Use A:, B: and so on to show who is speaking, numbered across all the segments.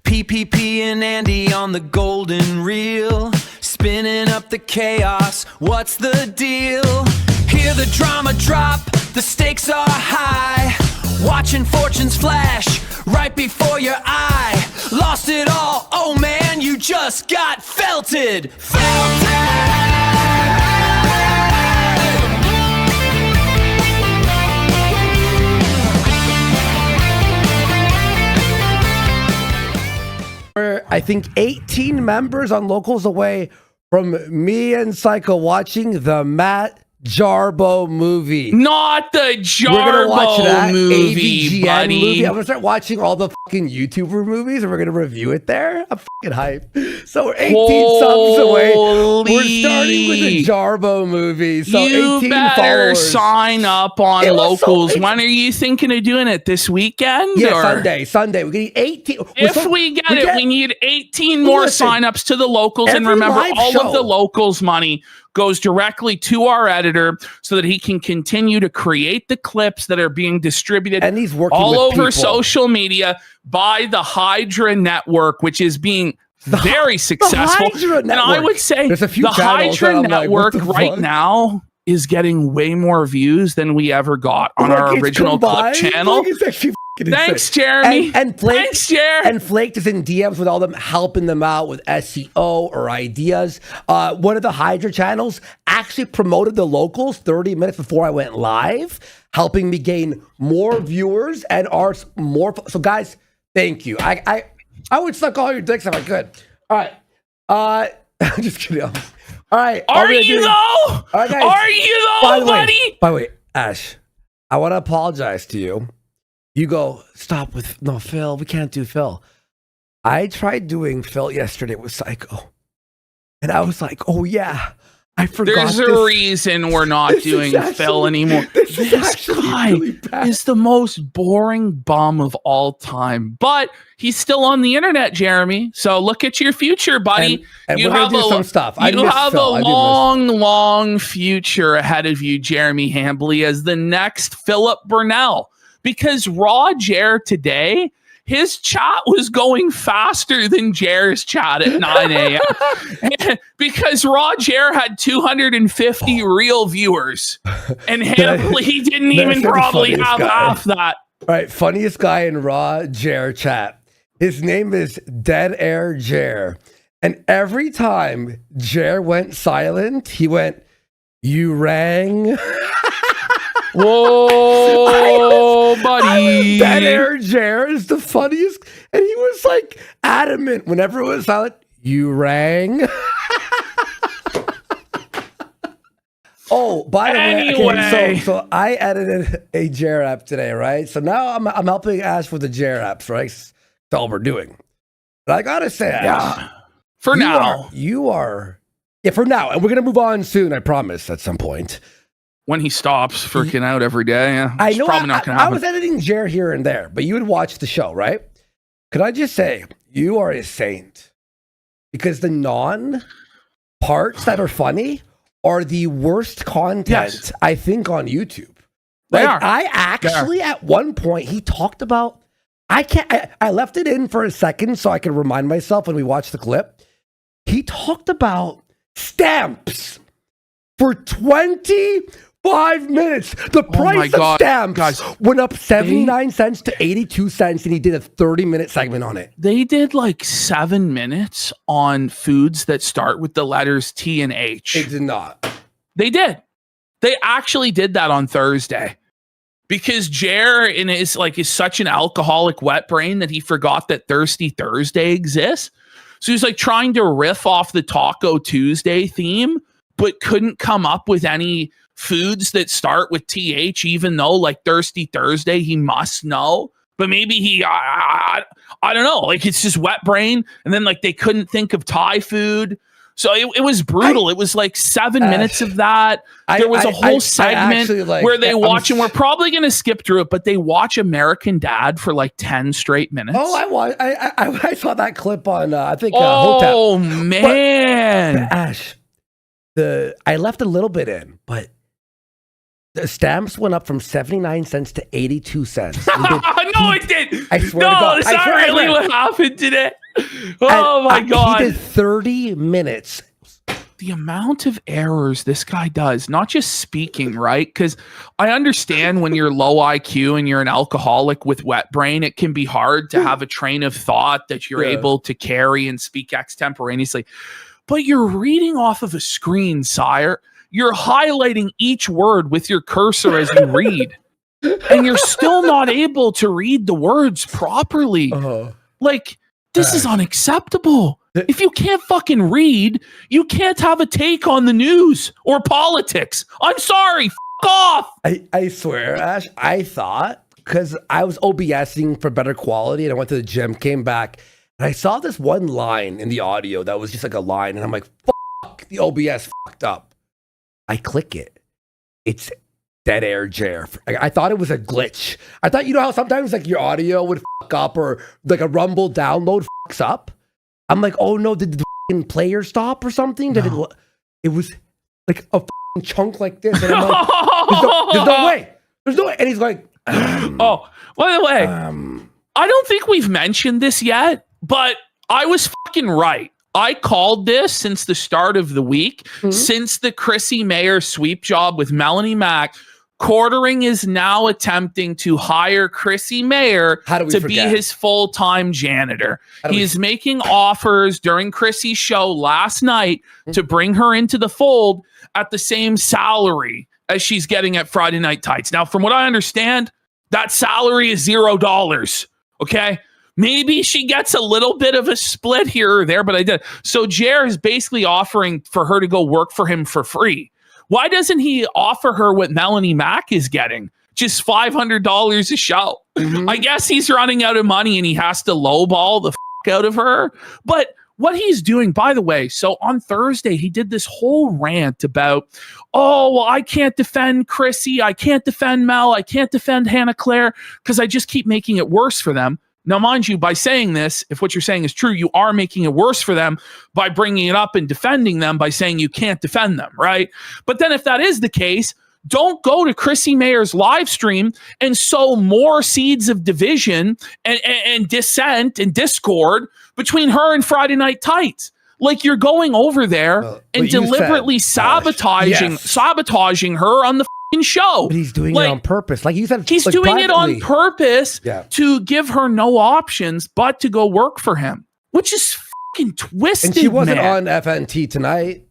A: PPP and Andy on the golden reel, spinning up the chaos. What's the deal? Hear the drama drop, the stakes are high. Watching fortunes flash right before your eye. Lost it all, oh man, you just got felted.
B: I think 18 members on Locals away from me and Psycho watching the Matt Jarbo movie.
C: Not the Jarbo
B: We're gonna watch that
C: movie,
B: AVGN
C: buddy.
B: movie. I'm gonna start watching all the fucking YouTuber movies, and we're gonna review it there. I'm fucking hype. So we're 18 subs away. We're starting with the Jarbo movie. So
C: you
B: 18
C: better
B: followers.
C: sign up on Locals. When are you thinking of doing it? This weekend?
B: Yeah,
C: or?
B: Sunday. We need 18.
C: We need 18 more signups to the Locals. And remember, all of the Locals money goes directly to our editor so that he can continue to create the clips that are being distributed
B: and he's working
C: all over
B: people.
C: Social media by the Hydra Network, which is being very successful. And I would say the Hydra Network right now is getting way more views than we ever got on our original clip channel. Thanks, Jeremy. Thanks, Jer.
B: And Flake is in DMs with all them, helping them out with SEO or ideas. One of the Hydra channels actually promoted the Locals 30 minutes before I went live, helping me gain more viewers and ours more. So, guys, thank you. I would suck all your dicks if I could. All right. I'm just kidding. All right.
C: Are you though?
B: All right, guys.
C: Are you though, buddy?
B: By the way, Ash, I want to apologize to you. You go, stop with, no, Phil, we can't do Phil. I tried doing Phil yesterday with Psycho. And I was like, oh yeah, I forgot.
C: There's a reason we're not doing Phil anymore. This guy is the most boring bum of all time. But he's still on the internet, Jeremy. So look at your future, buddy.
B: And you have some stuff.
C: You have a long future ahead of you, Jeremy Hambley, as the next Philip Burnell. Because Raw Jer today, his chat was going faster than Jer's chat at 9 a.m. because Raw Jer had 250 real viewers. And he didn't even probably have half that.
B: All right, funniest guy in Raw Jer chat. His name is Dead Air Jer. And every time Jer went silent, he went, "You rang."
C: Whoa, buddy.
B: Dead Air Jer is the funniest. And he was like adamant whenever it was silent. "You rang." Oh, by the way, okay, so I edited a Jer app today, right? So now I'm helping Ash with the Jer apps, right? That's all we're doing. But I gotta say, Ash,
C: for now,
B: for now, and we're gonna move on soon. I promise at some point.
C: When he stops freaking out every day.
B: I know.
C: Probably not gonna happen.
B: I was editing Jer here and there, but you would watch the show, right? Could I just say, you are a saint. Because the non-parts that are funny are the worst content, I think, on YouTube. Like, I actually, at one point, he talked about, I left it in for a second so I could remind myself when we watched the clip. He talked about stamps for 25 minutes. The price of stamps went up 79 cents to 82 cents, and he did a 30-minute segment on it.
C: They did like 7 minutes on foods that start with the letters T and H.
B: They did not.
C: They did. They actually did that on Thursday. Because Jer is such an alcoholic wet brain that he forgot that Thirsty Thursday exists. So he's like trying to riff off the Taco Tuesday theme, but couldn't come up with any foods that start with TH, even though like Thirsty Thursday, he must know. But maybe I don't know, like it's just wet brain. And then like they couldn't think of Thai food. So it was brutal. It was like 7 minutes of that. There was a whole segment where they watch, and we're probably going to skip through it, but they watch American Dad for like 10 straight minutes.
B: Oh, I saw that clip on, I think,
C: Oh, Hotep. Man.
B: But Ash, I left a little bit in, but The stamps went up from 79 cents to 82 cents.
C: No, it did.
B: I swear to God.
C: That's not really what happened today. Oh, my
B: and
C: God.
B: He did 30 minutes.
C: The amount of errors this guy does, not just speaking, right? Because I understand when you're low IQ and you're an alcoholic with wet brain, it can be hard to have a train of thought that you're able to carry and speak extemporaneously. But you're reading off of a screen, sire. You're highlighting each word with your cursor as you read. And you're still not able to read the words properly. Like, this is unacceptable. If you can't fucking read, you can't have a take on the news or politics. I'm sorry. F off.
B: I swear, Ash, I thought, because I was OBSing for better quality and I went to the gym, came back, and I saw this one line in the audio that was just like a line. And I'm like, fuck, the OBS fucked up. I click it. It's dead air Jer. I thought it was a glitch. I thought, you know how sometimes like your audio would fuck up or like a Rumble download fucks up? I'm like, oh no, did the fucking player stop or something? Did it was like a fucking chunk like this. And I'm like, there's no way. There's no way. And he's like,
C: oh, by the way, I don't think we've mentioned this yet, but I was fucking right. I called this since the start of the week, since the Chrissie Mayr sweep job with Melanie Mack. Quartering is now attempting to hire Chrissie Mayr to be his full-time janitor. He is making offers during Chrissie's show last night to bring her into the fold at the same salary as she's getting at Friday Night Tights. Now, from what I understand, that salary is $0. Okay? Maybe she gets a little bit of a split here or there, but I did. So Jer is basically offering for her to go work for him for free. Why doesn't he offer her what Melanie Mack is getting? Just $500 a show. I guess he's running out of money and he has to lowball the out of her. But what he's doing, by the way, so on Thursday, he did this whole rant about, oh, well, I can't defend Chrissie. I can't defend Mel. I can't defend Hannah Claire because I just keep making it worse for them. Now, mind you, by saying this, if what you're saying is true, you are making it worse for them by bringing it up and defending them by saying you can't defend them, right? But then if that is the case, don't go to Chrissie Mayr's live stream and sow more seeds of division and dissent and discord between her and Friday Night Tights. Like you're going over there and deliberately sabotaging her on the show.
B: But he's doing it on purpose. Like you said,
C: he's
B: like
C: doing
B: privately.
C: it on purpose to give her no options but to go work for him, which is fucking twisted.
B: And she wasn't on FNT tonight.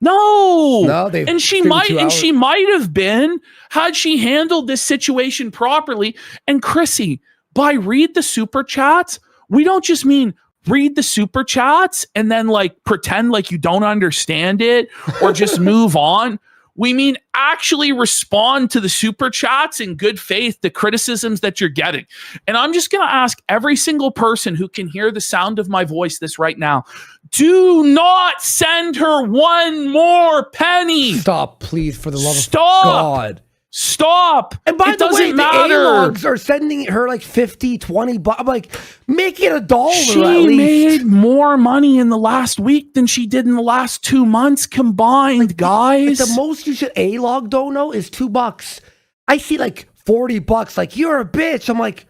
C: No, and she might have been had she handled this situation properly. And Chrissie, by read the super chats, we don't just mean read the super chats and then like pretend like you don't understand it or just move on. We mean actually respond to the super chats in good faith, the criticisms that you're getting. And I'm just going to ask every single person who can hear the sound of my voice this right now, do not send her one more penny.
B: Stop, please, for the love of God.
C: Stop.
B: And by the way, the A-logs are sending her like 50, 20 bucks. I'm like, make it $1
C: she
B: at least.
C: Made more money in the last week than she did in the last 2 months combined, guys.
B: Like the most you should A-log dono is $2. I see like 40 bucks. Like, you're a bitch. I'm like,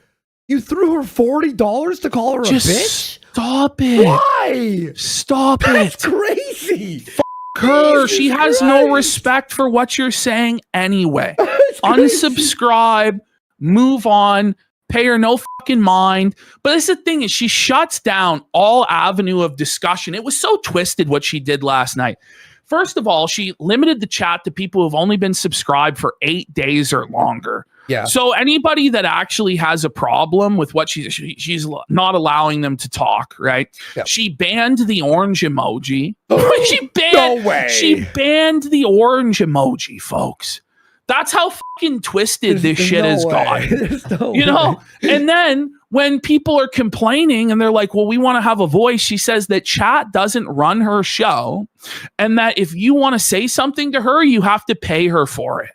B: you threw her $40 to call her a bitch?
C: Stop it.
B: Why?
C: Stop
B: That's crazy.
C: Her. She has no respect for what you're saying anyway. Unsubscribe, move on, pay her no fucking mind. But that's the thing is she shuts down all avenue of discussion. It was so twisted what she did last night. First of all, she limited the chat to people who've only been subscribed for 8 days or longer.
B: Yeah.
C: So anybody that actually has a problem with what she's not allowing them to talk, right? Yep. She banned the orange emoji.
B: No way.
C: She banned the orange emoji, folks. That's how fucking twisted this shit has gotten. You know? And then when people are complaining and they're like, well, we want to have a voice, she says that chat doesn't run her show and that if you want to say something to her, you have to pay her for it.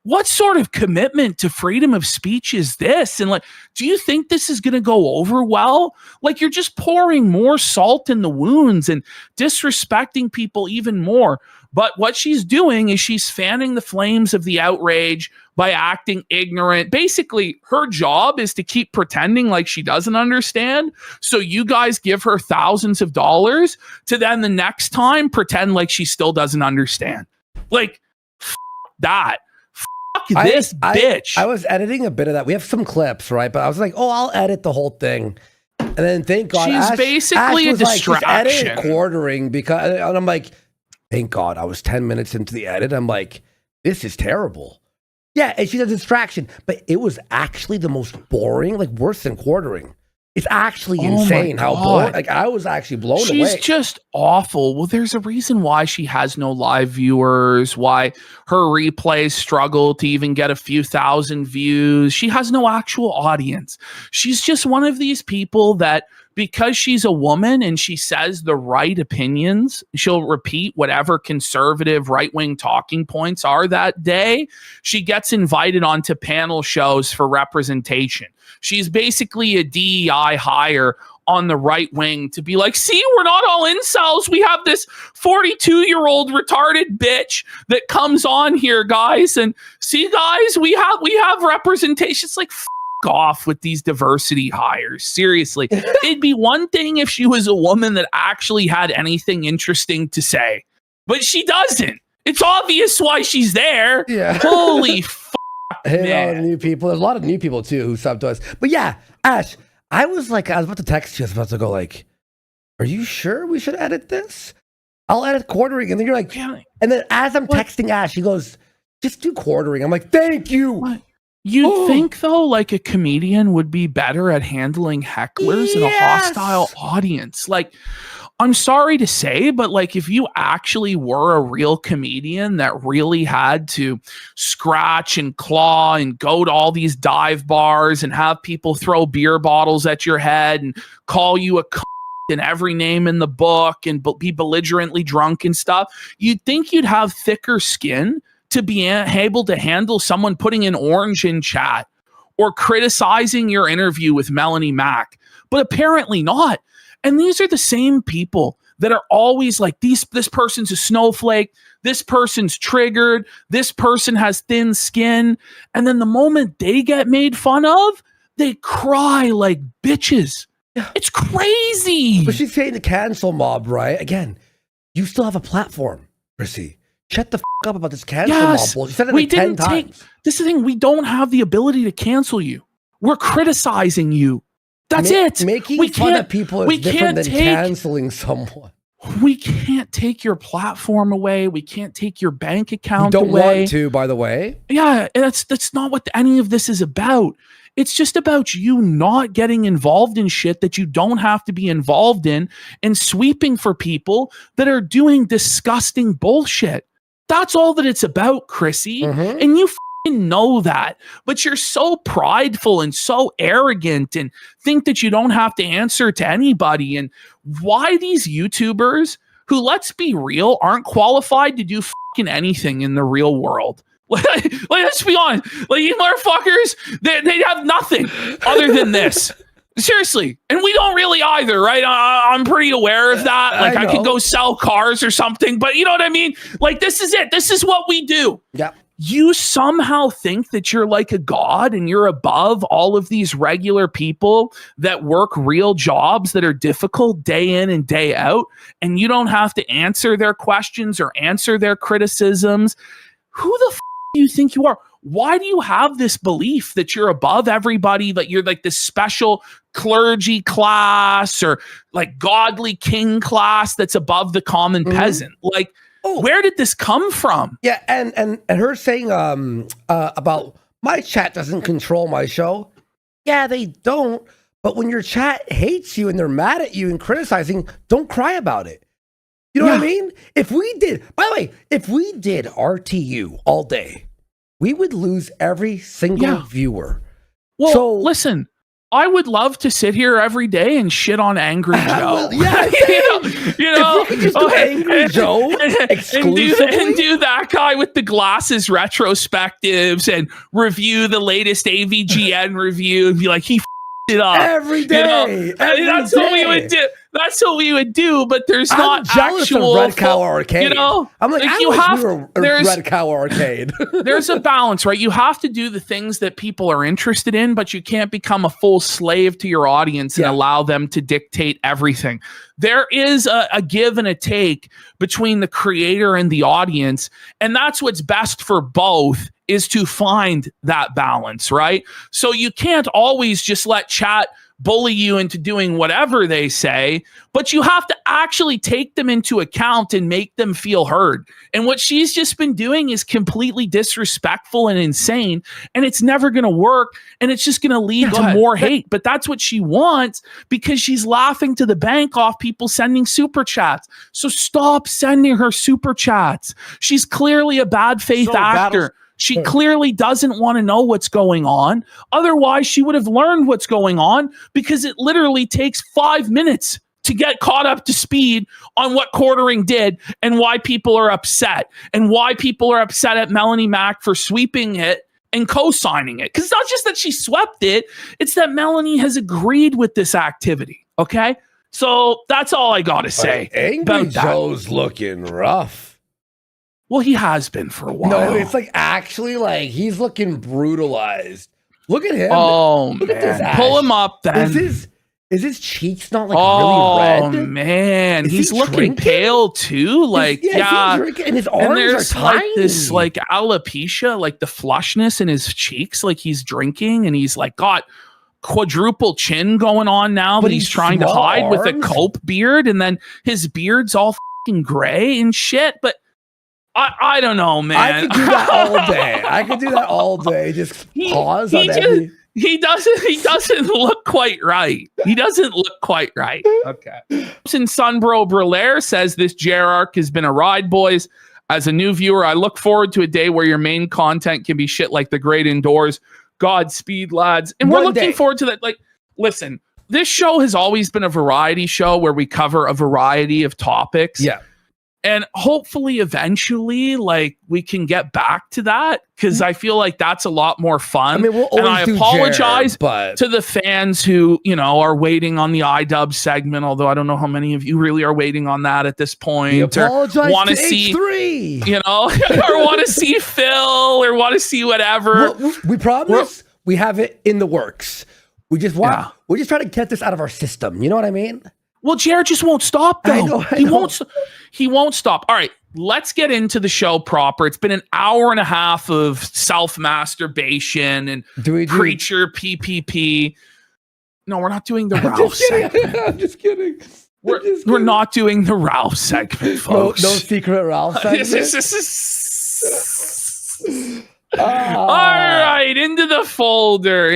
C: what sort of commitment to freedom of speech is this? And like, do you think this is going to go over well? Like, you're just pouring more salt in the wounds and disrespecting people even more. But what she's doing is she's fanning the flames of the outrage by acting ignorant. Basically, her job is to keep pretending like she doesn't understand. So you guys give her thousands of dollars to then the next time pretend like she still doesn't understand. Like, that. This bitch.
B: I was editing a bit of that. We have some clips, right? But I was like, oh, I'll edit the whole thing. And then thank God.
C: She's basically a distraction.
B: Like, she's edit quartering because, and I'm like, thank God. I was 10 minutes into the edit. I'm like, this is terrible. Yeah, and she's a distraction. But it was actually the most boring, like worse than quartering. It's actually insane how boring. Like, I was actually blown away.
C: She's just awful. Well, there's a reason why she has no live viewers, why her replays struggle to even get a few thousand views. She has no actual audience. She's just one of these people that, because she's a woman and she says the right opinions, she'll repeat whatever conservative right-wing talking points are that day. She gets invited onto panel shows for representation. She's basically a DEI hire on the right wing to be like, see, we're not all incels. We have this 42-year-old retarded bitch that comes on here, guys. And see, guys, we have representation. It's like, off with these diversity hires. Seriously. It'd be one thing if she was a woman that actually had anything interesting to say, but she doesn't. It's obvious why she's there.
B: Yeah.
C: Holy fuck,
B: man. New people. There's a lot of new people too who sub to us. But yeah, Ash, I was about to text you. I was about to go like, are you sure we should edit this? I'll edit quartering. And then you're like, and then as I'm texting Ash, he goes, just do quartering. I'm like, thank you.
C: What? You'd think, though, like a comedian would be better at handling hecklers in a hostile audience. Like, I'm sorry to say, but like, if you actually were a real comedian that really had to scratch and claw and go to all these dive bars and have people throw beer bottles at your head and call you a and every name in the book and be belligerently drunk and stuff, you'd think you'd have thicker skin to be able to handle someone putting in orange in chat or criticizing your interview with Melanie Mack, but apparently not. And these are the same people that are always like, this person's a snowflake, this person's triggered, this person has thin skin. And then the moment they get made fun of, they cry like bitches. Yeah. It's crazy.
B: But she's saying the cancel mob, right? Again, you still have a platform, Chrissie. Shut the up about this cancel mob bullshit. You said it like 10 times.
C: This is the thing. We don't have the ability to cancel you. We're criticizing you. That's it.
B: Making fun of people is different than canceling someone.
C: We can't take your platform away. We can't take your bank account away.
B: We don't want to, by the way.
C: Yeah, that's not what any of this is about. It's just about you not getting involved in shit that you don't have to be involved in and sweeping for people that are doing disgusting bullshit. That's all that it's about, Chrissie. Mm-hmm. And you know that, but you're so prideful and so arrogant and think that you don't have to answer to anybody. And why these YouTubers who, let's be real, aren't qualified to do anything in the real world. Like, let's be honest. Like, you motherfuckers, they have nothing other than this. Seriously. And we don't really either, right? I'm pretty aware of that. Like, I could go sell cars or something, but you know what I mean? Like, this is it. This is what we do.
B: Yeah.
C: You somehow think that you're like a god and you're above all of these regular people that work real jobs that are difficult day in and day out, and you don't have to answer their questions or answer their criticisms. Who the do you think you are? Why do you have this belief that you're above everybody, that you're like this special clergy class or like godly king class that's above the common peasant? Like, where did this come from?
B: Yeah, and her saying about my chat doesn't control my show. Yeah, they don't. But when your chat hates you and they're mad at you and criticizing, don't cry about it. You know what I mean? If we did, by the way, if we did RTU all day, we would lose every single viewer.
C: Well, listen, I would love to sit here every day and shit on Angry Joe.
B: Yeah,
C: you know,
B: if we could just do Angry Joe exclusively.
C: and do that guy with the glasses retrospectives and review the latest AVGN review and be like, he it up
B: every day.
C: You know? That's what we would do. That's what we would do, but there's
B: I'm
C: not
B: jealous
C: actual
B: of Red Cow Arcade.
C: You know,
B: I'm like I
C: you
B: wish
C: have,
B: we were Red Cow Arcade.
C: There's a balance, right? You have to do the things that people are interested in, but you can't become a full slave to your audience and allow them to dictate everything. There is a give and a take between the creator and the audience, and that's what's best for both, is to find that balance, right? So you can't always just let chat bully you into doing whatever they say, but you have to actually take them into account and make them feel heard. And what she's just been doing is completely disrespectful and insane, and it's never going to work, and it's just going to lead to more hate. But that's what she wants, because she's laughing to the bank off people sending super chats. So stop sending her super chats. She's clearly a bad faith actor. She clearly doesn't want to know what's going on. Otherwise, she would have learned what's going on, because it literally takes 5 minutes to get caught up to speed on what quartering did and why people are upset, and why people are upset at Melanie Mack for sweeping it and co-signing it. Because it's not just that she swept it, it's that Melanie has agreed with this activity. Okay? So that's all I got to say.
B: Angry Joe's looking rough.
C: Well, he has been for a while.
B: No, it's like actually like he's looking brutalized. Look at him.
C: Oh,
B: look
C: man.
B: at this ash.
C: Pull him up then.
B: Is his cheeks not like really red?
C: Oh, man.
B: Is
C: He's
B: he
C: looking
B: drinking?
C: pale too. Like,
B: yeah. And his arms
C: there's
B: are
C: like
B: tiny.
C: this like alopecia, like the flushness in his cheeks, like he's drinking, and he's like got quadruple chin going on now that he's trying to hide with a cope beard, and then his beard's all fucking gray and shit. But I don't know, man.
B: I could do that all day. I could do that all day. Just pause on every...
C: He doesn't look quite right. He doesn't look quite right. Okay. Since Sunbro Brulaire says this JR arc has been a ride, boys. As a new viewer, I look forward to a day where your main content can be shit like The Great Indoors. Godspeed, lads. And we're looking forward to that. Like, listen, this show has always been a variety show where we cover a variety of topics.
B: Yeah.
C: And hopefully eventually, like, we can get back to that, because I feel like that's a lot more fun.
B: I mean, we'll always
C: and I apologize
B: but...
C: to the fans who, you know, are waiting on the iDub segment, although I don't know how many of you really are waiting on that at this point.
B: Or
C: want to see
B: H3.
C: You know, or want to see Phil, or want to see whatever.
B: We promise we have it in the works. We just want we're just trying to get this out of our system. You know what I mean?
C: Well, Jared just won't stop, though.
B: I know.
C: He won't stop. All right, let's get into the show proper. It's been an hour and a half of self-masturbation and preacher PPP. No, we're not doing the Ralph segment.
B: I'm just kidding.
C: We're not doing the Ralph segment, folks.
B: No secret Ralph segment.
C: All right, into the folder.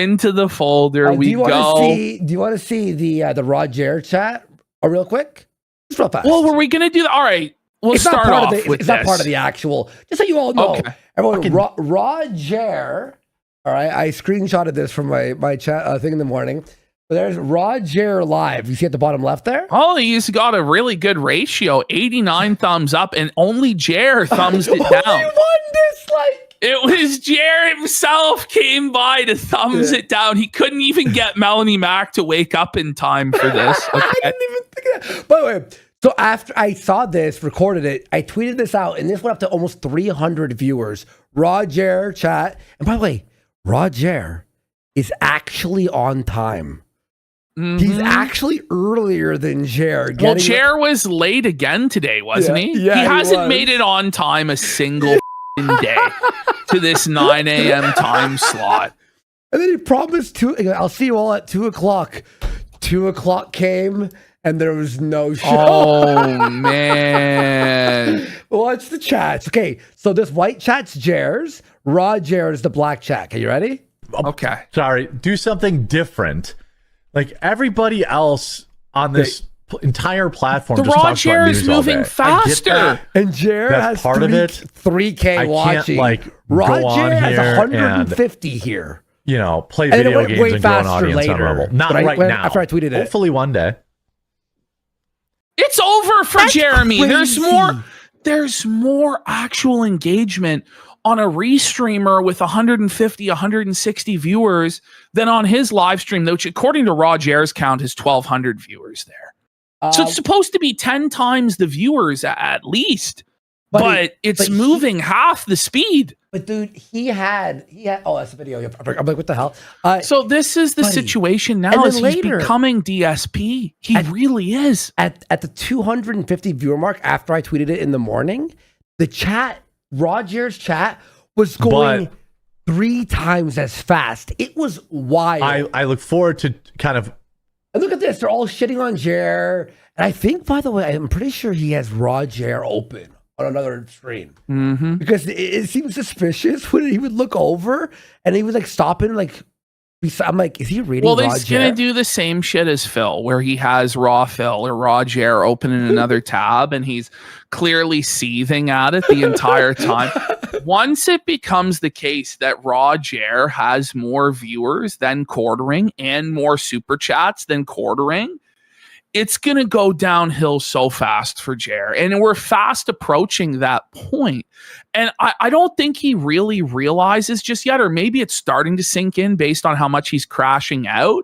C: We go.
B: Do you want to see the Roger chat? Real quick, just real fast.
C: Well, were we gonna do that? All right, we'll start off with this.
B: It's not part of the actual. Just so you all know,
C: okay.
B: Everyone, Roger. All right, I screenshotted this from my chat thing in the morning. But there's Roger live. You see at the bottom left there?
C: Oh, he's got a really good ratio. 89 thumbs up, and only Jer thumbs it down.
B: Only one dislike.
C: It was Jared himself came by to thumbs it down. He couldn't even get Melanie Mack to wake up in time for this. Okay.
B: I didn't even think of that. By the way, so after I saw this, recorded it, I tweeted this out, and this went up to almost 300 viewers. Roger chat. And by the way, Roger is actually on time. Mm-hmm. He's actually earlier than Jer.
C: Well, Jer was late again today, wasn't he?
B: Yeah,
C: he hasn't made it on time a single day to this 9 a.m. time slot.
B: And then he promised I'll see you all at 2 o'clock. 2 o'clock came and there was no show.
C: Oh, man.
B: Watch the chats. Okay, so this white chat's Jer's. Roger is the black chat. Are you ready?
C: Okay.
D: Sorry, do something different. Like everybody else on this entire platform.
C: The Roger is moving faster.
B: And Jared has
D: part of it.
B: 3K watching.
D: Can't, like,
B: Roger
D: go on
B: has
D: here
B: 150 here.
D: play
B: And it
D: video
B: went
D: games
B: way
D: and grow an
B: faster
D: audience on
B: later,
D: Rumble. Not
B: but
D: right now.
B: after I tweeted it.
D: Hopefully one day.
C: It's over for
B: That's
C: Jeremy.
B: crazy.
C: There's more actual engagement on a restreamer with 150, 160 viewers than on his live stream, which according to Roger's count is 1,200 viewers there. So it's supposed to be 10 times the viewers at least, but it's moving half the speed.
B: But dude, he had. Oh, that's a video. I'm like, what the hell?
C: So this is the situation now. Is he's becoming DSP. He really is.
B: At the 250 viewer mark, after I tweeted it in the morning, the chat, Roger's chat, was going 3 times as fast. It was wild.
D: I look forward to kind of.
B: And look at this. They're all shitting on Jer. And I think, by the way, I'm pretty sure he has Roger open on another screen.
C: Mm-hmm.
B: Because it seemed suspicious when he would look over and he was like stopping, like, I'm like, is he reading
C: Well,
B: Roger?
C: he's going to do the same shit as Phil, where he has Raw Phil or Roger open in another tab and he's clearly seething at it the entire time. Once it becomes the case that Roger has more viewers than quartering and more super chats than quartering, it's going to go downhill so fast for Jer. And we're fast approaching that point. And I don't think he really realizes just yet, or maybe it's starting to sink in based on how much he's crashing out,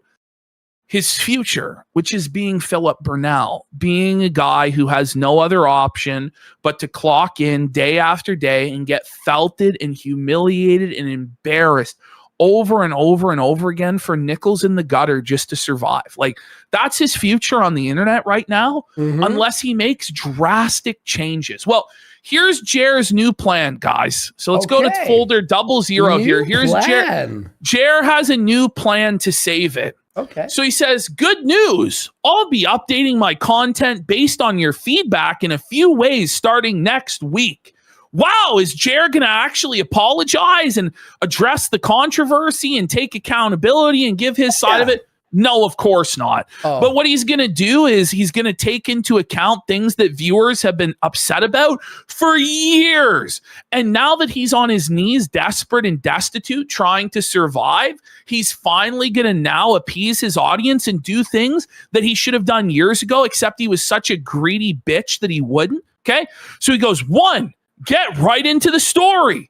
C: his future, which is being Philip Burnell, being a guy who has no other option but to clock in day after day and get felted and humiliated and embarrassed over and over and over again for nickels in the gutter just to survive. Like, that's his future on the internet right now, unless he makes drastic changes. Well, here's Jer's new plan, guys. So let's go to folder 00 here. Here's Jer. Jer has a new plan to save it.
B: Okay.
C: So he says, good news. I'll be updating my content based on your feedback in a few ways starting next week. Wow, is Jer going to actually apologize and address the controversy and take accountability and give his side of it? No, of course not. But what he's going to do is he's going to take into account things that viewers have been upset about for years. And now that he's on his knees, desperate and destitute, trying to survive, he's finally going to now appease his audience and do things that he should have done years ago, except he was such a greedy bitch that he wouldn't. Okay? So he goes, 1, get right into the story.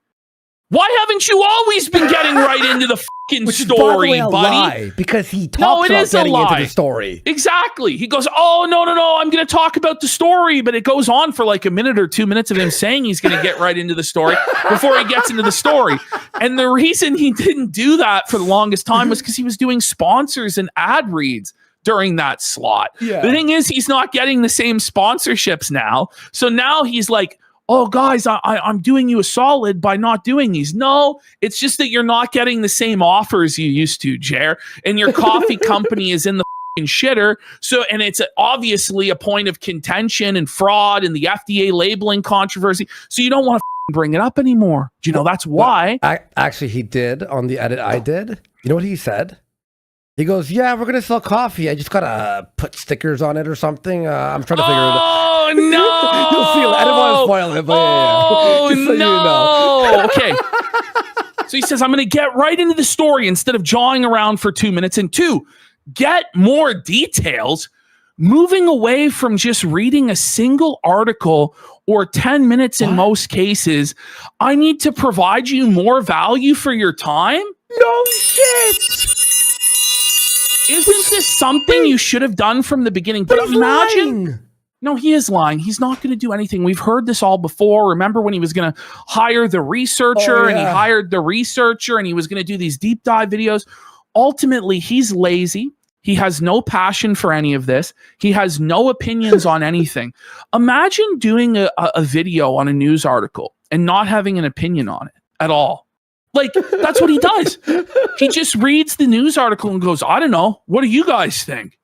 C: Why haven't you always been getting right into the fucking story, buddy?
B: Lie, because he talks about getting into the story.
C: Exactly. He goes, oh, no, I'm going to talk about the story. But it goes on for like a minute or 2 minutes of him saying he's going to get right into the story before he gets into the story. And the reason he didn't do that for the longest time was because he was doing sponsors and ad reads during that slot. Yeah. The thing is, he's not getting the same sponsorships now. So now he's like, oh, guys, I'm doing you a solid by not doing these. No, it's just that you're not getting the same offers you used to, Jer. And your coffee company is in the shitter. So, and it's obviously a point of contention and fraud and the FDA labeling controversy. So you don't want to bring it up anymore. Do you know that's why?
B: Actually, he did on the edit I did. You know what he said? He goes, yeah, we're going to sell coffee. I just got to put stickers on it or something. I'm trying to figure it out.
C: Oh, no.
B: You'll see. I don't want to spoil it, but
C: oh,
B: so
C: no. Okay. So he says, I'm going to get right into the story instead of jawing around for 2 minutes. And 2, get more details, moving away from just reading a single article or 10 minutes in most cases. I need to provide you more value for your time.
B: No shit.
C: Isn't this something you should have done from the beginning? But imagine. Lying. No, he is lying. He's not going to do anything. We've heard this all before. Remember when he was going to hire the researcher and he hired the researcher and he was going to do these deep dive videos? Ultimately, he's lazy. He has no passion for any of this. He has no opinions on anything. Imagine doing a video on a news article and not having an opinion on it at all. Like, that's what he does. He just reads the news article and goes, I don't know. What do you guys think?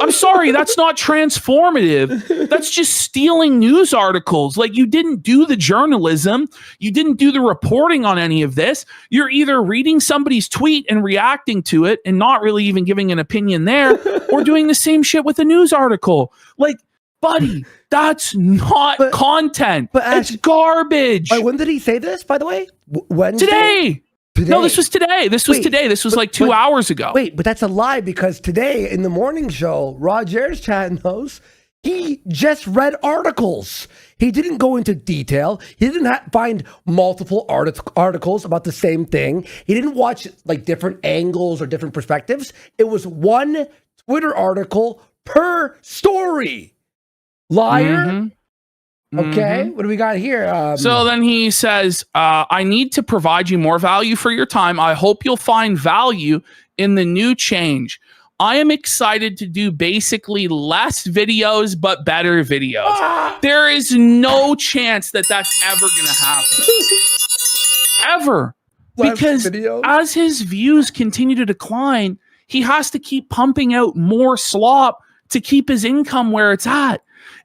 C: I'm sorry, that's not transformative. That's just stealing news articles. Like, you didn't do the journalism. You didn't do the reporting on any of this. You're either reading somebody's tweet and reacting to it and not really even giving an opinion there, or doing the same shit with a news article. Like, buddy, that's not content. But it's garbage.
B: When did he say this, by the way? Wednesday?
C: Today.
B: Today.
C: No, this was today. This was today. This was like 2 hours ago.
B: Wait, but that's a lie because today in the morning show, Roger's chat knows he just read articles. He didn't go into detail. He didn't find multiple articles about the same thing. He didn't watch like different angles or different perspectives. It was one Twitter article per story. Liar. Okay, what do we got here?
C: So then he says, I need to provide you more value for your time. I hope you'll find value in the new change. I am excited to do basically less videos, but better videos. There is no chance that that's ever going to happen. Ever. Because as his views continue to decline, he has to keep pumping out more slop to keep his income where it's at.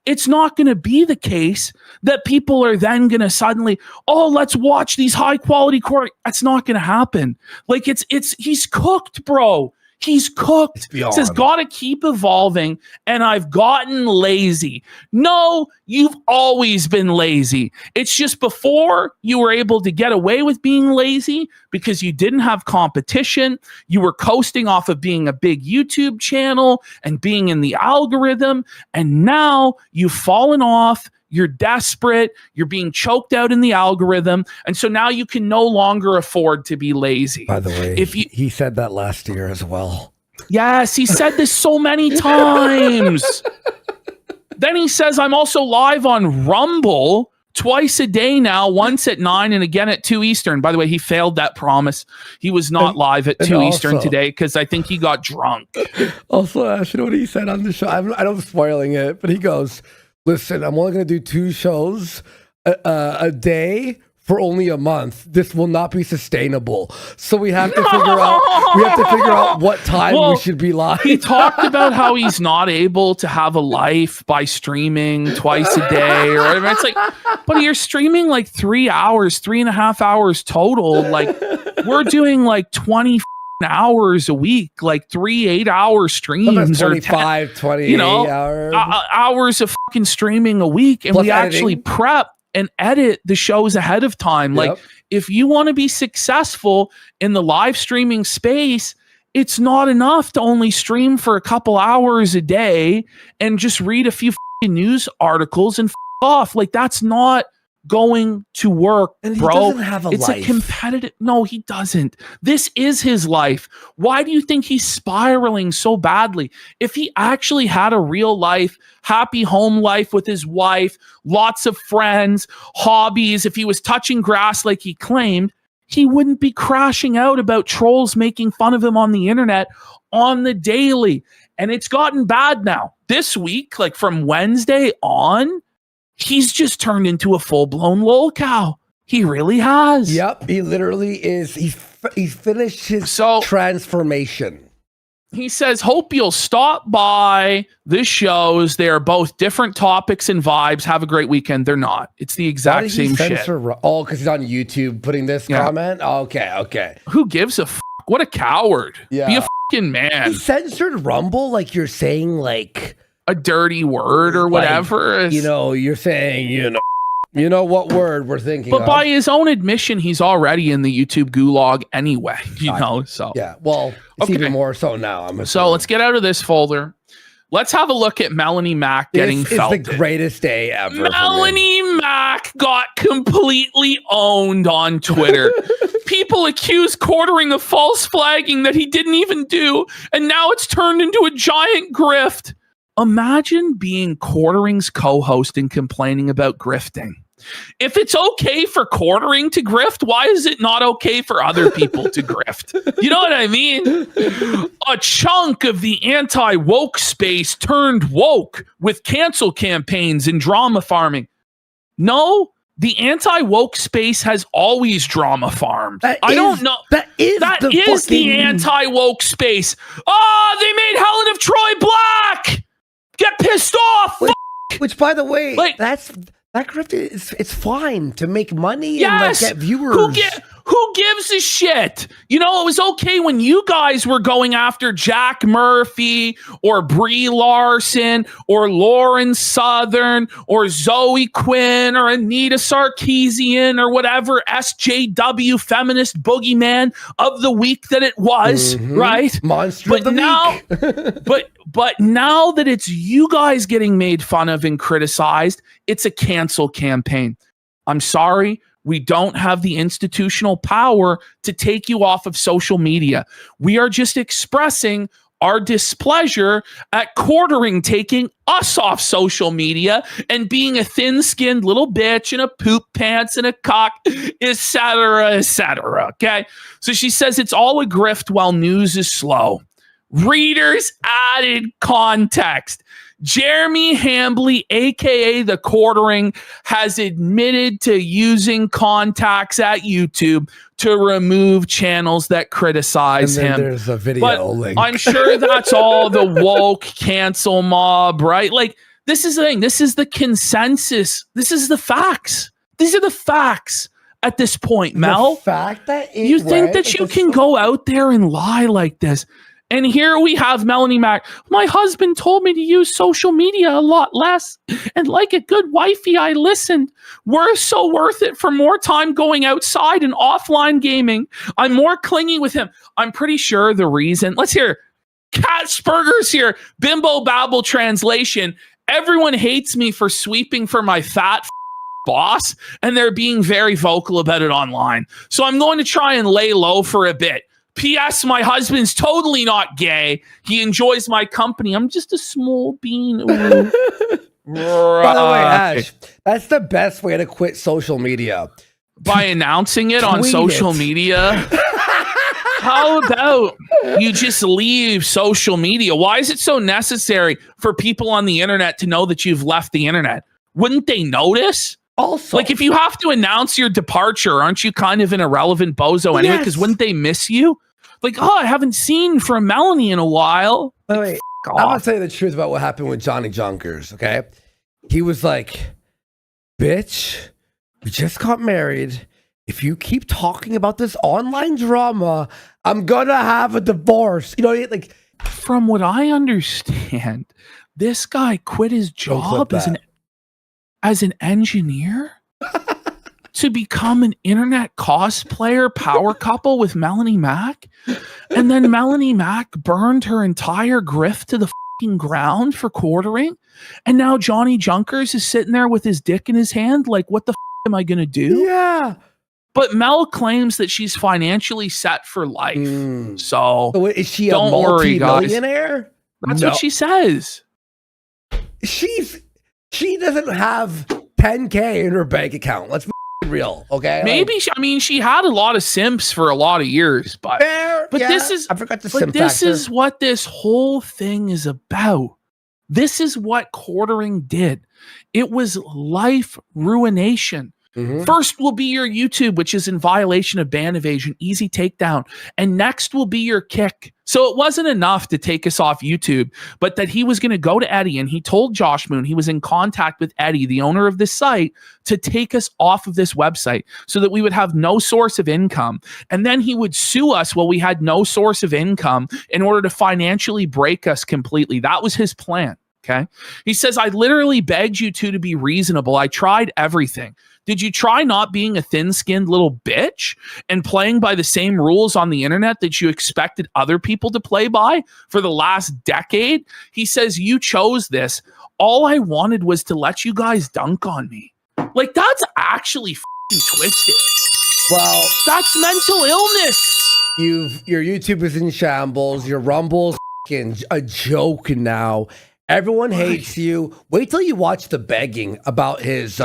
C: It's not going to be the case that people are then going to suddenly, oh, let's watch these high quality That's not going to happen. Like he's cooked, bro. He's cooked. Says, gotta keep evolving, and I've gotten lazy. No, you've always been lazy. It's just before you were able to get away with being lazy because you didn't have competition. You were coasting off of being a big YouTube channel and being in the algorithm, and now you've fallen off. You're desperate. You're being choked out in the algorithm. And so now you can no longer afford to be lazy.
B: By the way, he said that last year as well.
C: Yes, he said this so many times. Then he says, I'm also live on Rumble twice a day now, once at 9 and again at 2 Eastern. By the way, he failed that promise. He was not live at 2 Eastern today because I think he got drunk.
B: Also, Ash, you know what he said on the show? I don't spoiling it, but he goes, listen, I'm only going to do 2 shows a day for only a month. This will not be sustainable. So we have to figure out what time we should be live.
C: He talked about how he's not able to have a life by streaming twice a day or whatever. It's like, but you're streaming like 3 hours, 3.5 hours total. Like we're doing like 20 hours a week, like 3 8-hour streams,
B: 25, or 28 hours.
C: Hours of fucking streaming a week. And plus we actually prep and edit the shows ahead of time. Like if you want to be successful in the live streaming space, it's not enough to only stream for a couple hours a day and just read a few news articles and off. Like that's not going to work,
B: and
C: bro.
B: He doesn't have
C: it's
B: life.
C: A competitive. No, he doesn't. This is his life. Why do you think he's spiraling so badly? If he actually had a real life, happy home life with his wife, lots of friends, hobbies, if he was touching grass like he claimed, he wouldn't be crashing out about trolls making fun of him on the internet on the daily. And it's gotten bad now. This week, like from Wednesday on, he's just turned into a full-blown lolcow. He really has.
B: Yep, he literally is. He's finished his transformation.
C: He says, hope you'll stop by the shows. They are both different topics and vibes. Have a great weekend. They're not. It's the exact same shit.
B: Oh, because he's on YouTube putting this comment? Okay.
C: Who gives a fuck? What a coward.
B: Yeah.
C: Be a fucking man.
B: He censored Rumble like you're saying like
C: a dirty word or whatever.
B: Like, you're saying, you know what word we're thinking
C: but
B: of.
C: By his own admission, he's already in the YouTube gulag anyway, so.
B: Yeah, well, it's even more so now. I'm assuming.
C: So let's get out of this folder. Let's have a look at Melanie Mack getting felted.
B: It's the greatest day ever.
C: Melanie Mack got completely owned on Twitter. People accuse Quartering of false flagging that he didn't even do, and now it's turned into a giant grift. Imagine being Quartering's co-host and complaining about grifting. If it's okay for Quartering to grift, why is it not okay for other people to grift? You know what I mean? A chunk of the anti-woke space turned woke with cancel campaigns and drama farming. No, the anti-woke space has always drama farmed. I don't know.
B: That is
C: the anti-woke space. Oh, they made Helen of Troy black. Get pissed off.
B: Which by the way, that grift it's fine to make money and get viewers.
C: Who gives a shit? You know, it was okay when you guys were going after Jack Murphy or Brie Larson or Lauren Southern or Zoe Quinn or Anita Sarkeesian or whatever SJW feminist boogeyman of the week that it was, right?
B: Monster of the
C: week. But now that it's you guys getting made fun of and criticized, it's a cancel campaign. I'm sorry. We don't have the institutional power to take you off of social media. We are just expressing our displeasure at Quartering taking us off social media and being a thin-skinned little bitch in a poop pants and a cock, etc., etc. Okay? So she says it's all a grift while news is slow. Readers added context. Jeremy Hambly, aka The Quartering, has admitted to using contacts at YouTube to remove channels that criticize him.
B: There's a video link.
C: I'm sure that's all the woke cancel mob, right? Like, this is the thing. This is the consensus. This is the facts. These are the facts at this point, Mel.
B: The fact that
C: you think that you can go out there and lie like this. And here we have Melanie Mack. My husband told me to use social media a lot less. And like a good wifey, I listened. We're so worth it for more time going outside and offline gaming. I'm more clingy with him. I'm pretty sure the reason. Let's hear Cat Spurger's here. Bimbo Babble translation. Everyone hates me for sweeping for my fat boss. And they're being very vocal about it online. So I'm going to try and lay low for a bit. P.S. My husband's totally not gay. He enjoys my company. I'm just a small bean.
B: By the way, Ash, that's the best way to quit social media.
C: By announcing it on social media. How about you just leave social media? Why is it so necessary for people on the internet to know that you've left the internet? Wouldn't they notice?
B: Also,
C: like if you have to announce your departure, aren't you kind of an irrelevant bozo anyway? Because wouldn't they miss you? Like, oh, I haven't seen from Melanie in a while.
B: Wait, I'm gonna tell you the truth about what happened with Johnny Junkers. Okay, he was like, "Bitch, we just got married. If you keep talking about this online drama, I'm gonna have a divorce." You know, like
C: from what I understand, this guy quit his job as an engineer to become an internet cosplayer power couple with Melanie Mack. And then Melanie Mack burned her entire grift to the fucking ground for Quartering. And now Johnny Junkers is sitting there with his dick in his hand. Like, what the am I going to do?
B: Yeah.
C: But Mel claims that she's financially set for life. So
B: is she a multi-millionaire?
C: That's what she says.
B: She doesn't have 10K in her bank account. Let's be real, okay?
C: Maybe she had a lot of simps for a lot of years, but this is
B: I forgot the
C: simp factor. This is what this whole thing is about. This is what Quartering did. It was life ruination. First will be your YouTube, which is in violation of ban evasion, easy takedown. And next will be your kick. So it wasn't enough to take us off YouTube, but that he was going to go to Eddie and he told Josh Moon he was in contact with Eddie, the owner of this site, to take us off of this website so that we would have no source of income. And then he would sue us while we had no source of income in order to financially break us completely. That was his plan. Okay. He says, I literally begged you two to be reasonable. I tried everything. Did you try not being a thin-skinned little bitch and playing by the same rules on the internet that you expected other people to play by for the last decade? He says, you chose this. All I wanted was to let you guys dunk on me. Like, that's actually fucking twisted.
B: Well,
C: that's mental illness.
B: Your YouTube is in shambles. Your Rumble's a joke now. Everyone hates you. Wait till you watch the begging about his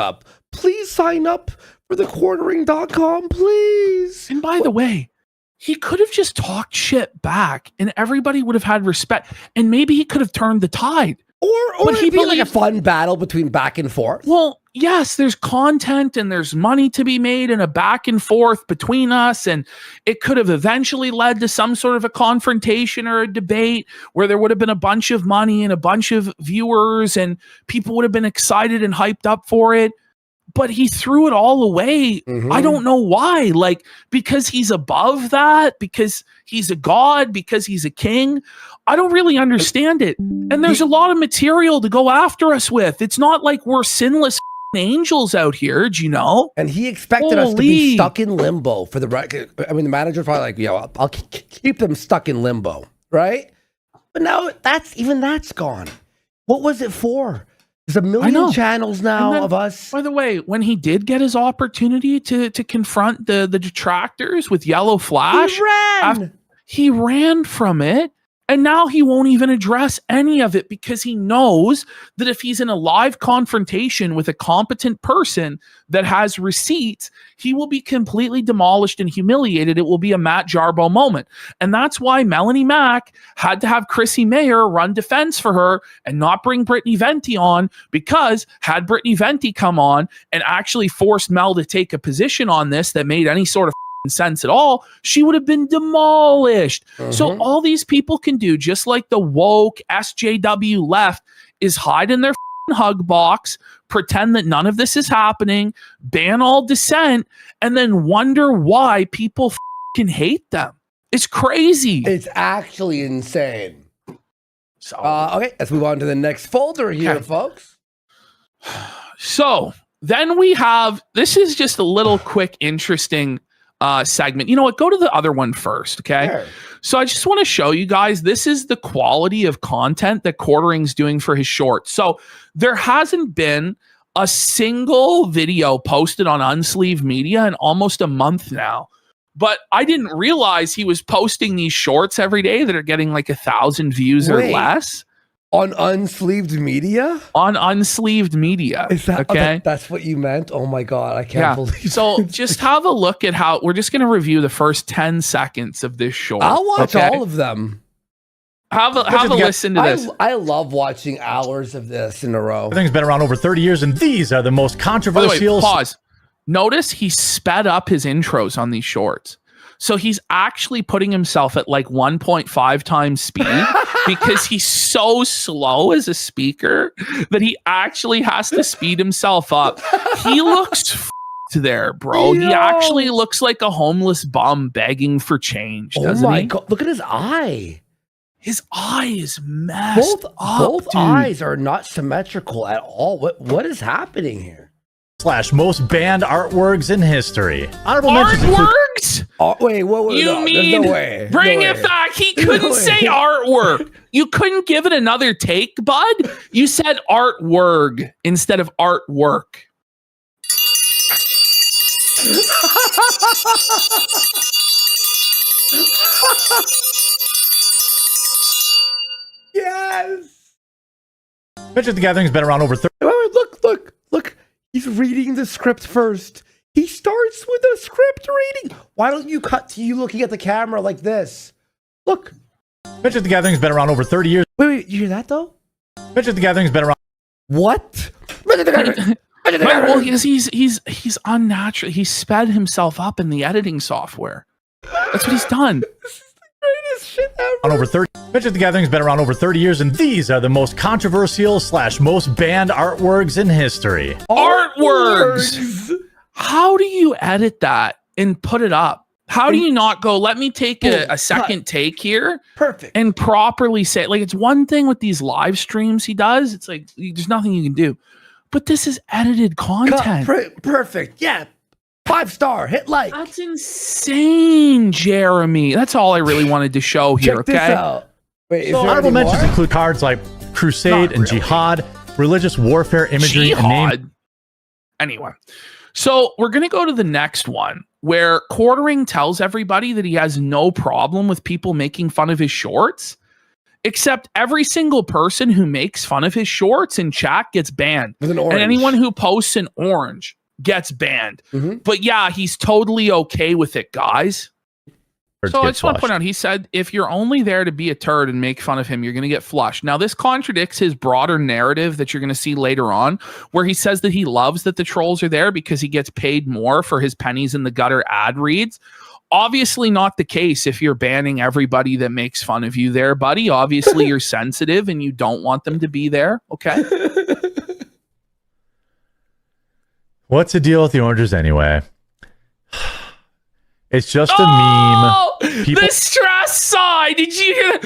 B: please sign up for the quartering.com, please.
C: And by the way, he could have just talked shit back and everybody would have had respect. And maybe he could have turned the tide.
B: Or it'd be like a fun battle between back and forth.
C: Well, yes, there's content and there's money to be made and a back and forth between us. And it could have eventually led to some sort of a confrontation or a debate where there would have been a bunch of money and a bunch of viewers and people would have been excited and hyped up for it. but he threw it all away. I don't know why. Like, because he's above that, because he's a god, because he's a king. I don't really understand it. And there's a lot of material to go after us with. It's not like we're sinless angels out here, do you know?
B: And he expected us to be stuck in limbo for the right. I mean, the manager's probably like, I'll keep them stuck in limbo, right? But now that's gone. What was it for? There's a million channels now of us.
C: By the way, when he did get his opportunity to confront the detractors with Yellow Flash, he ran from it. And now he won't even address any of it because he knows that if he's in a live confrontation with a competent person that has receipts, he will be completely demolished and humiliated. It will be a Matt Jarbo moment. And that's why Melanie Mack had to have Chrissie Mayr run defense for her and not bring Brittany Venti on, because had Brittany Venti come on and actually forced Mel to take a position on this that made any sort of sense at all, she would have been demolished. So all these people can do, just like the woke SJW left, is hide in their hug box, pretend that none of this is happening, ban all dissent, and then wonder why people can hate them. It's crazy.
B: It's actually insane. So okay, let's move on to the next folder here, folks.
C: So then we have, this is just a little quick interesting segment. You know what? Go to the other one first, okay? Sure. So I just want to show you guys, this is the quality of content that Quartering's doing for his shorts. So there hasn't been a single video posted on Unsleeved Media in almost a month now. But I didn't realize he was posting these shorts every day that are getting like 1,000 views or less.
B: On Unsleeved Media?
C: On Unsleeved Media.
B: Is that
C: okay?
B: That's what you meant? Oh my God, I can't believe
C: So just have a look at how, we're just going to review the first 10 seconds of this short.
B: I'll watch all of them.
C: Have a listen to this.
B: I love watching hours of this in a row.
D: Everything's been around over 30 years, and these are the most controversial.
C: By the way, pause. Notice he sped up his intros on these shorts. So he's actually putting himself at like 1.5 times speed because he's so slow as a speaker that he actually has to speed himself up. He looks there, bro. He actually looks like a homeless bum begging for change, doesn't he?
B: God. Look at his eye.
C: His eye is messed up.
B: Both eyes are not symmetrical at all. What is happening here?
D: / most banned artworks in history. Honorable mentions
C: artworks?
B: Wait,
C: you mean
B: no way.
C: Bring it back? He couldn't say artwork. You couldn't give it another take, bud. You said artwork instead of artwork.
B: Yes.
D: Magic the Gathering's been around over 30.
B: Look. He's reading the script first. He starts with a script reading. Why don't you cut to you looking at the camera like this? Look.
D: Magic the Gathering's been around over 30 years.
B: Wait, you hear that though?
D: Magic the Gathering's been around.
B: What?
C: Well, he's unnatural. He sped himself up in the editing software. That's what he's done.
B: Greatest shit ever.
D: On over 30. Magic the Gathering's been around over 30 years, and these are the most controversial / most banned artworks in history.
C: Artworks! How do you edit that and put it up? How do you not go, let me take a second take here?
B: Perfect.
C: And properly say, like, it's one thing with these live streams he does. It's like, there's nothing you can do. But this is edited content.
B: Perfect. Yeah. 5-star, hit like.
C: That's insane, Jeremy. That's all I really wanted to show here.
B: Check this out. Wait,
D: so honorable mentions include cards like Crusade and Jihad, religious warfare imagery, and name.
C: Anyway, so we're going to go to the next one where Quartering tells everybody that he has no problem with people making fun of his shorts, except every single person who makes fun of his shorts in chat gets banned. And anyone who posts an orange gets banned. But yeah, he's totally okay with it, guys. So I just want to point out, he said, if you're only there to be a turd and make fun of him, you're going to get flushed. Now, this contradicts his broader narrative that you're going to see later on, where he says that he loves that the trolls are there because he gets paid more for his pennies in the gutter ad reads. Obviously not the case if you're banning everybody that makes fun of you there, buddy. Obviously, you're sensitive and you don't want them to be there, okay?
D: What's the deal with the oranges anyway? It's just a meme. People,
C: the stress side. Did you hear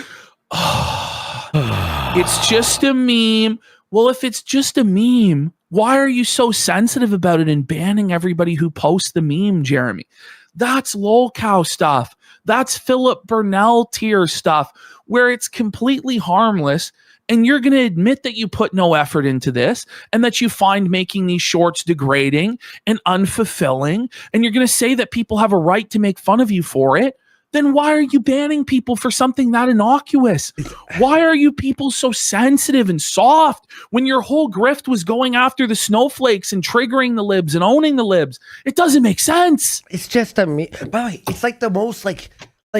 C: that? It's just a meme. Well, if it's just a meme, why are you so sensitive about it and banning everybody who posts the meme, Jeremy? That's lolcow stuff. That's Philip Burnell tier stuff where it's completely harmless. And you're going to admit that you put no effort into this and that you find making these shorts degrading and unfulfilling. And you're going to say that people have a right to make fun of you for it. Then why are you banning people for something that innocuous? Why are you people so sensitive and soft when your whole grift was going after the snowflakes and triggering the libs and owning the libs? It doesn't make sense.
B: It's just a me. By the way, it's like the most like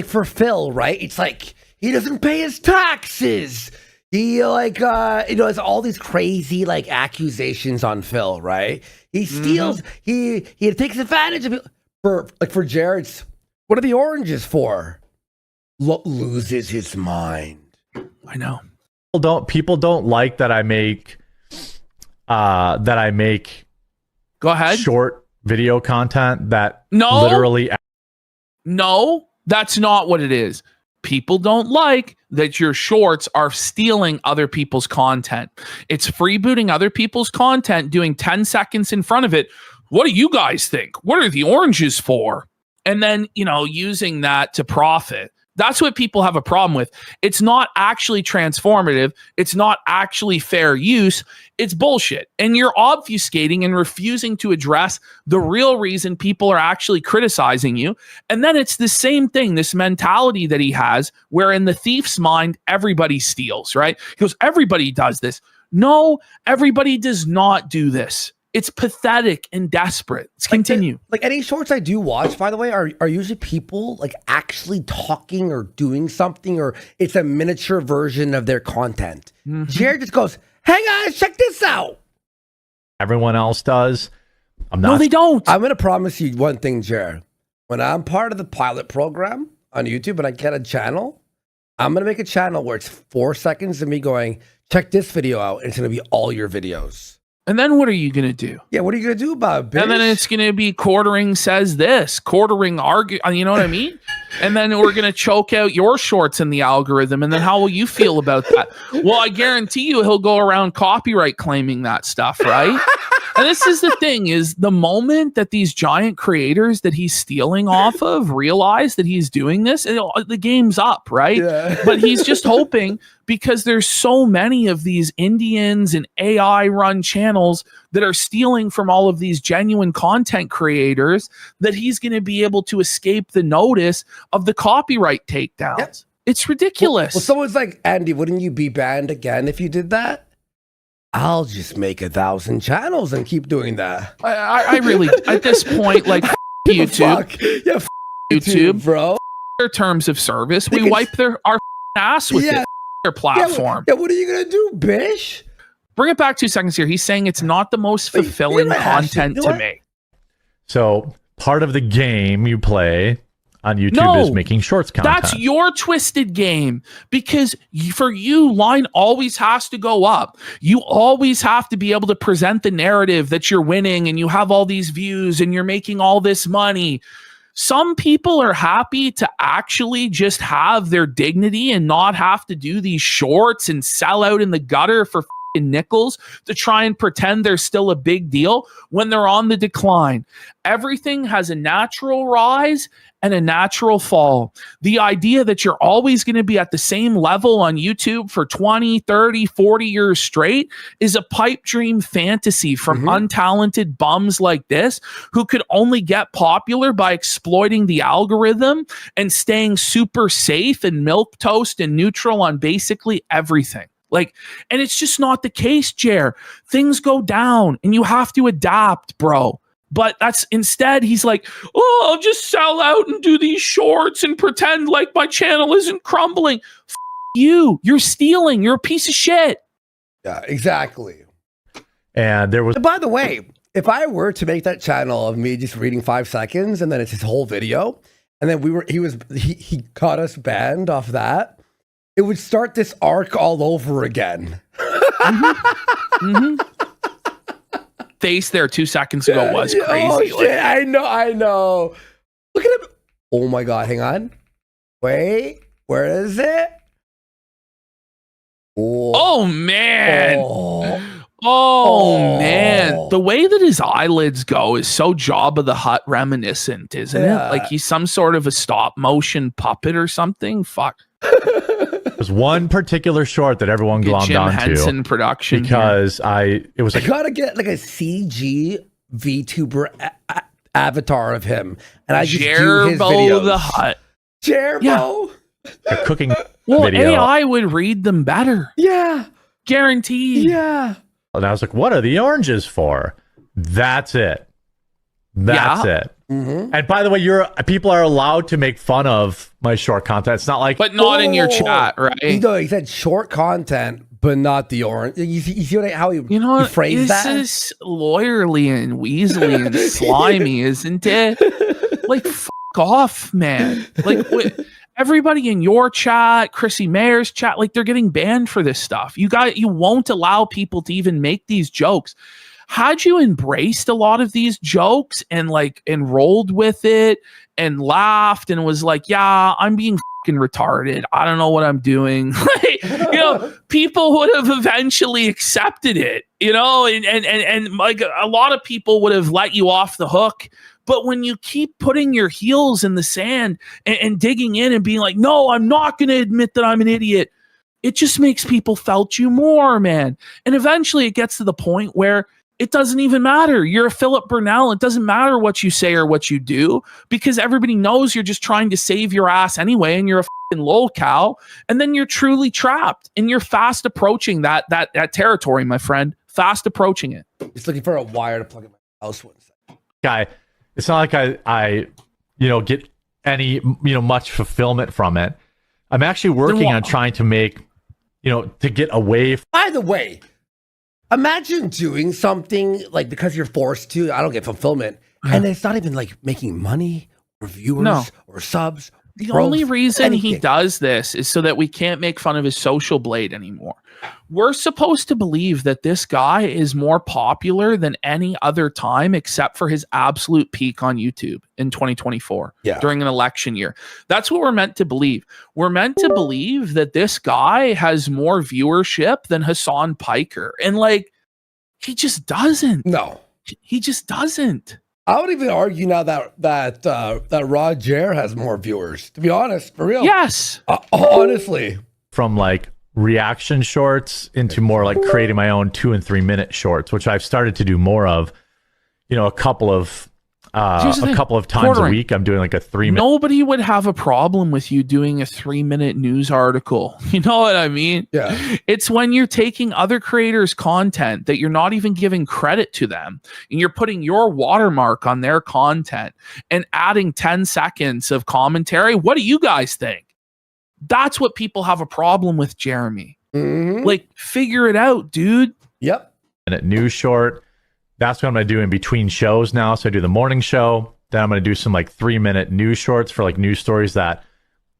B: for Phil, right? It's like he doesn't pay his taxes. He it's all these crazy like accusations on Phil, right? He steals. He takes advantage of it. For Jared's. What are the oranges for? Loses his mind.
C: I know.
D: People don't like that I make
C: Go ahead.
D: short video content that
C: No.
D: literally.
C: No, that's not what it is. People don't like that your shorts are stealing other people's content. It's freebooting other people's content, doing 10 seconds in front of it. What do you guys think? What are the oranges for? And then, using that to profit. That's what people have a problem with. It's not actually transformative. It's not actually fair use. It's bullshit. And you're obfuscating and refusing to address the real reason people are actually criticizing you. And then it's the same thing, this mentality that he has, where in the thief's mind, everybody steals, right? He goes, everybody does this. No, everybody does not do this. It's pathetic and desperate. Let's continue.
B: Like any shorts I do watch, by the way, are usually people like actually talking or doing something, or it's a miniature version of their content. Jared just goes, "Hey guys, check this out."
D: Everyone else does. I'm not.
C: No, they don't.
B: I'm gonna promise you one thing, Jared. When I'm part of the pilot program on YouTube and I get a channel, I'm gonna make a channel where it's 4 seconds of me going, "Check this video out," and it's gonna be all your videos.
C: And then what are you going to do?
B: Yeah, what are you going to do about it, bitch?
C: And then it's going to be quartering says this, quartering argue, you know what I mean? And then we're going to choke out your shorts in the algorithm. And then how will you feel about that? Well, I guarantee you he'll go around copyright claiming that stuff, right? And this is the thing, is the moment that these giant creators that he's stealing off of realize that he's doing this, the game's up, right?
B: Yeah.
C: But he's just hoping, because there's so many of these Indians and AI run channels that are stealing from all of these genuine content creators, that he's going to be able to escape the notice of the copyright takedowns.
B: Yep.
C: It's ridiculous.
B: Well, someone's like, "Andy, wouldn't you be banned again if you did that?" I'll just make 1,000 channels and keep doing that.
C: I really, at this point, like, YouTube,
B: Fuck. Yeah,
C: YouTube,
B: bro.
C: their terms of service, we wipe our ass with
B: Yeah.
C: their platform.
B: Yeah, what are you gonna do, bish?
C: Bring it back 2 seconds here. He's saying it's not the most fulfilling
B: Wait,
C: content
B: actually,
C: to make.
D: So part of the game you play on YouTube is making shorts content.
C: That's your twisted game, because for you, line always has to go up. You always have to be able to present the narrative that you're winning and you have all these views and you're making all this money. Some people are happy to actually just have their dignity and not have to do these shorts and sell out in the gutter for nickels to try and pretend they're still a big deal when they're on the decline. Everything has a natural rise and a natural fall. The idea that you're always going to be at the same level on YouTube for 20, 30, 40 years straight is a pipe dream fantasy from untalented bums like this, who could only get popular by exploiting the algorithm and staying super safe and milquetoast and neutral on basically everything. And it's just not the case, Jer. Things go down and you have to adapt, bro. But that's instead, he's like, "Oh, I'll just sell out and do these shorts and pretend like my channel isn't crumbling." You. You're stealing. You're a piece of shit.
B: Yeah, exactly.
D: And there was,
B: By the way, if I were to make that channel of me just reading 5 seconds and then it's his whole video, and then he got us banned off that, it would start this arc all over again.
C: face there 2 seconds ago was crazy.
B: Oh,
C: Like,
B: shit. I know. Look at him. Oh my God. Hang on. Wait. Where is it?
C: oh man.
B: Oh.
C: Man, the way that his eyelids go is so Jabba the Hutt reminiscent, isn't it? Like he's some sort of a stop motion puppet or something. Fuck.
D: There's one particular short that everyone glommed
C: Jim
D: onto
C: Henson production
D: because it was
B: I
D: like,
B: gotta get like a CG VTuber avatar of him, and I just do his
C: Jerbo
B: videos.
C: the Hutt.
B: Jerbo.
D: a cooking
C: Well,
D: video.
C: AI would read them better,
B: Yeah.
C: guaranteed.
B: Yeah.
D: And I was like, what are the oranges for? That's it. That's it.
B: Mm-hmm.
D: And by the way, people are allowed to make fun of my short content. It's not like,
C: But not in your chat, right?
B: He said short content, but not the orange. You see how he,
C: You know
B: he
C: what?
B: phrased
C: This
B: that?
C: is lawyerly and weaselly and slimy, isn't it? Like, fuck off, man. Like, everybody in your chat, Chrissie Mayr's chat, like they're getting banned for this stuff. You won't allow people to even make these jokes. Had you embraced a lot of these jokes and like enrolled with it and laughed and was like, yeah, I'm being fucking retarded. I don't know what I'm doing. People would have eventually accepted it, and like a lot of people would have let you off the hook. But when you keep putting your heels in the sand and digging in and being like, no, I'm not going to admit that I'm an idiot, it just makes people felt you more, man. And eventually it gets to the point where it doesn't even matter. You're a Philip Burnell. It doesn't matter what you say or what you do because everybody knows you're just trying to save your ass anyway, and you're a fucking lol cow. And then you're truly trapped, and you're fast approaching that territory, my friend. Fast approaching it.
B: He's looking for a wire to plug in my house.
D: guy, it's not like I get any, much fulfillment from it. I'm actually working on trying to make, to get away.
B: By the way, imagine doing something like because you're forced to. I don't get fulfillment, and it's not even like making money or viewers or subs.
C: The only reason he does this is so that we can't make fun of his social blade anymore. We're supposed to believe that this guy is more popular than any other time except for his absolute peak on YouTube in 2024 during an election year. That's what we're meant to believe. We're meant to believe that this guy has more viewership than Hassan Piker. And like, he just doesn't.
B: No.
C: He just doesn't.
B: I would even argue now that Roger has more viewers. To be honest, for real.
C: Yes.
B: Honestly,
D: From like reaction shorts into more like creating my own 2 and 3 minute shorts, which I've started to do more of. A couple of times a week. I'm doing like a 3 minute.
C: Nobody would have a problem with you doing a 3-minute news article. You know what I mean?
B: Yeah.
C: It's when you're taking other creators' content that you're not even giving credit to them, and you're putting your watermark on their content and adding 10 seconds of commentary. What do you guys think? That's what people have a problem with, Jeremy.
B: Mm-hmm.
C: Like, figure it out, dude.
B: Yep.
D: Minute news short. That's what I'm going to do in between shows now. So I do the morning show. Then I'm going to do some like 3-minute news shorts for like news stories that,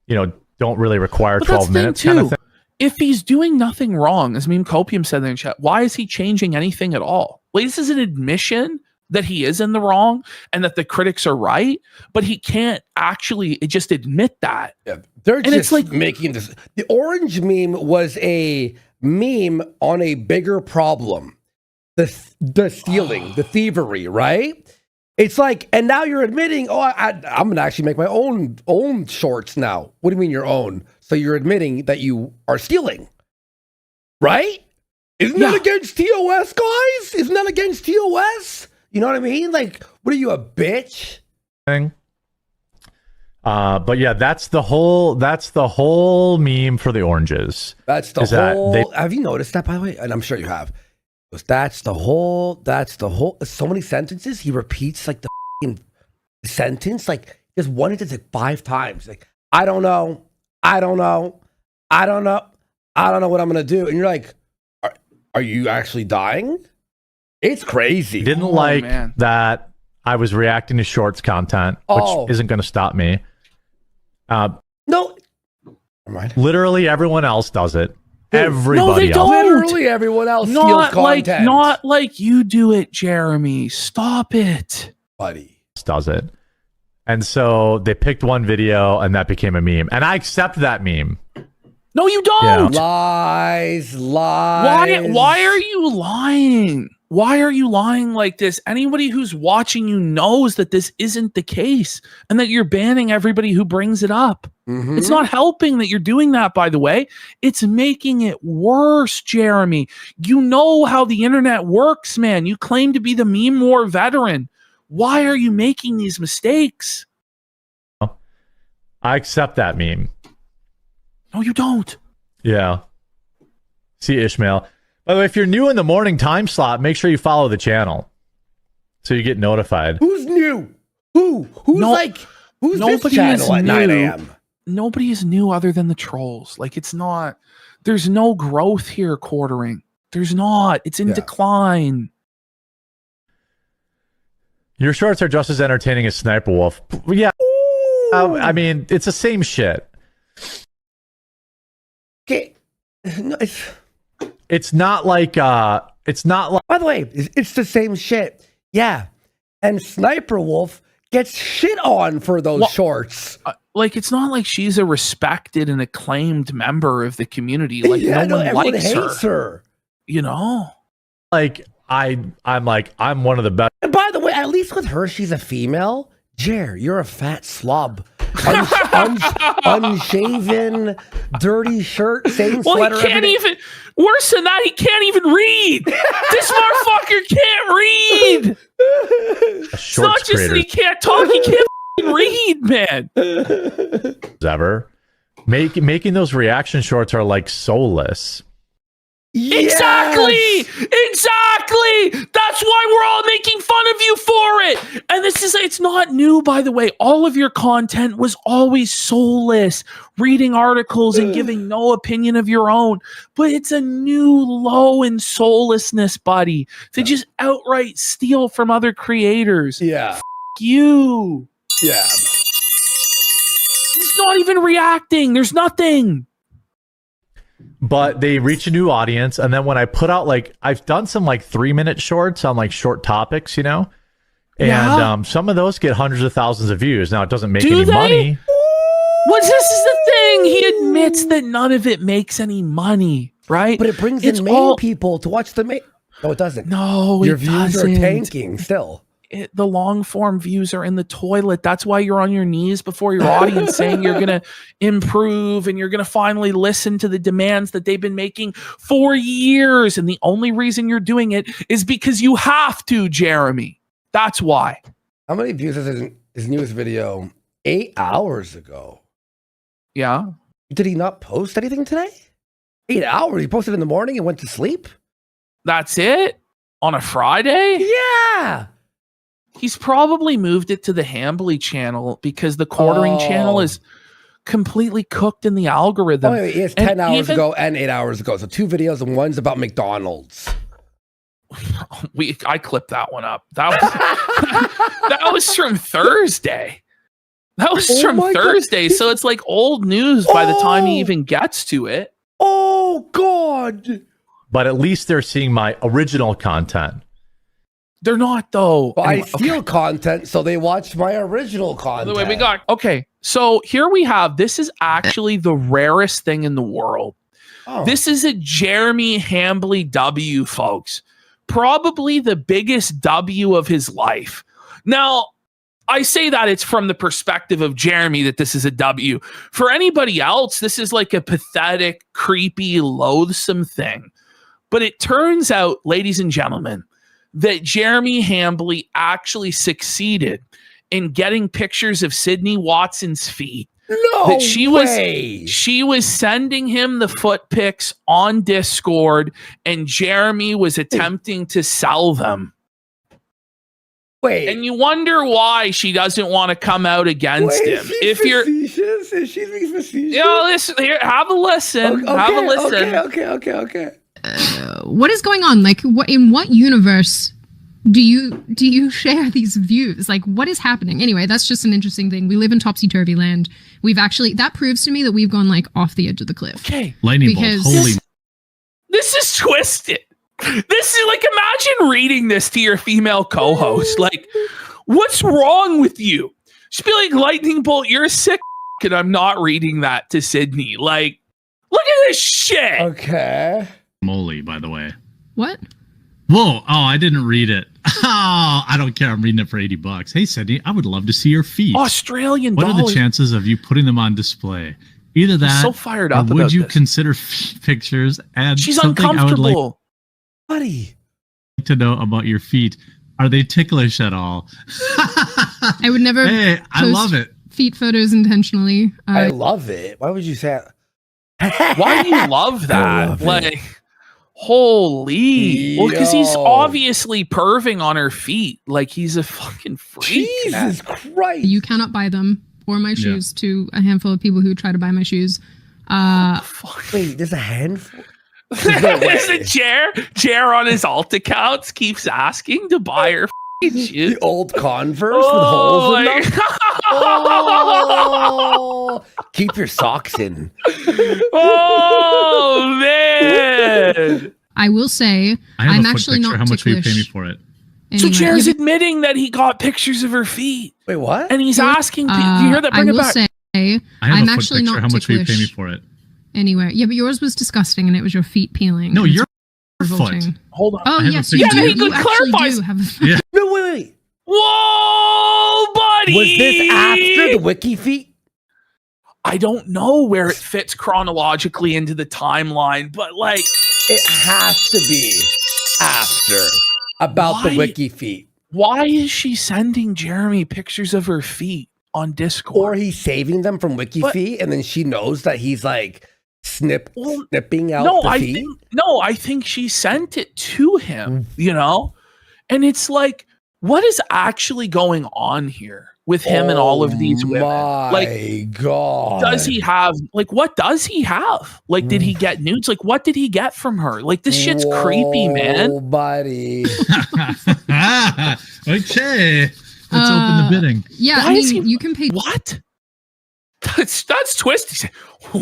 D: don't really require 12 minutes kind of thing.
C: If he's doing nothing wrong, as Meme Copium said in the chat, why is he changing anything at all? Like, this is an admission that he is in the wrong and that the critics are right, but he can't actually just admit that.
B: Yeah. They're just like making this. The orange meme was a meme on a bigger problem. The stealing, the thievery, right? It's like, and now you're admitting, I'm going to actually make my own shorts now. What do you mean your own? So you're admitting that you are stealing, right? Isn't that against TOS, guys? Isn't that against TOS? You know what I mean? Like, what are you, a bitch?
D: But yeah, that's the whole meme for the oranges.
B: That's the whole. Have you noticed that, by the way? And I'm sure you have. That's the whole. So many sentences. He repeats like the sentence, like just one sentence like 5 times. Like, I don't know what I'm gonna do. And you're like, are you actually dying? It's crazy.
D: He didn't that I was reacting to shorts content, which isn't going to stop me.
B: No. Right.
D: Literally everyone else does it. Everybody
C: they
D: else.
C: don't.
B: Literally everyone else steals content.
C: Not like you do it, Jeremy. Stop it.
B: Buddy.
D: Does it. And so they picked one video and that became a meme. And I accept that meme.
C: No, you don't.
B: Lies.
C: Why are you lying? Why are you lying like this? Anybody who's watching you knows that this isn't the case and that you're banning everybody who brings it up.
B: Mhm.
C: It's not helping that you're doing that, by the way. It's making it worse, Jeremy. You know how the internet works, man. You claim to be the meme war veteran. Why are you making these mistakes?
D: I accept that meme.
C: No, you don't.
D: Yeah. See, Ishmael. By the way, if you're new in the morning time slot, make sure you follow the channel so you get notified.
B: Who's new? Who's this channel at 9 a.m.?
C: Nobody is new other than the trolls. Like, it's not, there's no growth here, quartering. There's not. It's in decline.
D: Your shorts are just as entertaining as Sniper Wolf. Yeah. I mean, it's the same shit.
B: Okay. No,
D: it's not like
B: by the way, it's the same shit. Yeah. And Sniper Wolf gets shit on for those shorts.
C: Like, it's not like she's a respected and acclaimed member of the community. Like, no one likes her. You know?
D: Like, I'm one of the best.
B: And by the way, at least with her, she's a female. Jer, you're a fat slob. Unshaven, dirty shirt, same sweater.
C: He can't even, worse than that, he can't even read. This motherfucker can't read. It's not just that he can't talk, he can't read, man.
D: Ever. Making those reaction shorts are like soulless.
B: Yes!
C: Exactly. That's why we're all making fun of you for it. And it's not new, by the way. All of your content was always soulless, reading articles and giving no opinion of your own. But it's a new low in soullessness, buddy, to just outright steal from other creators.
B: Yeah.
C: F you.
B: Yeah.
C: He's not even reacting. There's nothing.
D: But they reach a new audience, and then when I put out, like, I've done some like 3-minute shorts on like short topics, you know, and some of those get hundreds of thousands of views. Now it doesn't make any money.
C: This is the thing. He admits that none of it makes any money, right?
B: But it brings in main people to watch the main. No, it doesn't.
C: No,
B: your views are tanking still.
C: The long form views are in the toilet. That's why you're on your knees before your audience saying you're going to improve and you're going to finally listen to the demands that they've been making for years. And the only reason you're doing it is because you have to, Jeremy. That's why.
B: How many views is his newest video? 8 hours ago.
C: Yeah.
B: Did he not post anything today? 8 hours. He posted in the morning and went to sleep.
C: That's it? On a Friday?
B: Yeah.
C: He's probably moved it to the Hambly channel because the quartering channel is completely cooked in the algorithm.
B: Oh, it's 10 hours ago and 8 hours ago. So 2 videos and one's about McDonald's.
C: I clipped that one up. That was from Thursday. That was from Thursday. God. So it's like old news by the time he even gets to it.
B: Oh, God.
D: But at least they're seeing my original content.
C: They're not, though.
B: Well, I steal content, so they watch my original content.
C: By the way, so here we have, this is actually the rarest thing in the world. Oh. This is a Jeremy Hambly W, folks. Probably the biggest W of his life. Now, I say that it's from the perspective of Jeremy that this is a W. For anybody else, this is like a pathetic, creepy, loathsome thing. But it turns out, ladies and gentlemen, that Jeremy Hambly actually succeeded in getting pictures of Sydney Watson's feet.
B: No
C: that
B: way.
C: She was sending him the foot pics on Discord, and Jeremy was attempting to sell them.
B: Wait.
C: And you wonder why she doesn't want to come out against him.
B: If you're facetious? Is she being facetious?
C: You know, listen here, have a listen.
B: Okay,
C: have a listen.
B: Okay.
E: What is going on? Like, in what universe do you share these views? Like, what is happening? Anyway, that's just an interesting thing. We live in topsy-turvy land. That proves to me that we've gone like off the edge of the cliff.
C: Okay.
F: Lightning bolt. Holy
C: this is twisted. This is like, imagine reading this to your female co-host. Like, what's wrong with you? She'd be like, lightning bolt, you're a sick and I'm not reading that to Sydney. Like, look at this shit.
B: Okay.
F: Moly, by the way.
E: What?
F: Whoa. Oh, I didn't read it. Oh, I don't care. I'm reading it for $80. Hey, Sydney, I would love to see your feet.
C: Australian
F: What
C: dollars.
F: are the chances of you putting them on display? Either that,
C: so fired up
F: or would
C: about
F: you
C: this.
F: consider feet pictures? And
C: She's
F: something I would like
C: uncomfortable.
B: Buddy.
F: to know about your feet. Are they ticklish at all?
E: I would never.
F: Hey, I
E: post
F: love it.
E: Feet photos intentionally.
B: I love it. Why would you say that?
C: Why do you love that?
B: love it.
C: Like, holy. Well, because he's
B: Yo.
C: obviously perving on her feet. Like, he's a fucking freak.
B: Jesus Christ.
E: You cannot buy them or my shoes to a handful of people who try to buy my shoes.
C: Fuck.
B: Wait, there's a handful? There's no way.
C: There's a Jer on his alt accounts keeps asking to buy her fucking shoes.
B: The old Converse with holes in them? Oh, keep your socks in.
C: Oh, man.
E: I will say,
F: I have
E: I'm
F: a foot
E: actually
F: picture.
E: not
F: How much will you pay me
E: ticklish.
F: for it?
C: So
E: Anyway,
C: Jer's
E: yeah,
C: admitting that he got pictures of her feet.
B: Wait, what?
C: And he's asking people.
E: but,
C: Do you hear that?
E: I
C: Bring it
E: will
C: back.
E: say,
F: I have
E: I'm
F: a foot
E: actually
F: picture.
E: not
F: How much will you pay me
E: ticklish.
F: for it?
E: Anyway, yeah, but yours was disgusting, and it was your feet peeling.
F: No,
E: and it's
F: your foot.
E: revolting.
C: Hold on.
E: Oh
F: I have a
E: yes,
F: picture.
E: you do.
C: Yeah, he
E: You actually
C: clarifies.
E: do have.
F: Yeah.
B: No, wait.
C: Whoa, buddy.
B: Was this after the wiki feet?
C: I don't know where it fits chronologically into the timeline, but like,
B: It has to be after. About the
C: Why?
B: wiki feet.
C: why is she sending Jeremy pictures of her feet on Discord?
B: Or he's saving them from wiki
C: But-
B: feet, and then she knows that he's like
C: Well,
B: snipping out
C: no,
B: the
C: I
B: feet.
C: think I think she sent it to him, you know? And it's like, what is actually going on here with him and all of these women?
B: My
C: Like,
B: God.
C: does he have, like, what does he have? Like, did he get nudes? Like, what did he get from her? Like, this shit's creepy, man.
B: Whoa, buddy.
F: Okay. Let's open the bidding.
E: Yeah,
C: Why
E: I
C: is
E: mean,
C: he-
E: you can pay.
C: What? That's twisty.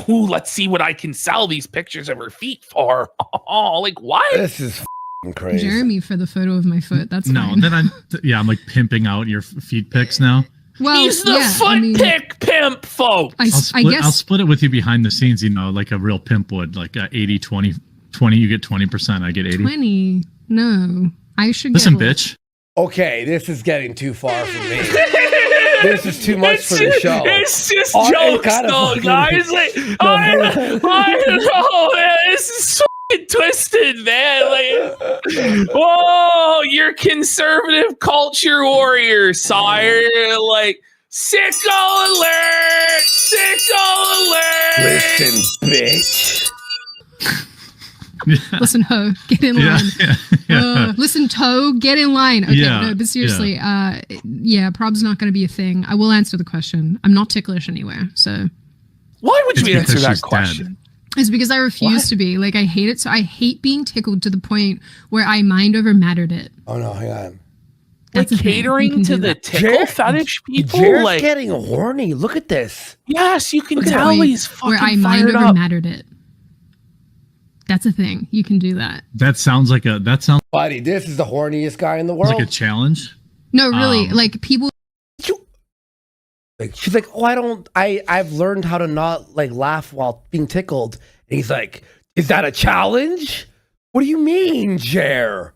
C: Ooh, let's see what I can sell these pictures of her feet for. Oh, like, what?
B: This is f***ing crazy.
E: Jeremy for the photo of my foot. That's
F: No,
E: fine.
F: then I'm like pimping out your feet pics now.
E: Well,
C: He's the
E: yeah,
C: foot
E: I mean,
C: pick pimp, folks.
E: I guess
F: I'll split it with you behind the scenes, like a real pimp would, like 80, 20, 20, you get 20%, I get 80.
E: 20. No, I should
F: Listen,
E: get.
F: bitch.
B: Okay, this is getting too far for me. This is too much for the show.
C: It's just
B: Oh, it
C: jokes,
B: kind of
C: though,
B: fucking-
C: guys. Like, I know, man. This is so fucking twisted, man. Like, whoa, you're conservative culture warrior, sire. Like, sicko alert! Sicko alert!
B: Listen, bitch.
E: Listen, ho, get in
F: Yeah,
E: line. Listen, toe, get in line. Okay,
F: Yeah,
E: no, but seriously, yeah, prob's not going to be a thing. I will answer the question. I'm not ticklish anywhere, so
C: Why would
F: It's
C: you answer
F: because
C: that
F: she's
C: question?
F: dead.
E: it's because I refuse
C: What?
E: to be. Like, I hate it. So I hate being tickled to the point where I mind over mattered it.
B: Oh no, hang on.
C: Like,
E: That's a thing. You
C: catering
E: can
C: to
E: do
C: the
E: that.
C: tickle fetish people?
B: Jared's
C: Like,
B: getting horny. Look at this.
C: yes, you can
B: Look at
C: tell
E: Point
C: he's fucking
E: where I mind
C: fired
E: over
C: up.
E: mattered it. That's a thing. You can do that.
F: That sounds like a
B: Buddy, this is the horniest guy in the world.
F: like a challenge.
E: No, really,
F: Um,
E: like people.
B: Like, she's like, oh, I've learned how to not like laugh while being tickled. And he's like, is that a challenge? What do you mean, Jer?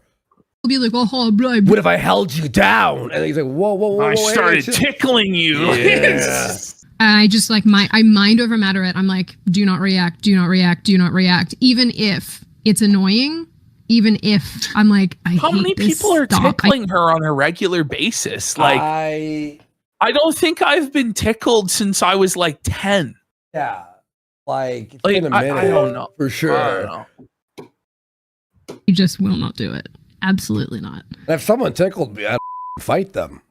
E: Will be like, oh, blah, blah.
B: What if I held you down? And he's like, whoa,
C: I
B: wait,
C: started
B: chill.
C: tickling you.
B: Yeah.
E: And I just like I mind over matter it. I'm like, do not react, do not react, do not react. Even if it's annoying, even if I'm like, I
C: How
E: hate
C: many
E: this.
C: people are
E: Stop.
C: tickling her on a regular basis? Like, I don't think I've been tickled since I was like 10.
B: Yeah. Like, it's
C: Like,
B: been a minute.
C: I don't know.
B: For
C: I
B: sure.
C: don't know.
E: You just will not do it. Absolutely not.
B: And if someone tickled me, I'd fight them.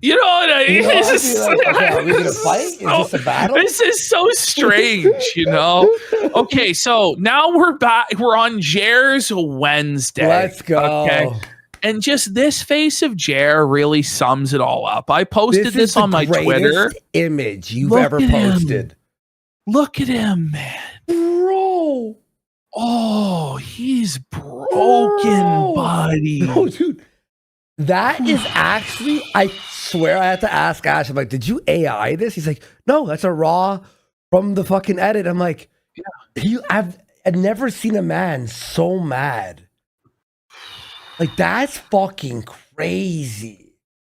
C: You know what I mean?
B: You know,
C: This
B: I'd
C: is-
B: be like, okay, are we gonna fight? Is
C: so-
B: this a battle?
C: This is so strange, you know? Okay, so now we're back. We're on Jer's Wednesday.
B: Let's go.
C: Okay. And just this face of Jer really sums it all up. I posted
B: This
C: this
B: is the
C: on my Twitter.
B: greatest image you've
C: Look
B: ever
C: at him.
B: posted.
C: Look at him, man.
B: Bro.
C: Oh, he's broken, buddy.
B: No, dude. That is actually, I swear I had to ask Ash. I'm like, did you AI this? He's like, no, that's a raw from the fucking edit. I'm like, I've never seen a man so mad. Like, that's fucking crazy.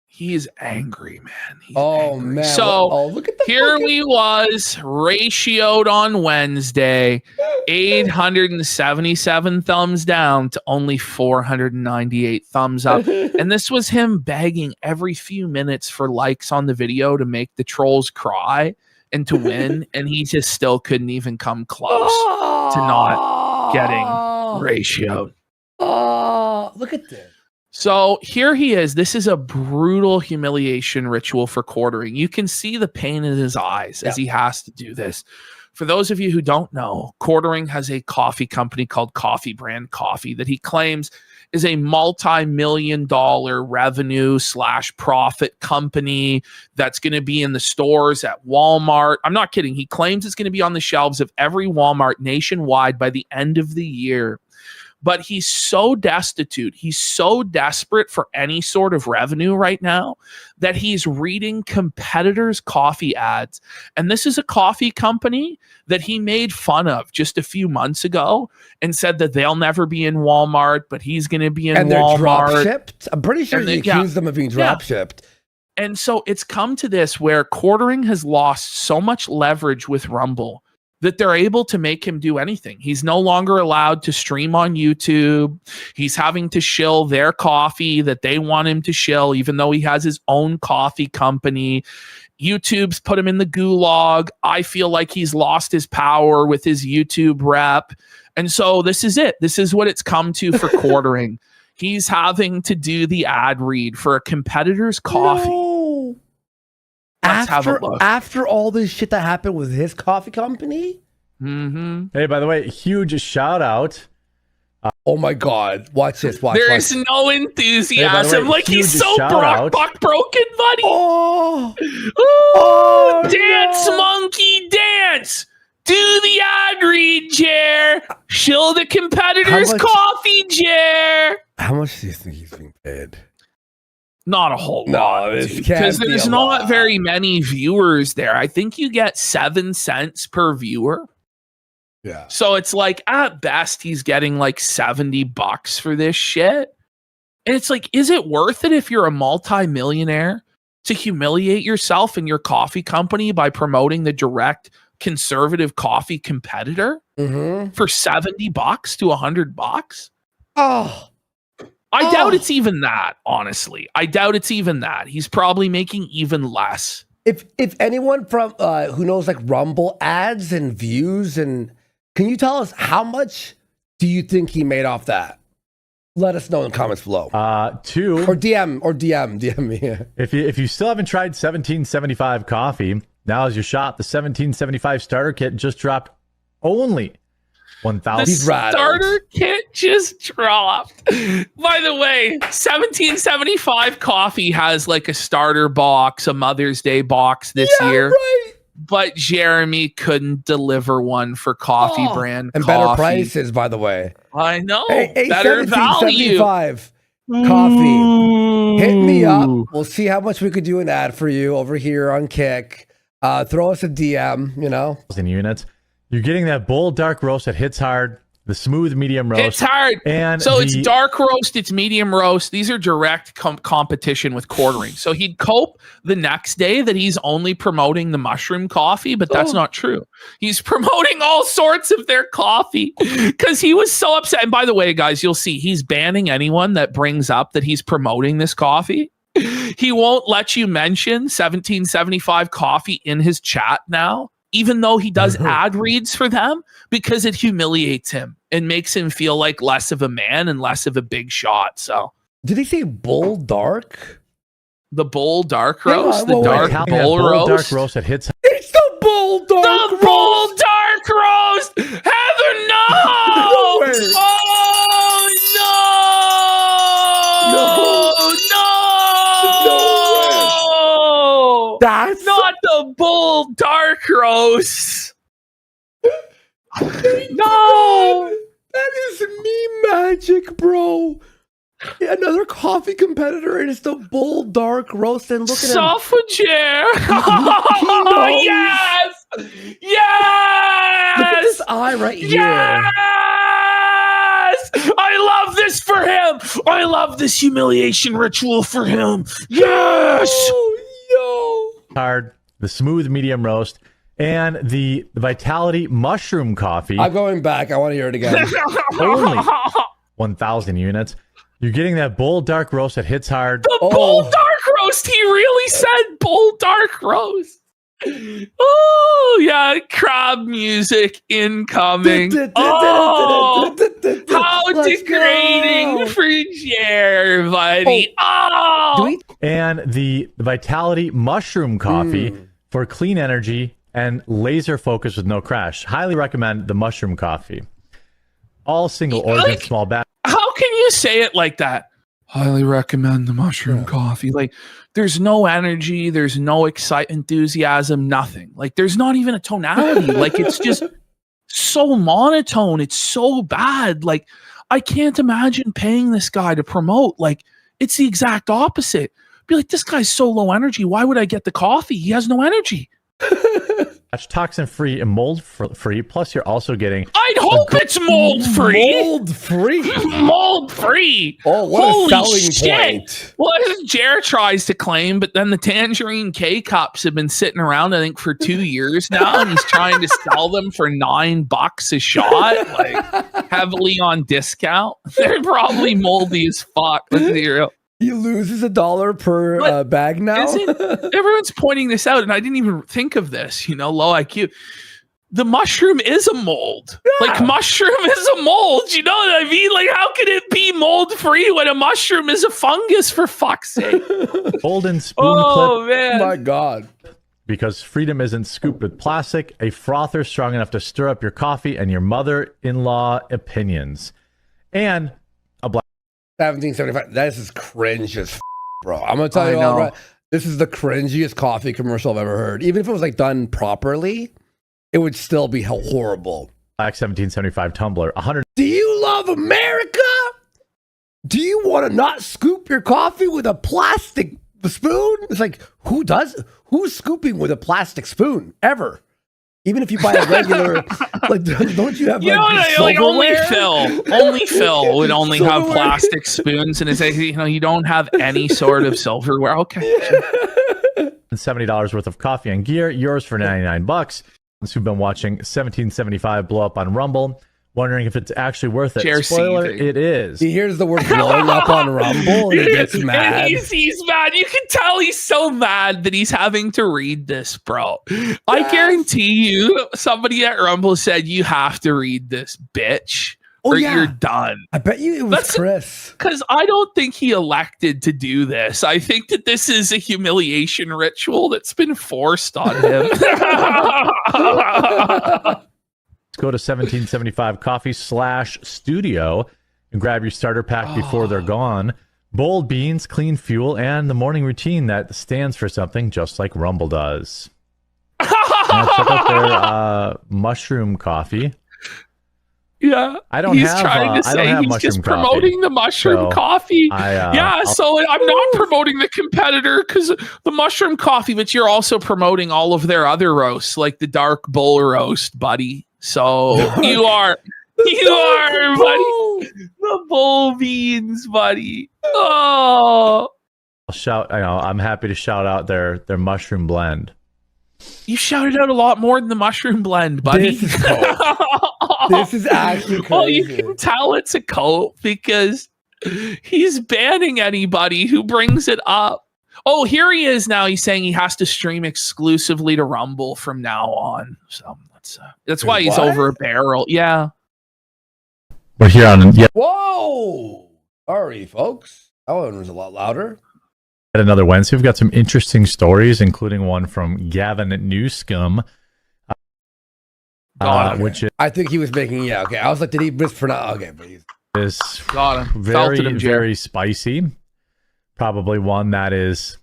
C: He is angry, man. He's
B: angry. Man.
C: So
B: look at the
C: here we was ratioed on Wednesday, 877 thumbs down to only 498 thumbs up. And this was him begging every few minutes for likes on the video to make the trolls cry and to win. And he just still couldn't even come close to not getting ratioed.
B: Oh, look at this.
C: So here he is. This is a brutal humiliation ritual for quartering. You can see the pain in his eyes as he has to do this. For those of you who don't know, Quartering has a coffee company called Coffee Brand Coffee that he claims is a multi-million-dollar revenue / profit company that's going to be in the stores at Walmart. I'm not kidding. He claims it's going to be on the shelves of every Walmart nationwide by the end of the year. But he's so destitute, he's so desperate for any sort of revenue right now that he's reading competitors' coffee ads. And this is a coffee company that he made fun of just a few months ago and said that they'll never be in Walmart, but he's going to be in Walmart.
B: And they're drop shipped? I'm pretty sure he accused them of being drop shipped.
C: And so it's come to this where Quartering has lost so much leverage with Rumble that they're able to make him do anything. He's no longer allowed to stream on YouTube. He's having to shill their coffee that they want him to shill, even though he has his own coffee company. YouTube's put him in the gulag. I feel like he's lost his power with his YouTube rep. And so this is it. This is what it's come to for Quartering. He's having to do the ad read for a competitor's coffee.
B: No. After all this shit that happened with his coffee company?
C: Mm-hmm.
D: Hey, by the way, huge shout out.
B: Oh my God. Watch this.
C: There's no enthusiasm. Like he's so broken, buddy. Oh, dance, monkey, dance. Do the ad read, Jer. Shill the competitor's coffee, Jer.
B: How much do you think he's being paid?
C: Not a whole lot, because there's not very many viewers there. I think you get 7 cents per viewer.
B: Yeah.
C: So it's like at best he's getting like $70 for this shit. And it's like, is it worth it if you're a multi-millionaire to humiliate yourself and your coffee company by promoting the direct conservative coffee competitor for $70 to $100?
B: Oh.
C: I doubt it's even that, honestly. I doubt it's even that. He's probably making even less.
B: If anyone from who knows like Rumble ads and views, and can you tell us how much do you think he made off that? Let us know in the comments below.
D: 2
B: or DM me.
D: If you still haven't tried 1775 coffee, now is your shot. The 1775 starter kit just dropped only 1,000.
C: The starter kit just dropped. By the way, 1775 coffee has like a starter box, a Mother's Day box this year. Right. But Jeremy couldn't deliver one for Coffee Brand
B: and
C: Coffee.
B: Better prices, by the way.
C: I know.
B: Hey,
C: better value.
B: 1775 coffee. Hit me up. We'll see how much we could do an ad for you over here on Kick. Throw us a DM, you know.
D: In units. You're getting that bold dark roast that hits hard, the smooth medium roast.
C: It's hard.
D: And
C: so it's dark roast, it's medium roast. These are direct competition with Quartering. So he'd cope the next day that he's only promoting the mushroom coffee, but that's not true. He's promoting all sorts of their coffee because he was so upset. And by the way, guys, you'll see he's banning anyone that brings up that he's promoting this coffee. He won't let you mention 1775 coffee in his chat now, even though he does ad reads for them, because it humiliates him and makes him feel like less of a man and less of a big shot. So,
B: did he say bull dark?
C: The bull dark roast, bull roast.
D: Dark roast that hits.
B: It's the bull dark roast.
C: The bull dark roast. Heather, no!
B: No way.
C: Oh no!
B: That's
C: not the bull dark roast. No.
B: That is me magic, bro. Another coffee competitor, and it's the Bull Dark Roast. And look at him.
C: Soffager.
B: Kino.
C: Yes! Yes!
B: Look at this eye right here.
C: Yes! I love this for him. I love this humiliation ritual for him. Yes!
D: Hard, the smooth medium roast, and the Vitality mushroom coffee.
B: I'm going back. I want to hear it again.
D: Only 1,000 units. You're getting that Bull Dark Roast that hits hard.
C: The Bull Dark Roast. He really said Bull Dark Roast. Oh, yeah. Crab music incoming. Oh, how degrading for Jer, buddy. Oh.
D: And the Vitality mushroom coffee for clean energy and laser focus with no crash. Highly recommend the mushroom coffee. All single origin, small batch.
C: How can you say it like that? Highly recommend the mushroom coffee. Like, there's no energy, there's no enthusiasm, nothing. Like, there's not even a tonality. Like, it's just so monotone. It's so bad. Like, I can't imagine paying this guy to promote. Like, it's the exact opposite. Be like, this guy's so low energy. Why would I get the coffee? He has no energy.
D: Toxin free and mold free. Plus, you're also getting.
C: I'd hope it's mold free.
B: Mold free.
C: Mold free.
B: Oh, what
C: Holy
B: a selling
C: shit.
B: point.
C: Well, Jer tries to claim, but then the Tangerine K cups have been sitting around, I think, for 2 years now, and he's trying to sell them for $9 a shot, like heavily on discount. They're probably moldy as fuck. With zero.
B: He loses $1 per bag now.
C: Everyone's pointing this out, and I didn't even think of this. You know, low IQ. The mushroom is a mold. Yeah. Like, mushroom is a mold. You know what I mean? Like, how can it be mold free when a mushroom is a fungus? For fuck's sake!
D: Golden spoon
C: clip.
B: Oh
C: Man.
B: my god!
D: Because freedom isn't scooped with plastic. A frother strong enough to stir up your coffee and your mother-in-law opinions, and a black.
B: 1775. This is cringe as bro. I'm gonna tell you all right. This is the cringiest coffee commercial I've ever heard. Even if it was like done properly, it would still be horrible.
D: Black 1775 tumbler. 100.
B: Do you love America? Do you want to not scoop your coffee with a plastic spoon? It's like, who's scooping with a plastic spoon ever? Even if you buy a regular, like, don't you have
C: like only Phil would only have plastic spoons, and it's like, you don't have any sort of silverware. Okay.
D: $70 worth of coffee and gear, yours for $99. Who've been watching 1775 blow up on Rumble, wondering if it's actually worth it. Spoiler, it is.
B: He hears the word blowing up on Rumble and he gets mad.
C: He's mad. You can tell he's so mad that he's having to read this, bro. Yes. I guarantee you somebody at Rumble said, you have to read this, bitch. Or you're done.
B: I bet you it was Chris.
C: Because I don't think he elected to do this. I think that this is a humiliation ritual that's been forced on him.
D: Let's go to 1775 coffee/studio and grab your starter pack before they're gone. Bold beans, clean fuel, and the morning routine that stands for something just like Rumble does. Now check out their mushroom coffee.
C: Yeah, he's trying to say he's just promoting the mushroom coffee. So I'm not promoting the competitor because the mushroom coffee, but you're also promoting all of their other roasts, like the dark bull roast, buddy. So you are, buddy. The bull beans, buddy. Oh,
D: I'm happy to shout out their mushroom blend.
C: You shouted out a lot more than the mushroom blend, buddy.
B: This is actually crazy.
C: Well, you can tell it's a cult because he's banning anybody who brings it up. Oh, here he is now. He's saying he has to stream exclusively to Rumble from now on. So that's why he's over a barrel. Yeah.
D: We're here on. Yeah.
B: Whoa! Sorry, folks. That one was a lot louder.
D: At another Wednesday, we've got some interesting stories, including one from Gavin Newscomb. Which is,
B: I think he was making, okay. I was like, did he mispronounce? Okay, but he's
D: very spicy. Probably one that is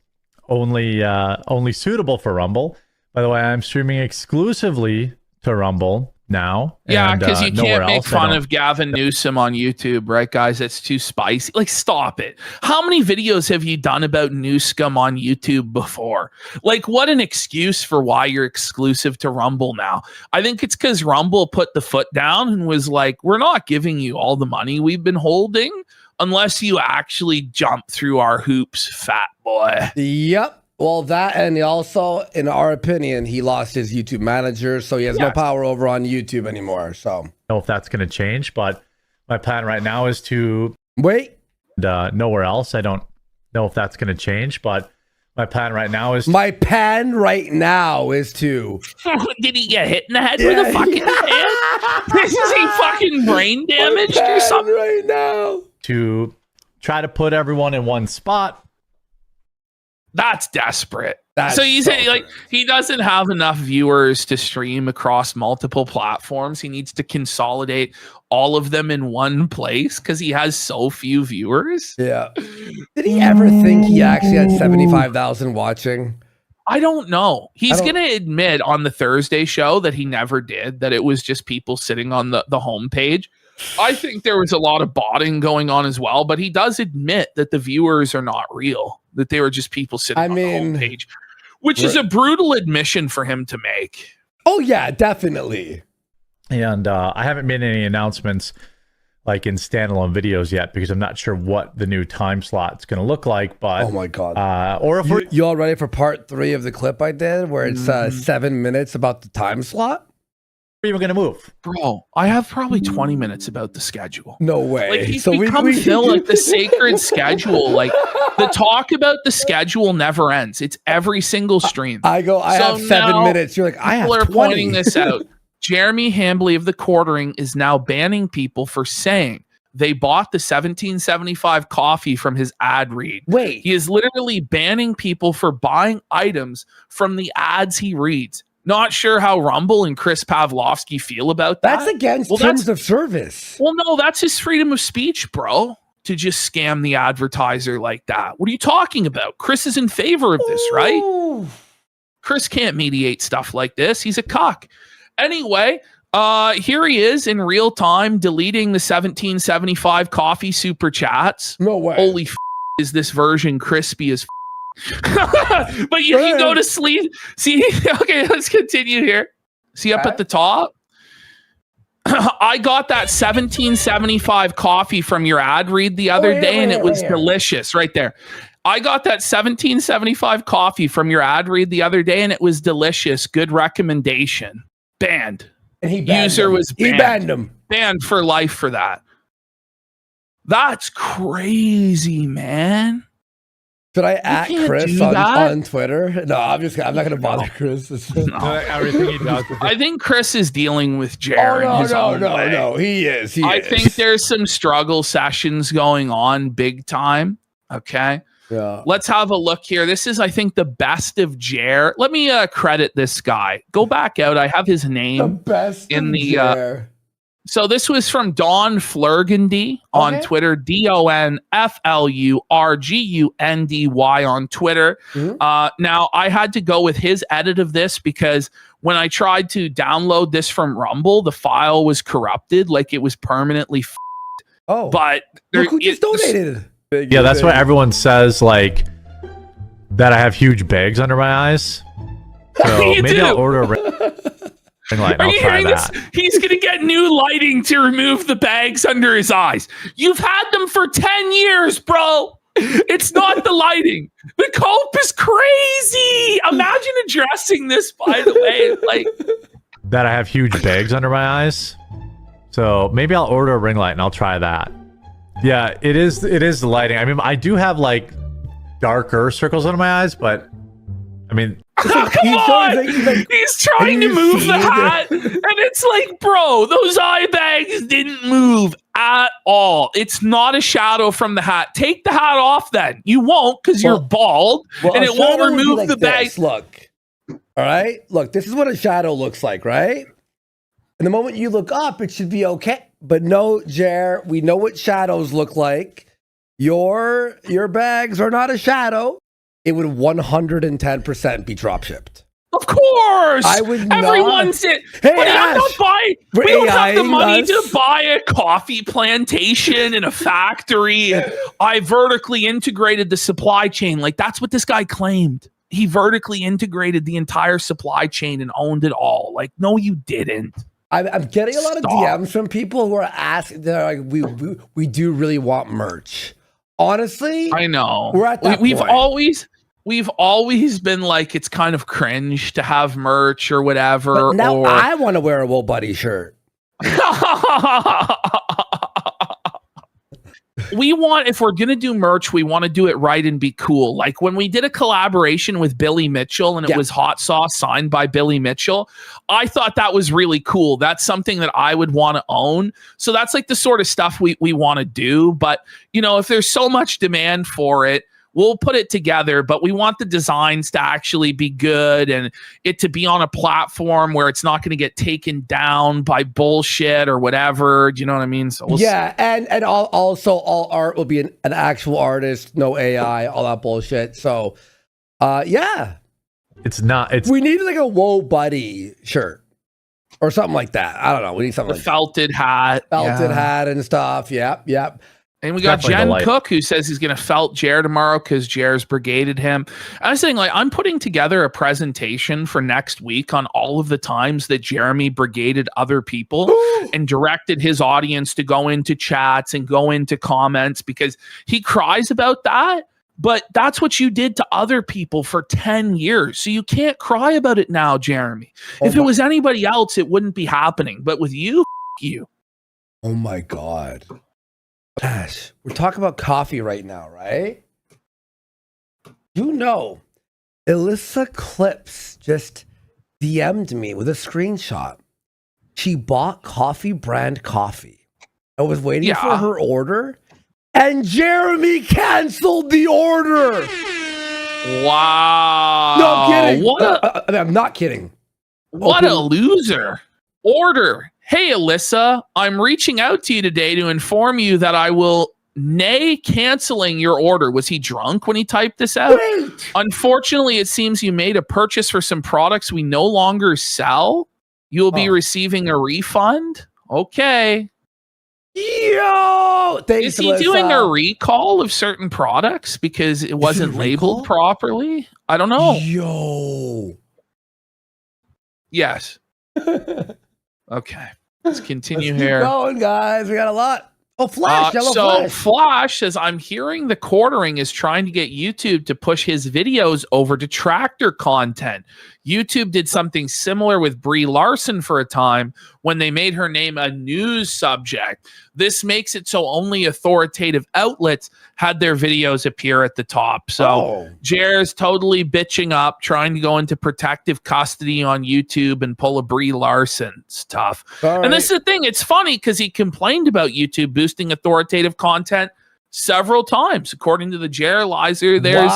D: only suitable for Rumble. By the way, I'm streaming exclusively to Rumble now.
C: Yeah,
D: and,
C: because you
D: nowhere
C: can't make
D: else.
C: fun of Gavin Newsom on YouTube, right, guys? That's too spicy. Like, stop it. How many videos have you done about Newscum on YouTube before? Like, what an excuse for why you're exclusive to Rumble now. I think it's because Rumble put the foot down and was like, we're not giving you all the money we've been holding unless you actually jump through our hoops, fat boy.
B: Yep. Well, that, and also, in our opinion, he lost his YouTube manager, so he has no power over on YouTube anymore. So,
D: I don't know if that's going to change, but my plan right now is to
B: wait.
D: Nowhere else. I don't know if that's going to change, but my plan right now is
B: my plan right now is to.
C: Did he get hit in the head with a fucking head? Is he fucking brain damaged or something?
B: Right now,
D: to try to put everyone in one spot.
C: That's desperate.
B: So
C: he's like, he doesn't have enough viewers to stream across multiple platforms. He needs to consolidate all of them in one place because he has so few viewers.
B: Yeah. Did he ever think he actually had 75,000 watching?
C: I don't know. He's going to admit on the Thursday show that he never did, that it was just people sitting on the homepage. I think there was a lot of botting going on as well, but he does admit that the viewers are not real, that they were just people sitting on the homepage, which is a brutal admission for him to make.
B: Oh, yeah, definitely.
D: And I haven't made any announcements like in standalone videos yet because I'm not sure what the new time slot's going to look like. But
B: oh my God.
D: Or if
B: you all ready for part 3 of the clip I did where it's 7 minutes about the time slot?
D: Even going to move,
C: bro? I have probably 20 minutes about the schedule.
B: No way.
C: Like he's become Phil, like the sacred schedule. Like the talk about the schedule never ends. It's every single stream.
B: I have 7 minutes. You're like, I have 20.
C: People are pointing this out. Jeremy Hambley of The Quartering is now banning people for saying they bought the 1775 coffee from his ad read.
B: Wait.
C: He is literally banning people for buying items from the ads he reads. Not sure how Rumble and Chris Pavlovsky feel about that.
B: That's against terms of service.
C: Well, no, that's his freedom of speech, bro, to just scam the advertiser like that. What are you talking about? Chris is in favor of this, right? Chris can't mediate stuff like this. He's a cuck. Anyway, here he is in real time deleting the 1775 coffee super chats.
B: No way.
C: Holy is this version crispy as but you can go to sleep. See, okay, let's continue here. See up at the top. I got that 1775 coffee from your ad read the other day, and it was delicious. Right there. I got that 1775 coffee from your ad read the other day, and it was delicious. Good recommendation. Banned.
B: And he banned
C: User
B: him.
C: was banned.
B: He banned him.
C: Banned for life for that. That's crazy, man.
B: Should I at Chris on Twitter? No, I'm not going to bother Chris.
D: Everything he does.
C: I think Chris is dealing with Jared.
B: No. He is.
C: I think there's some struggle sessions going on big time. Okay.
B: Yeah.
C: Let's have a look here. This is, I think, the best of Jer. Let me credit this guy. Go back out. I have his name.
B: The best in the Jer.
C: So this was from Don Flurgundy on Twitter, DonFlurgundy on Twitter. Now, I had to go with his edit of this because when I tried to download this from Rumble, the file was corrupted, like it was permanently but
B: look who just donated.
D: Yeah, that's why everyone says like that I have huge bags under my eyes. So maybe I'll order light.
C: Are you hearing this? He's going to get new lighting to remove the bags under his eyes. You've had them for 10 years, bro. It's not the lighting. The cope is crazy. Imagine addressing this, by the way. Like
D: that I have huge bags under my eyes. So maybe I'll order a ring light and I'll try that. Yeah, it is the lighting. I mean, I do have like darker circles under my eyes, but I mean,
C: he's trying to move the hat, and it's like, bro, those eye bags didn't move at all. It's not a shadow from the hat. Take the hat off then. You won't because you're bald, and it won't remove the bag.
B: Look, all right? Look, this is what a shadow looks like, right? And the moment you look up, it should be okay. But no, Jer, we know what shadows look like. Your bags are not a shadow. It would 110% be drop shipped.
C: Of course,
B: I would not.
C: Everyone's it.
B: Hey,
C: Buddy, I'm not
B: Ash,
C: buying.
B: we're
C: We don't have the
B: AIing
C: money
B: us.
C: to buy a coffee plantation and a factory. And I vertically integrated the supply chain. Like that's what this guy claimed. He vertically integrated the entire supply chain and owned it all. Like, no, you didn't.
B: I'm getting a lot of
C: Stop.
B: DMs from people who are asking. They're like, we do really want merch. Honestly,
C: I know.
B: We're at that
C: We've
B: point.
C: always been like it's kind of cringe to have merch or whatever.
B: But now
C: or
B: I want to wear a Wool Buddy shirt.
C: We want, if we're gonna do merch, we want to do it right and be cool. Like when we did a collaboration with Billy Mitchell and it was Hot Sauce signed by Billy Mitchell, I thought that was really cool. That's something that I would want to own. So that's like the sort of stuff we want to do. But you know, if there's so much demand for it, we'll put it together, but we want the designs to actually be good and it to be on a platform where it's not going to get taken down by bullshit or whatever. Do you know what I mean? So we'll see.
B: and also all art will be an actual artist, no AI, all that bullshit. So,
D: It's not. It's
B: we need like a Wool Buddy shirt or something like that. I don't know. We need something
C: The
B: like
C: felted hat.
B: felted
C: Yeah.
B: hat and stuff. Yep.
C: And we got
D: Definitely
C: Jen
D: delight.
C: Cook, who says he's going to felt Jer tomorrow because Jer's brigaded him. I was saying, like, I'm putting together a presentation for next week on all of the times that Jeremy brigaded other people and directed his audience to go into chats and go into comments because he cries about that. But that's what you did to other people for 10 years. So you can't cry about it now, Jeremy. If it was anybody else, it wouldn't be happening. But with you, you.
B: Oh my God. Ash, we're talking about coffee right now, right? You know, Alyssa Clips just DM'd me with a screenshot. She bought coffee brand coffee. I was waiting for her order, and Jeremy canceled the order.
C: Wow.
B: No, I'm kidding.
C: What
B: I'm not kidding.
C: What a loser. Order. Hey, Alyssa, I'm reaching out to you today to inform you that I will nay canceling your order. Was he drunk when he typed this out?
B: Wait.
C: Unfortunately, it seems you made a purchase for some products we no longer sell. You'll be receiving a refund. Okay.
B: Yo! Thanks,
C: Is he
B: Alyssa.
C: doing a recall of certain products because it wasn't labeled properly? I don't know.
B: Yo.
C: Yes. Okay. Let's continue
B: Let's
C: here.
B: keep going, guys. We got a lot. Oh, Flash. Yellow Flash.
C: Flash says, I'm hearing the quartering is trying to get YouTube to push his videos over to tractor content. YouTube did something similar with Brie Larson for a time when they made her name a news subject. This makes it so only authoritative outlets had their videos appear at the top. So Jer's totally bitching up, trying to go into protective custody on YouTube and pull a Brie Larson stuff. And this is the thing. It's funny because he complained about YouTube boosting authoritative content several times. According to the Jerilizer, there's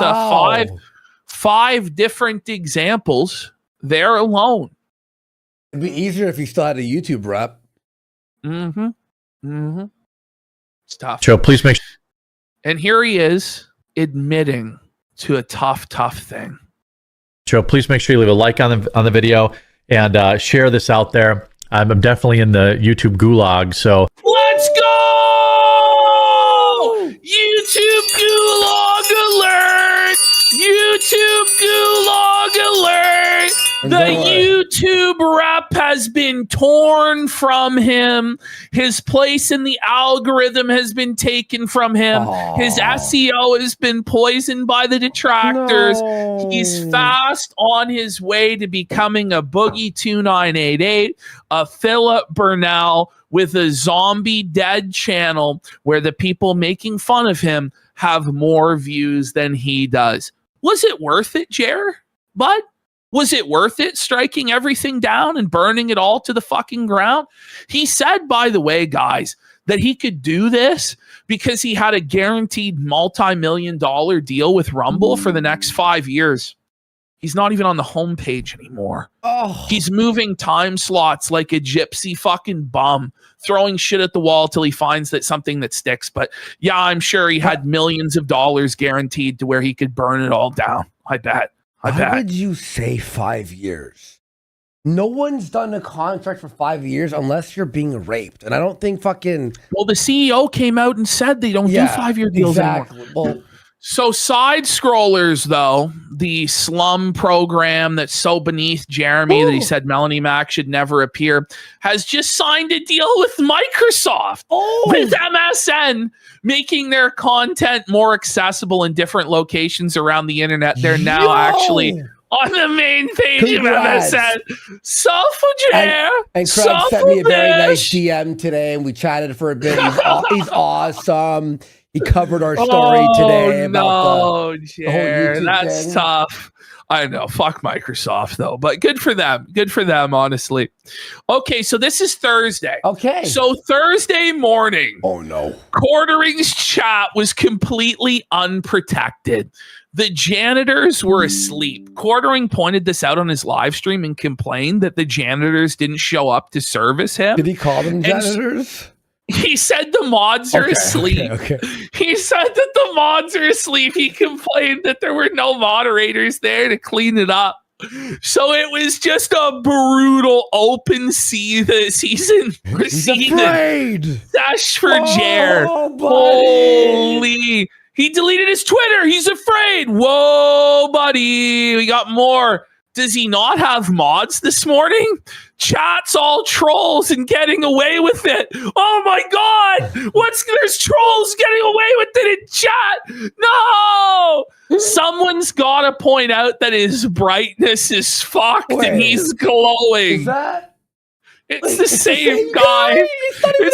C: five different examples there alone.
B: It'd be easier if you still had a YouTube rep.
C: It's tough.
D: Joe, please make sure.
C: And here he is admitting to a tough thing.
D: Joe, please make sure you leave a like on the video and share this out there. I'm definitely in the YouTube gulag, so
C: Let's go! YouTube gulag alert! YouTube gulag alert! The YouTube rep has been torn from him. His place in the algorithm has been taken from him. His SEO has been poisoned by the detractors. He's fast on his way to becoming a Boogie 2988, a Philip Burnell with a zombie dead channel where the people making fun of him have more views than he does. Was it worth it, Jer? Bud? Was it worth it striking everything down and burning it all to the fucking ground? He said, by the way, guys, that he could do this because he had a guaranteed multi-million-dollar deal with Rumble for the next 5 years. He's not even on the homepage anymore. He's moving time slots like a gypsy fucking bum, throwing shit at the wall till he finds that something that sticks. But yeah, I'm sure he had millions of dollars guaranteed to where he could burn it all down. I bet.
B: Why would you say 5 years? No one's done a contract for 5 years unless you're being raped. And I don't think fucking...
C: Well, the CEO came out and said they don't do 5-year deals anymore.
B: Well,
C: so side scrollers, though, the slum program that's so beneath Jeremy that he said Melanie Mac should never appear, has just signed a deal with Microsoft, with MSN, making their content more accessible in different locations around the internet. They're now actually on the main page of MSN. So for Jer.
B: And Craig sent me a very nice DM today, and we chatted for a bit. He's awesome. He covered our story today about the whole YouTube
C: that's
B: thing.
C: tough. I know. Fuck Microsoft, though. But good for them. Good for them, honestly. Okay, so this is Thursday.
B: Okay.
C: So Thursday morning.
B: Oh, no.
C: Quartering's chat was completely unprotected. The janitors were asleep. Quartering pointed this out on his live stream and complained that the janitors didn't show up to service him.
B: Did he call them janitors?
C: He said the mods are asleep.
B: Okay.
C: He said that the mods are asleep. He complained that there were no moderators there to clean it up. So it was just a brutal open season proceeding. Dash for Jer. Holy. He deleted his Twitter. He's afraid. Whoa, buddy. We got more. Does he not have mods this morning? Chat's all trolls and getting away with it. Oh my God. There's trolls getting away with it in chat. No. Someone's got to point out that his brightness is fucked and he's glowing.
B: Is that?
C: It's the same guy.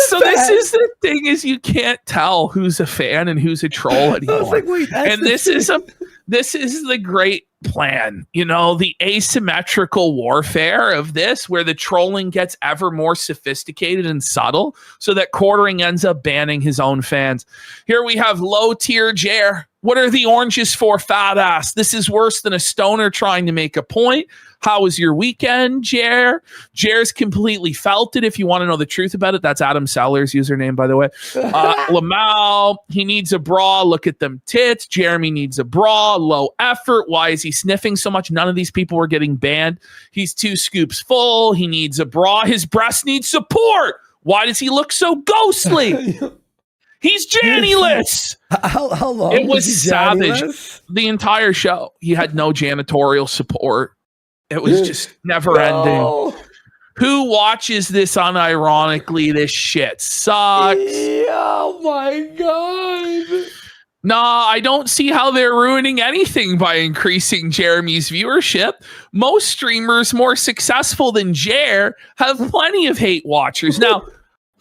C: So this is the thing, is you can't tell who's a fan and who's a troll anymore. And this is the great plan, the asymmetrical warfare of this, where the trolling gets ever more sophisticated and subtle, so that Quartering ends up banning his own fans. Here we have low tier Jer. What are the oranges for, fat ass? This is worse than a stoner trying to make a point. How was your weekend, Jer? Jer's completely felt it. If you want to know the truth about it, that's Adam Sellers' username, by the way. Lamau, he needs a bra. Look at them tits. Jeremy needs a bra. Low effort. Why is he sniffing so much? None of these people were getting banned. He's 2 scoops full. He needs a bra. His breast needs support. Why does he look so ghostly? He's Janny-less.
B: How long?
C: It was savage. The entire show. He had no janitorial support. It was just never ending. Who watches this unironically? This shit sucks.
B: Oh my God.
C: Nah, I don't see how they're ruining anything by increasing Jeremy's viewership. Most streamers more successful than Jer have plenty of hate watchers. Now,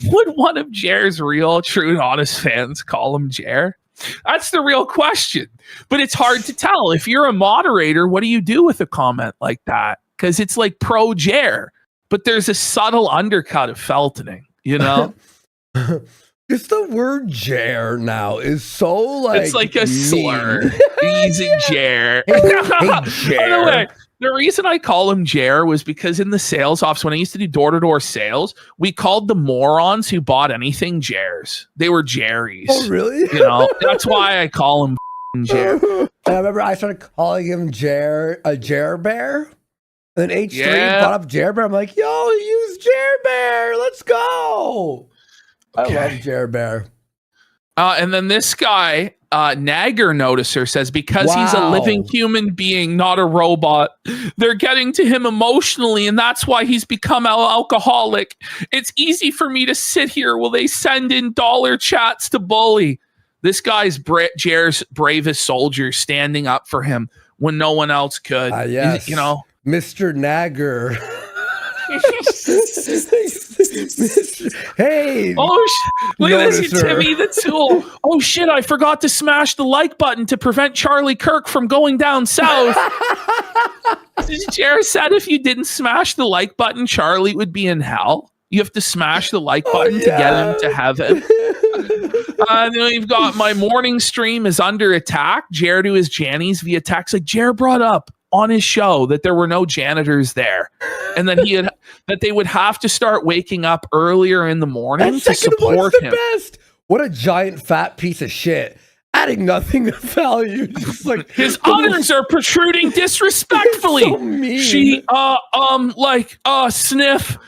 C: would one of Jer's real, true, and honest fans call him Jer? That's the real question. But it's hard to tell. If you're a moderator, what do you do with a comment like that? Because it's like pro Jer, but there's a subtle undercut of feltoning,
B: It's the word Jer now is so like...
C: It's like a slur. He's a Jer.
B: Hey, Jer.
C: By the way, the reason I call him Jer was because in the sales office, when I used to do door-to-door sales, we called the morons who bought anything Jers. They were Jerrys.
B: Oh, really?
C: That's why I call him Jer.
B: I remember I started calling him Jer, a Jer Bear. And then H3 brought up Jer Bear. I'm like, yo, use Jer Bear. Let's go. Okay. I love Jer Bear.
C: And then this guy, Nagger Noticer, says because he's a living human being, not a robot, they're getting to him emotionally, and that's why he's become alcoholic. It's easy for me to sit here while they send in dollar chats to bully. This guy's Jer's bravest soldier, standing up for him when no one else could.
B: Yes. Mr. Nagger. Hey.
C: Look at this, Timmy the Tool. Oh shit, I forgot to smash the like button to prevent Charlie Kirk from going down south. Jer said if you didn't smash the like button, Charlie would be in hell. You have to smash the like button to get him to heaven. Then we've got my morning stream is under attack. Jer to his Jannies via text. Like Jer brought up on his show that there were no janitors there, and that that they would have to start waking up earlier in the morning to support him.
B: Best. What a giant fat piece of shit. Adding nothing of value. Just like
C: his udders are protruding speaking disrespectfully.
B: So mean.
C: She sniff.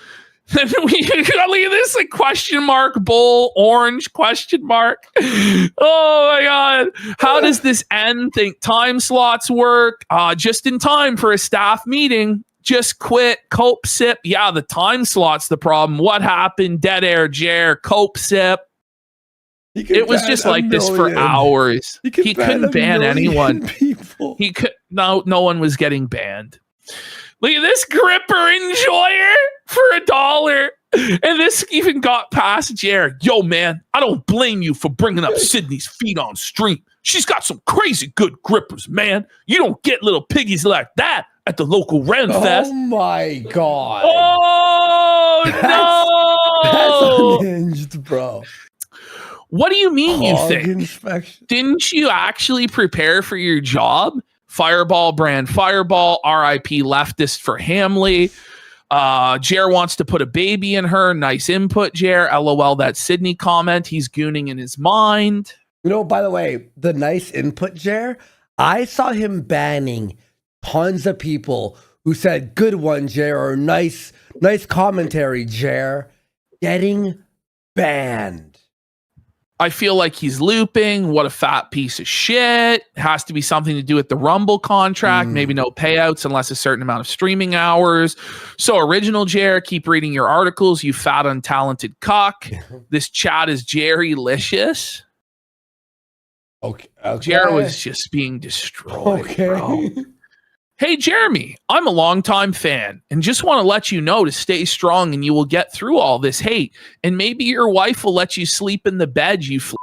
C: Then we look at this like question mark bowl orange question mark. Oh my god! How does this end? Think time slots work? Just in time for a staff meeting. Just quit. Cope sip. Yeah, the time slot's the problem. What happened? Dead air. Jer. Cope sip. It was just like this for hours. He couldn't ban anyone.
B: People.
C: He could. No one was getting banned. Look at this gripper enjoyer for $1. And this even got past Jared. Yo, man, I don't blame you for bringing up Sydney's feet on stream. She's got some crazy good grippers, man. You don't get little piggies like that at the local Ren Fest.
B: Oh, my God.
C: Oh, no.
B: That's unhinged, bro.
C: What do you mean you think?
B: Inspection.
C: Didn't you actually prepare for your job? Fireball brand Fireball, RIP leftist for Hamley. Jer wants to put a baby in her. Nice input, Jer. LOL, that Sydney comment. He's gooning in his mind.
B: You know, by the way, the nice input, Jer, I saw him banning tons of people who said, good one, Jer, or nice commentary, Jer, getting banned.
C: I feel like he's looping. What a fat piece of shit. Has to be something to do with the Rumble contract. Maybe no payouts unless a certain amount of streaming hours. So original Jer, keep reading your articles, you fat untalented cuck. This chat is Jerry-licious.
B: Okay.
C: Jer was just being destroyed.
B: Okay.
C: Bro. Hey, Jeremy, I'm a longtime fan and just want to let you know to stay strong and you will get through all this hate. And maybe your wife will let you sleep in the bed, you So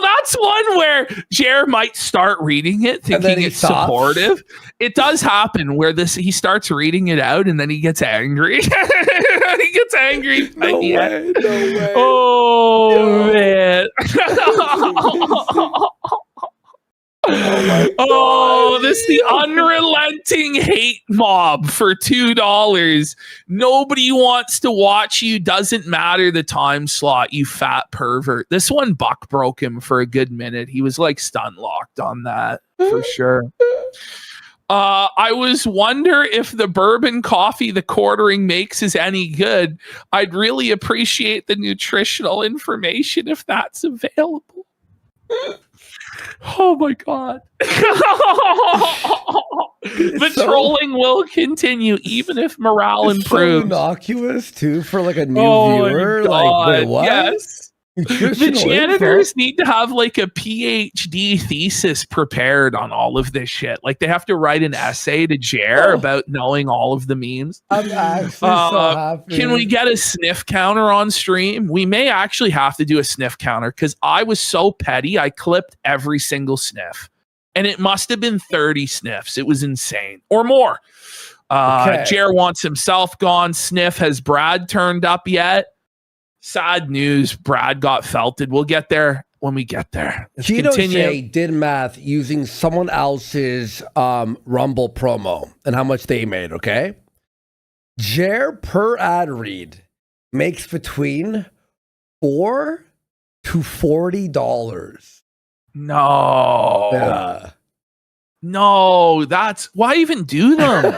C: that's one where Jer might start reading it, thinking it's supportive. It does happen where he starts reading it out and then he gets angry. He gets angry.
B: No way.
C: Oh, man. This the unrelenting hate mob for $2. Nobody wants to watch you. Doesn't matter the time slot, you fat pervert. This one Buck broke him for a good minute. He was like stun locked on that for sure. I was wonder if the bourbon coffee the quartering makes is any good. I'd really appreciate the nutritional information if that's available. Oh my god. The trolling will continue even if morale improves.
B: So innocuous too for like a new viewer. Like, wait, what?
C: Yes. The janitors need to have like a PhD thesis prepared on all of this shit. Like they have to write an essay to Jer about knowing all of the memes.
B: I'm actually so happy.
C: Can we get a sniff counter on stream? We may actually have to do a sniff counter because I was so petty. I clipped every single sniff and it must have been 30 sniffs. It was insane or more. Jer wants himself gone. Sniff. Has Brad turned up yet? Sad news. Brad got felted. We'll get there when we get there. Let's
B: Kino
C: continue.
B: did math using someone else's Rumble promo and how much they made, okay? Jer per ad read makes between $4 to $40.
C: No.
B: Yeah.
C: No, that's why even do them?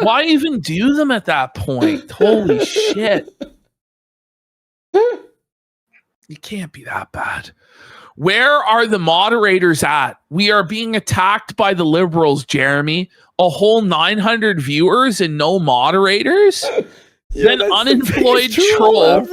C: Why even do them at that point? Holy shit. You can't be that bad. Where are the moderators at? We are being attacked by the liberals, Jeremy. A whole 900 viewers and no moderators? Then unemployed troll.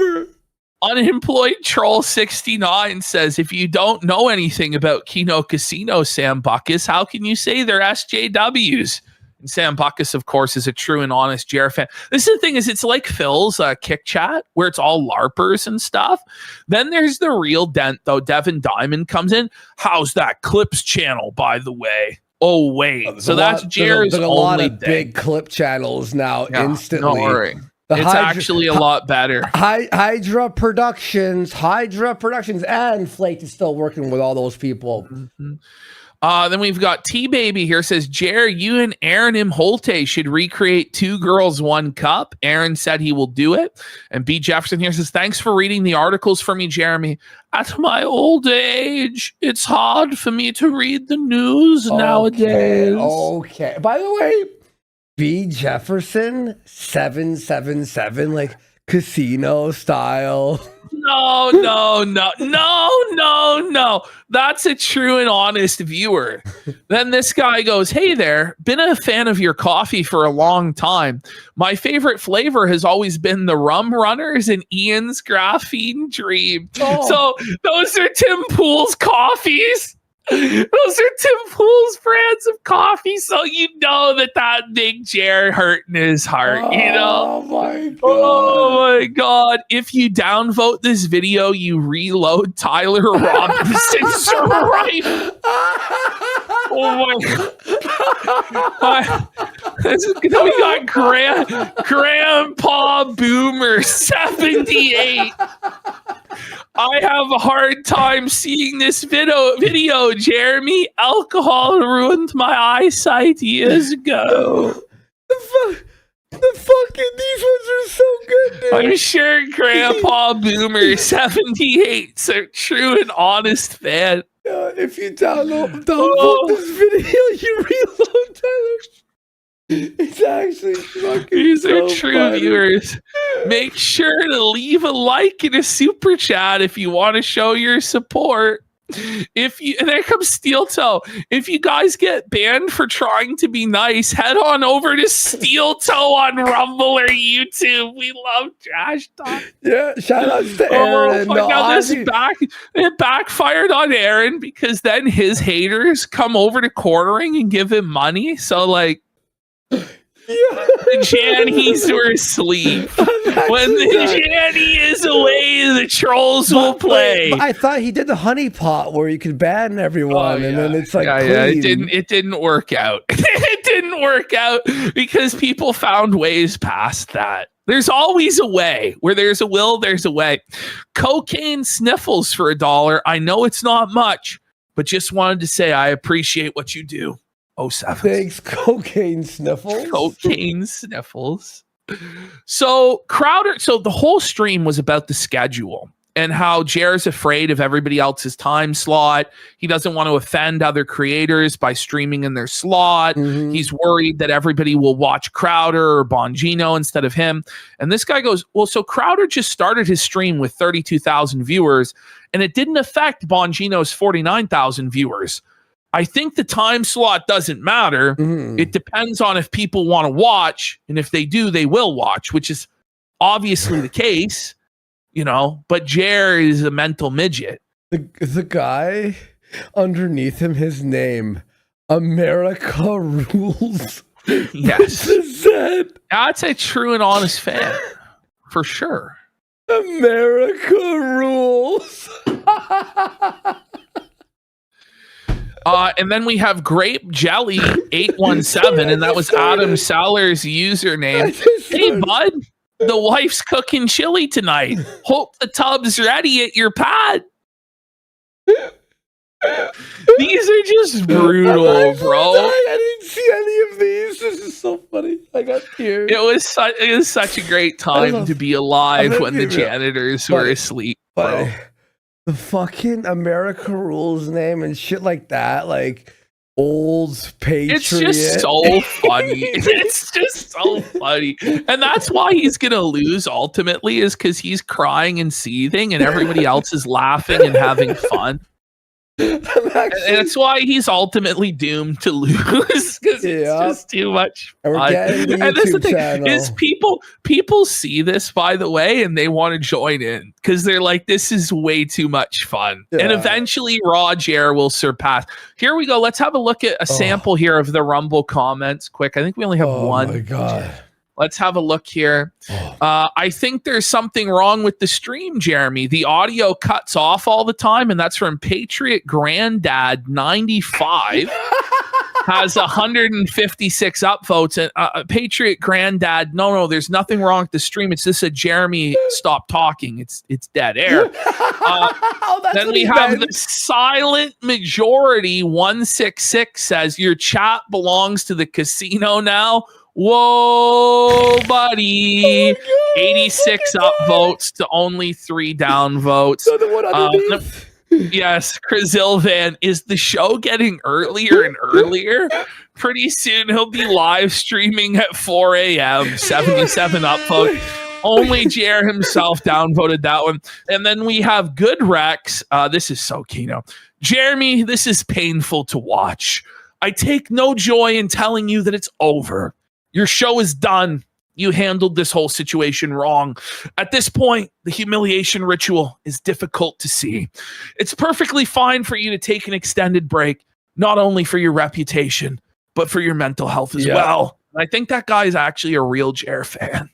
C: Unemployed troll 69 says, if you don't know anything about Kino Casino, Sam Buckus, how can you say they're SJWs? And Sam Buckus, of course, is a true and honest Jer fan. This is the thing, is it's like Phil's kick chat, where it's all LARPers and stuff. Then there's the real dent, though. Devin Diamond comes in. How's that Clips channel, by the way? Oh, wait. So that's Jer's only
B: a lot of big clip channels now instantly.
C: Don't worry. It's actually a lot better.
B: Hydra Productions, and Flake is still working with all those people.
C: Mm-hmm. Then we've got T-Baby here says, Jer, you and Aaron M. Holte should recreate 2 Girls, 1 Cup. Aaron said he will do it. And B. Jefferson here says, thanks for reading the articles for me, Jeremy. At my old age, it's hard for me to read the news nowadays.
B: Okay. By the way, B. Jefferson 777, like casino style.
C: No. That's a true and honest viewer. Then this guy goes, hey there, been a fan of your coffee for a long time. My favorite flavor has always been the Rum Runners and Ian's Graphene Dream. So those are Tim Pool's coffees. Those are Tim Pool's brands of coffee, so you know that big Jer hurt in his heart, you know? Oh my god. If you downvote this video, you reload Tyler Robinson's right. Oh my god. We got Grandpa Boomer 78. I have a hard time seeing this video, Jeremy. Alcohol ruined my eyesight years ago.
B: The fucking these ones are so good, dude.
C: I'm sure Grandpa Boomer 78's a true and honest fan.
B: If you downvote this video, you reload Tyler. It's actually fucking
C: These
B: so
C: are true
B: funny.
C: viewers. Make sure to leave a like and a super chat if you want to show your support. And there comes Steel Toe. If you guys get banned for trying to be nice, head on over to Steel Toe on Rumble or YouTube. We love trash talk.
B: Yeah, shout outs to Aaron.
C: It backfired on Aaron because then his haters come over to quartering and give him money. So like, the Jannies were asleep. When the Janny is away, the trolls will play.
B: But I thought he did the honey pot where you could ban everyone, and then it's like clean.
C: It didn't work out. It didn't work out because people found ways past that. There's always a way. Where there's a will, there's a way. Cocaine sniffles for $1. I know it's not much, but just wanted to say I appreciate what you do. 07.
B: Thanks, cocaine sniffles.
C: Cocaine sniffles. So the whole stream was about the schedule and how Jer's afraid of everybody else's time slot. He doesn't want to offend other creators by streaming in their slot.
B: Mm-hmm.
C: He's worried that everybody will watch Crowder or Bongino instead of him. And this guy goes, well, so Crowder just started his stream with 32,000 viewers, and it didn't affect Bongino's 49,000 viewers. I think the time slot doesn't matter.
B: Mm-hmm.
C: It depends on if people want to watch, and if they do, they will watch, which is obviously the case, you know, but Jer is a mental midget.
B: The guy underneath him, his name, America Rules.
C: Yes. That's a true and honest fan, for sure.
B: America Rules.
C: And then we have Grape Jelly 817, and that was Adam Seller's username. Hey, bud, the wife's cooking chili tonight. Hope the tub's ready at your pad. These are just brutal, bro.
B: I didn't see any of these. This is so funny. I got tears.
C: It was such a great time to be alive when the janitors were asleep, bro.
B: The fucking America Rules name and shit like that, like old Patriot.
C: It's just so funny. It's just so funny. And that's why he's going to lose ultimately, is because he's crying and seething and everybody else is laughing and having fun. And that's why he's ultimately doomed to lose, because it's just too much fun. And that's the thing is, people see this, by the way, and they want to join in because they're like, this is way too much fun. And eventually Roger will surpass. Here we go. Let's have a look at a sample here of the Rumble comments quick. I think we only have one. Oh my God. Let's have a look here. I think there's something wrong with the stream, Jeremy. The audio cuts off all the time, and that's from Patriot Granddad 95. has 156 upvotes. And Patriot Granddad, no, there's nothing wrong with the stream. It's just a Jeremy stop talking. It's dead air. Then we have the silent majority. 166 says your chat belongs to the casino now. Whoa, buddy. 86 upvotes to only 3 downvotes.
B: So the one underneath.
C: Yes, Chris Ilvan, is the show getting earlier and earlier? Pretty soon he'll be live streaming at 4 a.m. 77 upvote. Only Jer himself downvoted that one. And then we have Good Rex. This is so Kino. Jeremy, this is painful to watch. I take no joy in telling you that it's over. Your show is done. You handled this whole situation wrong. At this point, the humiliation ritual is difficult to see. It's perfectly fine for you to take an extended break, not only for your reputation, but for your mental health as well. I think that guy is actually a real Jer fan.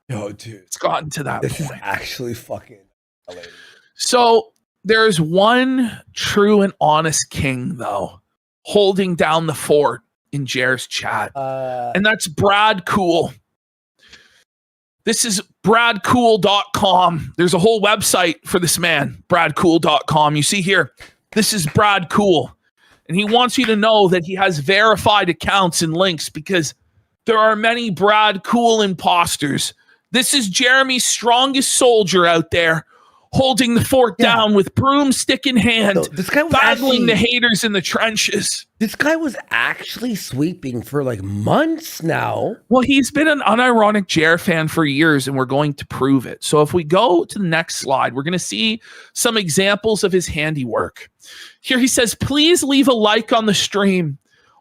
B: Yo, dude.
C: It's gotten to that
B: This
C: point.
B: is actually fucking hilarious.
C: So there's one true and honest king, though, holding down the fort in Jer's chat. And that's Brad Cool. This is bradcool.com. There's a whole website for this man, bradcool.com. You see here, this is Brad Cool. And he wants you to know that he has verified accounts and links because there are many Brad Cool imposters. This is Jeremy's strongest soldier out there, holding the fort down with broomstick in hand,
B: So this guy was
C: battling the
B: actually-
C: haters in the trenches.
B: This guy was actually sweeping for like months now.
C: Well, he's been an unironic Jer fan for years, and we're going to prove it. So if we go to the next slide, we're going to see some examples of his handiwork. Here he says, please leave a like on the stream.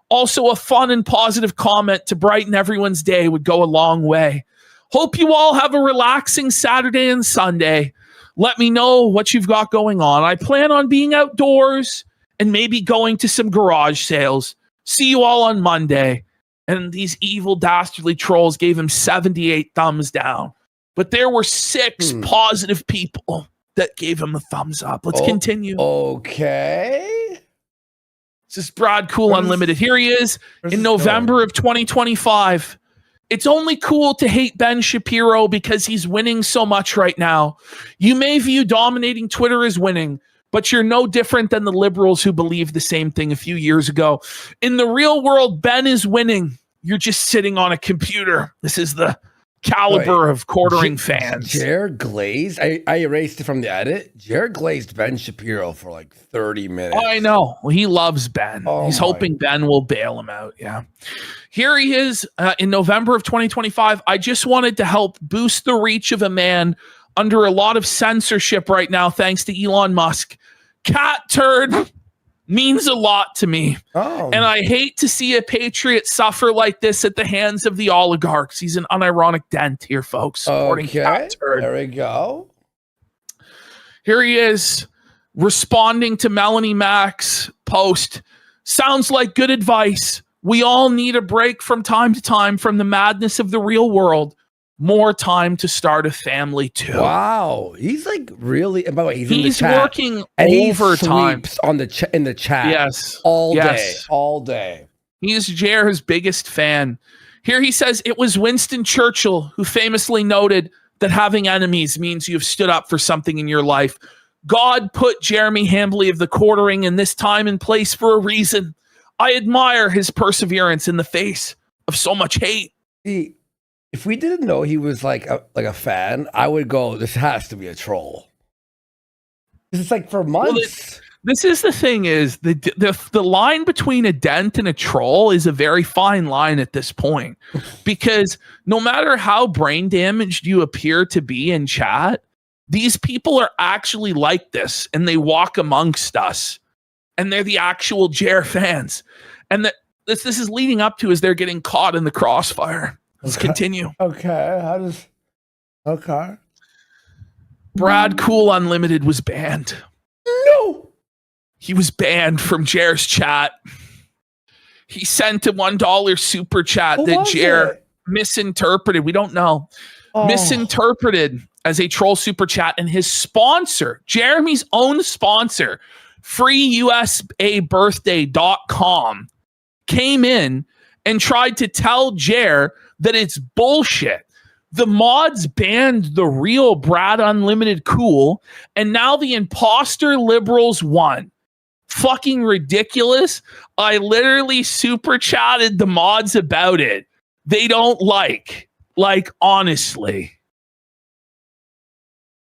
C: Also, a fun and positive comment to brighten everyone's day would go a long way. Hope you all have a relaxing Saturday and Sunday. Let me know what you've got going on. I plan on being outdoors and maybe going to some garage sales. See you all on Monday. And these evil, dastardly trolls gave him 78 thumbs down. But there were 6 positive people that gave him a thumbs up. Let's continue.
B: Okay.
C: This is Brad Cool Unlimited. Here he is in November of 2025. It's only cool to hate Ben Shapiro because he's winning so much right now. You may view dominating Twitter as winning, but you're no different than the liberals who believed the same thing a few years ago. In the real world, Ben is winning. You're just sitting on a computer. This is the caliber of quartering fans.
B: Jared glazed. I erased it from the edit. Jared glazed Ben Shapiro for like 30 minutes.
C: Oh, I know. Well, he loves Ben. He's hoping Ben will bail him out. Yeah. Here he is in November of 2025. I just wanted to help boost the reach of a man under a lot of censorship right now, thanks to Elon Musk. Cat turd means a lot to me. And I hate to see a patriot suffer like this at the hands of the oligarchs. He's an unironic dent here, folks. Supporting Cat turd.
B: There we go.
C: Here he is responding to Melanie Mack's post. Sounds like good advice. We all need a break from time to time from the madness of the real world. More time to start a family too.
B: Wow, he's like really. And by the way, he's in the
C: He's
B: chat,
C: working
B: and
C: overtime.
B: He sweeps on the in the chat.
C: Yes,
B: all
C: yes.
B: day, all day.
C: He's Jer's biggest fan. Here he says it was Winston Churchill who famously noted that having enemies means you've stood up for something in your life. God put Jeremy Hambley of the Quartering in this time and place for a reason. I admire his perseverance in the face of so much hate.
B: See, if we didn't know he was like a fan, I would go, this has to be a troll. It's like for months.
C: This is the thing is the line between a dent and a troll is a very fine line at this point, because no matter how brain damaged you appear to be in chat, these people are actually like this and they walk amongst us and they're the actual Jer fans. And this is leading up to as they're getting caught in the crossfire. Let's continue.
B: Okay.
C: Brad Cool Unlimited was banned.
B: No.
C: He was banned from Jer's chat. He sent a $1 super chat that Jer misinterpreted. We don't know. Misinterpreted as a troll super chat. And his sponsor, Jeremy's own sponsor, freeusabirthday.com, came in and tried to tell Jer that it's bullshit. The mods banned the real Brad Unlimited Cool, and now the imposter liberals won. Fucking ridiculous. I literally super chatted the mods about it. They don't like honestly.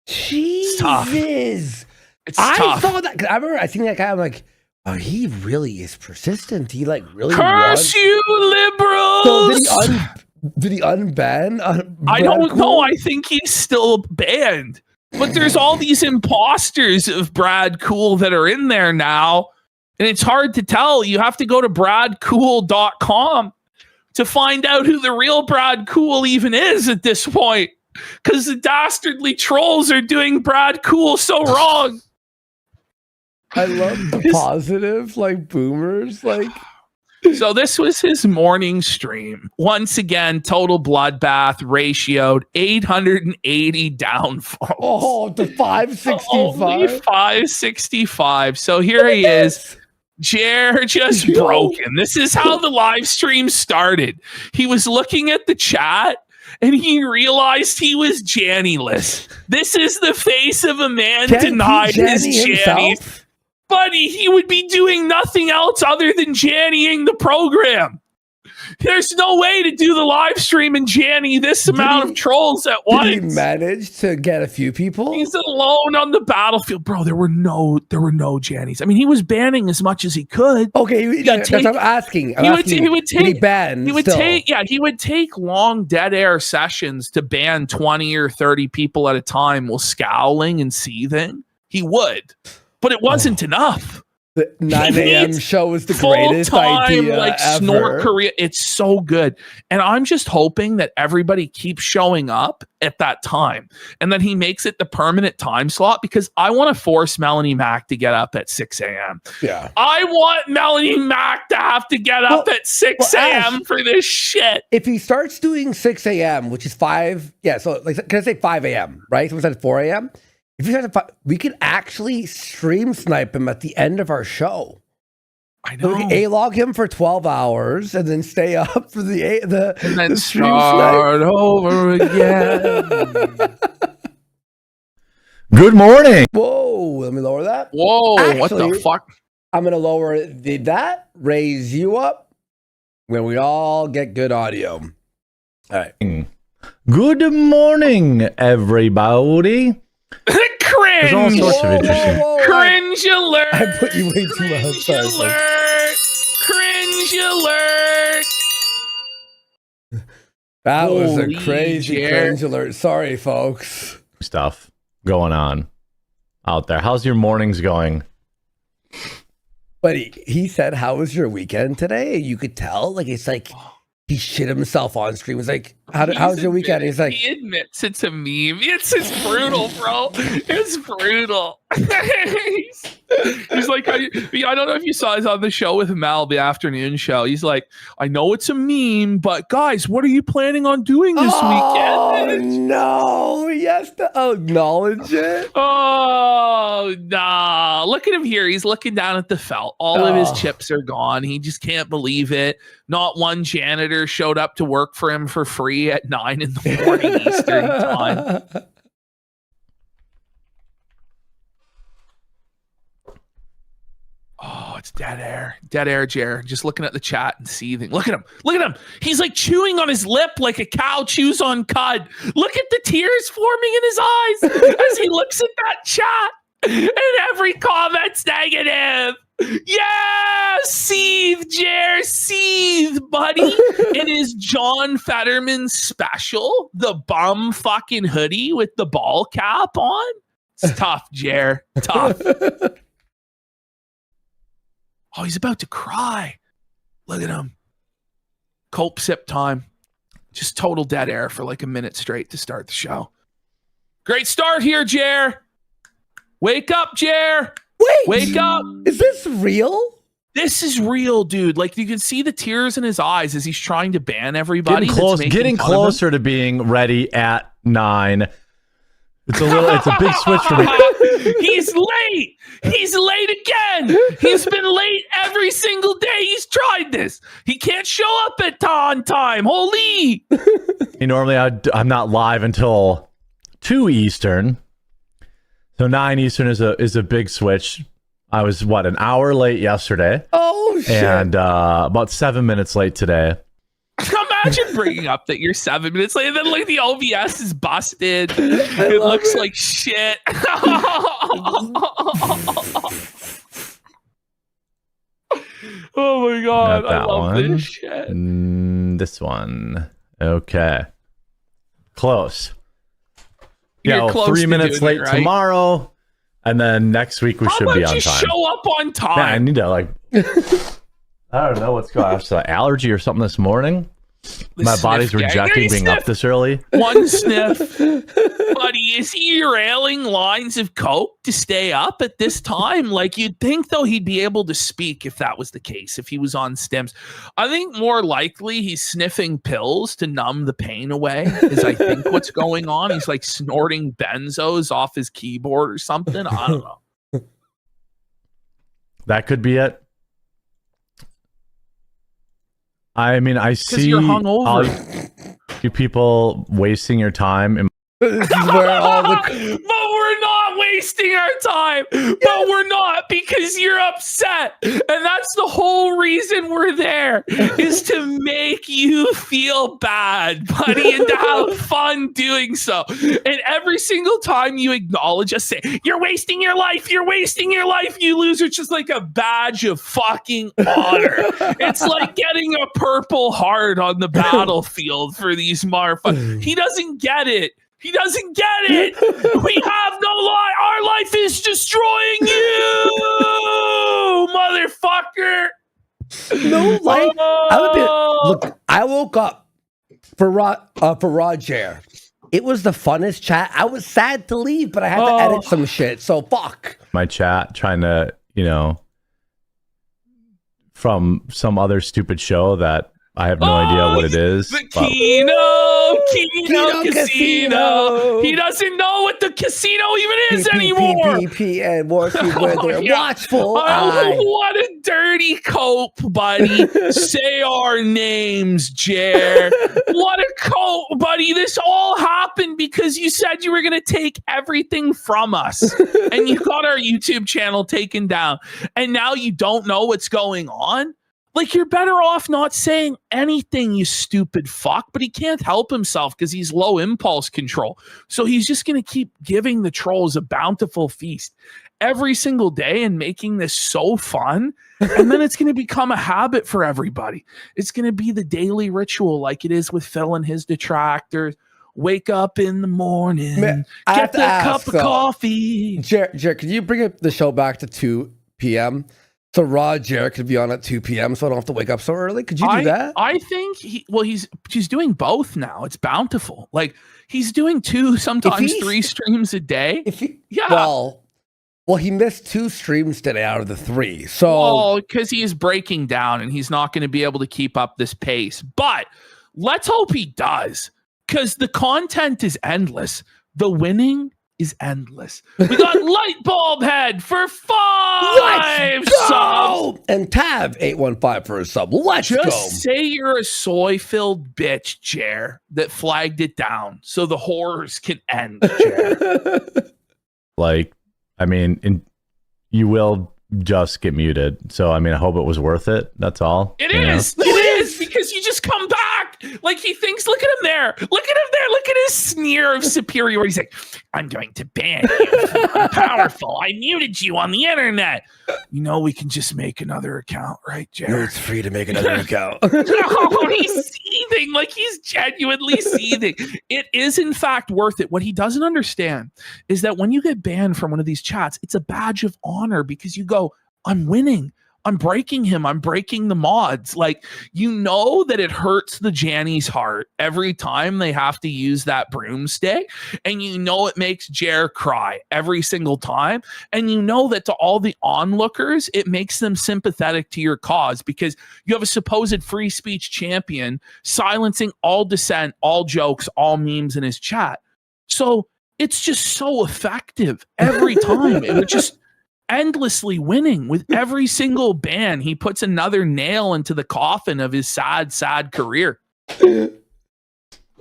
B: Jesus.
C: It's
B: I
C: tough.
B: saw that. 'Cause I remember I think that guy, I'm like, oh, he really is persistent. He like really
C: Curse you, liberals!
B: So did he unban?
C: I don't know.
B: Cool?
C: I think he's still banned. But there's all these imposters of Brad Cool that are in there now. And it's hard to tell. You have to go to bradcool.com to find out who the real Brad Cool even is at this point. Because the dastardly trolls are doing Brad Cool so wrong.
B: I love the positive, like boomers, like.
C: So this was his morning stream. Once again, total bloodbath, ratioed 880 downfalls.
B: Oh, the 565.
C: Only 565. So here he is. Jer just broken. This is how the live stream started. He was looking at the chat and he realized he was Janny-less. This is the face of a man denied his Jannies. Buddy, he would be doing nothing else other than Jannying the program. There's no way to do the live stream and Janny this amount of trolls at once.
B: Did he manage to get a few people?
C: He's alone on the battlefield. Bro, there were no Jannies. I mean, he was banning as much as he could.
B: Okay, that's what I'm asking.
C: He would take long dead air sessions to ban 20 or 30 people at a time while scowling and seething. He would. But it wasn't enough.
B: The 9 a.m. show was the greatest idea
C: like
B: ever.
C: Snort Korea. It's so good. And I'm just hoping that everybody keeps showing up at that time and that he makes it the permanent time slot because I want to force Melanie Mac to get up at 6 a.m.
B: Yeah.
C: I want Melanie Mac to have to get up at 6 a.m. for this shit.
B: If he starts doing 6 a.m., which is 5, so like, can I say 5 a.m., right? Someone said 4 a.m.? If you have to, we could actually stream snipe him at the end of our show.
C: I know.
B: So we can A-log him for 12 hours and then stay up for the stream
C: start over again.
D: Good morning.
B: Whoa, let me lower that.
C: Whoa,
B: Actually,
C: what the fuck?
B: I'm going to lower that, raise you up when we all get good audio. All right.
D: Good morning, everybody.
C: Cringe!
D: There's all sorts of interesting.
C: Cringe alert!
B: I put you way too loud.
C: Cringe alert! Cringe alert!
B: That was a
C: Holy
B: crazy cringe alert. Sorry, folks.
D: Stuff going on out there. How's your mornings going?
B: But he said, how was your weekend today? You could tell. Like, it's like he shit himself on screen. He was like, how's your weekend? He's like,
C: he admits it's a meme. It's just brutal, bro. It's brutal. He's like, I don't know if you saw, he's on the show with Mal, the afternoon show. He's like, I know it's a meme, but guys, what are you planning on doing this weekend?
B: No, he has to acknowledge it.
C: Oh, nah. Look at him here. He's looking down at the felt. All of his chips are gone. He just can't believe it. Not one janitor showed up to work for him for free at 9 in the morning Eastern time. Oh, it's dead air. Dead air, Jer. Just looking at the chat and seething. Look at him. Look at him. He's like chewing on his lip like a cow chews on cud. Look at the tears forming in his eyes as he looks at that chat. And every comment's negative. Yeah, seethe, Jer, seethe, buddy. It is John Fetterman's special, the bum fucking hoodie with the ball cap on. It's tough, Jer. Tough. Oh, he's about to cry. Look at him. Cope sip time. Just total dead air for like a minute straight to start the show. Great start here, Jer. Wake up, Jer. Wake up.
B: Is this real?
C: This is real, dude. Like you can see the tears in his eyes as he's trying to ban everybody.
D: Getting closer to being ready at 9. It's a big switch for me.
C: He's late. He's late again. He's been late every single day he's tried madness. He can't show up on time. Holy.
D: Normally I'm not live until 2 Eastern. So 9 Eastern is a big switch. I was an hour late yesterday.
B: Oh shit!
D: And about 7 minutes late today.
C: Imagine bringing up that you're 7 minutes late, and then like the OBS is busted. It looks like shit. Oh my god! I love this shit.
D: This one, okay, close.
C: You're close
D: 3 minutes late tomorrow, and then next week we should be on time.
C: Show up on time.
D: Man, I need to I don't know what's going on. An allergy or something this morning. My body's rejecting being up this early.
C: One sniff. Buddy, is he railing lines of coke to stay up at this time? Like, you'd think, though, he'd be able to speak if that was the case, if he was on stims. I think more likely he's sniffing pills to numb the pain away, is I think what's going on. He's like snorting benzos off his keyboard or something. I don't know.
D: That could be it. I mean, I see
C: you're hungover.
D: You people wasting your time.
B: This is where all the
C: But we're not wasting our time. But we're not, because you're upset. And that's the whole reason we're there, is to make you feel bad, buddy, and to have fun doing so. And every single time you acknowledge us, say, you're wasting your life, you loser. It's just like a badge of fucking honor. It's like getting a Purple Heart on the battlefield for these motherfuckers. He doesn't get it. He doesn't get it. We have no life. Our life is destroying you, motherfucker.
B: no life. Look, I woke up for Roger. It was the funnest chat. I was sad to leave, but I had to edit some shit. So fuck.
D: My chat trying to, from some other stupid show that I have no idea what it is.
C: The Kino Casino. He doesn't know what the casino even is anymore.
B: And watchful eye.
C: What a dirty cope, buddy. Say our names, Jer. What a cope, buddy. This all happened because you said you were going to take everything from us. And you got our YouTube channel taken down. And now you don't know what's going on? Like, you're better off not saying anything, you stupid fuck. But he can't help himself because he's low impulse control. So he's just going to keep giving the trolls a bountiful feast every single day and making this so fun. And then it's going to become a habit for everybody. It's going to be the daily ritual like it is with Phil and his detractors. Wake up in the morning, get that cup of coffee.
B: Jared, can you bring the show back to 2 p.m.? So Roger could be on at 2 p.m. so I don't have to wake up so early. Could you do that?
C: I think he's doing both now. It's bountiful. Like, he's doing 2, sometimes 3 streams a day.
B: Well, he missed 2 streams today out of the 3. So
C: because he is breaking down and he's not going to be able to keep up this pace. But let's hope he does, because the content is endless. The winning is endless. We got Lightbulb Head for 5 subs.
B: And Tav 815 for a sub. Let's go.
C: Just say you're a soy-filled bitch, Jer, that flagged it down so the horrors can end, Jer.
D: You will just get muted. So, I hope it was worth it. That's all.
C: It is, because you just come back. Like, he thinks, look at him there. Look at his sneer of superiority. He's like, I'm going to ban you. I'm powerful. I muted you on the internet. We can just make another account, right, Jared?
B: No, it's free to make another account.
C: No, he's seething. Like, he's genuinely seething. It is, in fact, worth it. What he doesn't understand is that when you get banned from one of these chats, it's a badge of honor because you go, I'm winning. I'm breaking him. I'm breaking the mods. Like, that it hurts the Janny's heart every time they have to use that broomstick. And it makes Jer cry every single time. And that to all the onlookers, it makes them sympathetic to your cause because you have a supposed free speech champion silencing all dissent, all jokes, all memes in his chat. So it's just so effective every time. endlessly winning with every single ban. He puts another nail into the coffin of his sad, sad career.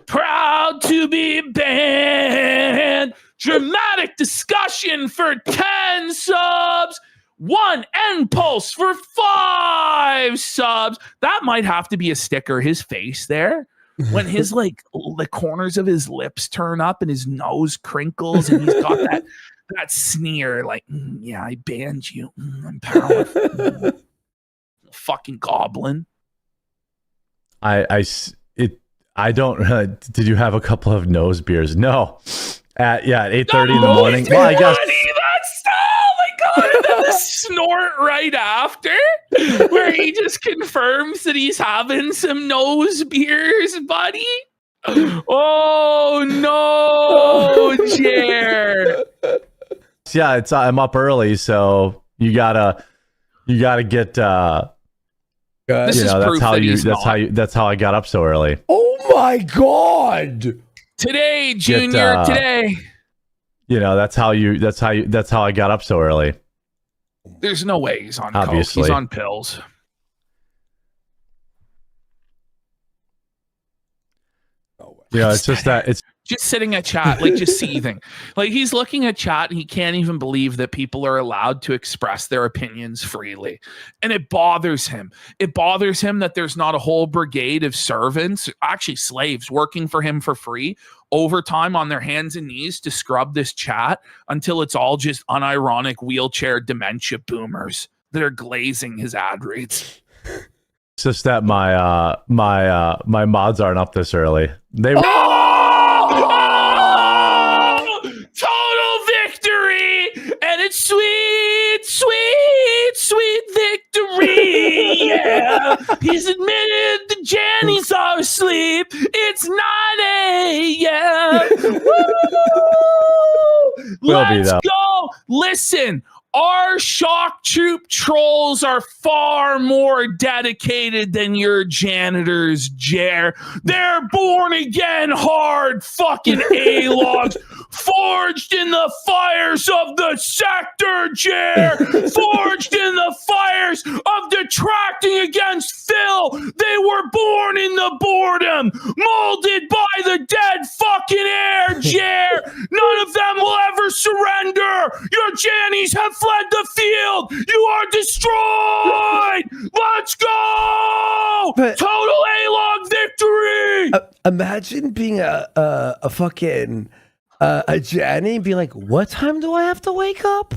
C: Proud to be banned. Dramatic discussion for 10 subs. 1 end pulse for 5 subs. That might have to be a sticker. His face there, when his like the corners of his lips turn up and his nose crinkles, and he's got that sneer, like, yeah, I banned you. I'm powerful. Fucking goblin.
D: I don't. Did you have a couple of nose beers? No. At 8:30 in the morning. Well, I guess. And then the snort right after, where he just confirms that he's having some nose beers, buddy. Oh no, Jer. Yeah, I'm up early, so you gotta get. That's how I got up so early.
B: Oh my god!
C: Today, Junior. Today.
D: That's how I got up so early.
C: There's no way he's on
D: Obviously.
C: coke. He's on pills.
D: It's just that it's
C: just sitting at chat, like just seething. Like he's looking at chat and he can't even believe that people are allowed to express their opinions freely. And it bothers him. It bothers him that there's not a whole brigade of servants, actually slaves, working for him for free, overtime on their hands and knees to scrub this chat until it's all just unironic wheelchair dementia boomers that are glazing his ad reads.
D: It's just that my mods aren't up this early. They
C: total victory, and it's sweet, sweet, sweet victory. Yeah, he's admitted the Jannies are asleep. It's 9 a.m. Let's go. Listen. Our shock troop trolls are far more dedicated than your janitors, Jer. They're born again hard fucking A-logs, forged in the fires of the sector, Jer. Forged in the fires of detracting against Phil. They were born in the boredom, molded by the dead fucking air, Jer. None of them will ever surrender. Your Jannies have fled the field. You are destroyed. Let's go.
B: But,
C: total A-log victory.
B: Imagine being a fucking a Janny and be like, what time do I have to wake up?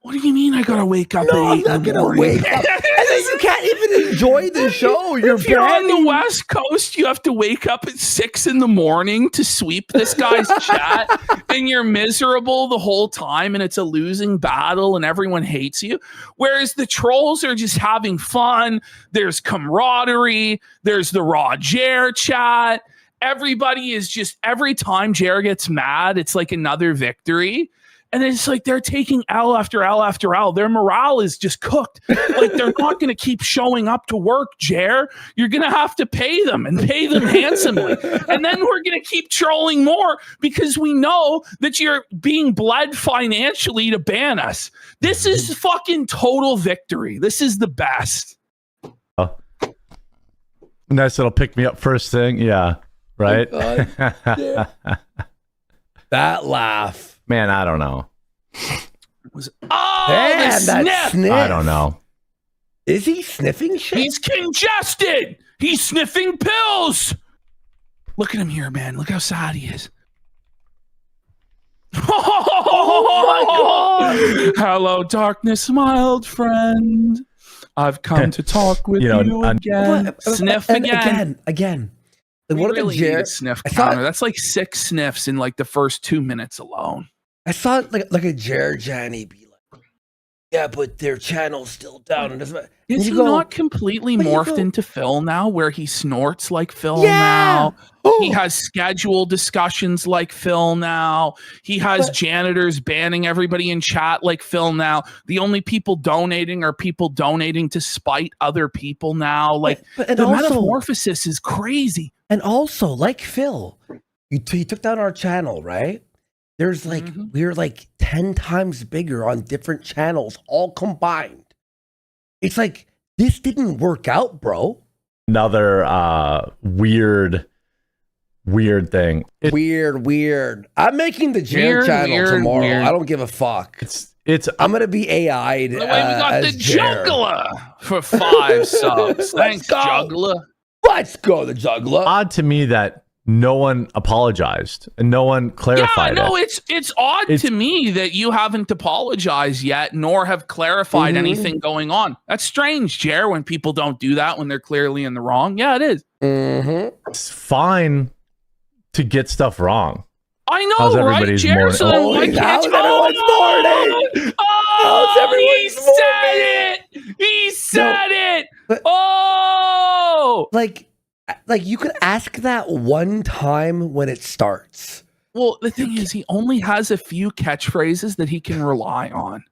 C: What do you mean I gotta wake up?
B: No, I'm not gonna wake up. And then you can't even enjoy the show.
C: If you're on the West Coast, you have to wake up at 6 a.m. to sweep this guy's chat, and you're miserable the whole time, and it's a losing battle, and everyone hates you. Whereas the trolls are just having fun. There's camaraderie. There's the raw Jer chat. Everybody is just, every time Jer gets mad, it's like another victory. And it's like they're taking L after L after L. Their morale is just cooked. Like they're not going to keep showing up to work, Jer. You're going to have to pay them and pay them handsomely. And then we're going to keep trolling more because we know that you're being bled financially to ban us. This is fucking total victory. This is the best.
D: Nice little pick me up first thing. Yeah. Right.
B: That laugh.
D: Man, I don't know.
B: Damn, that sniff.
D: I don't know.
B: Is he sniffing shit?
C: He's congested. He's sniffing pills. Look at him here, man. Look how sad he is. Oh my God. Hello, darkness, my old friend. I've come to talk with you again. Sniff again.
B: Again. Like,
C: what really need a sniff counter? That's like 6 sniffs in like the first 2 minutes alone.
B: I saw it like a Jer Janny be like, yeah, but their channel's still down.
C: Is he not completely morphed into Phil now, where he snorts like Phil now? He has scheduled discussions like Phil now. He has janitors banning everybody in chat like Phil now. The only people donating are people donating to spite other people now. Like the metamorphosis is crazy.
B: And also, like Phil, he took down our channel, right? There's like we're like 10 times bigger on different channels, all combined. It's like this didn't work out, bro.
D: Another weird thing.
B: Weird. I'm making the Jer channel tomorrow. I don't give a fuck. I'm gonna be AI'd.
C: By the way, we got the juggler for 5 subs. Thanks, juggler.
B: Let's go, the juggler.
D: Odd to me that no one apologized and no one clarified.
C: Yeah, no, it's odd to me that you haven't apologized yet, nor have clarified anything going on. That's strange, Jer, when people don't do that when they're clearly in the wrong. Yeah, it is.
D: It's fine to get stuff wrong.
C: I know, right, Jer? So then why can't you? He said it.
B: Like you could ask that one time when it starts.
C: Well, the thing is, he only has a few catchphrases that he can rely on.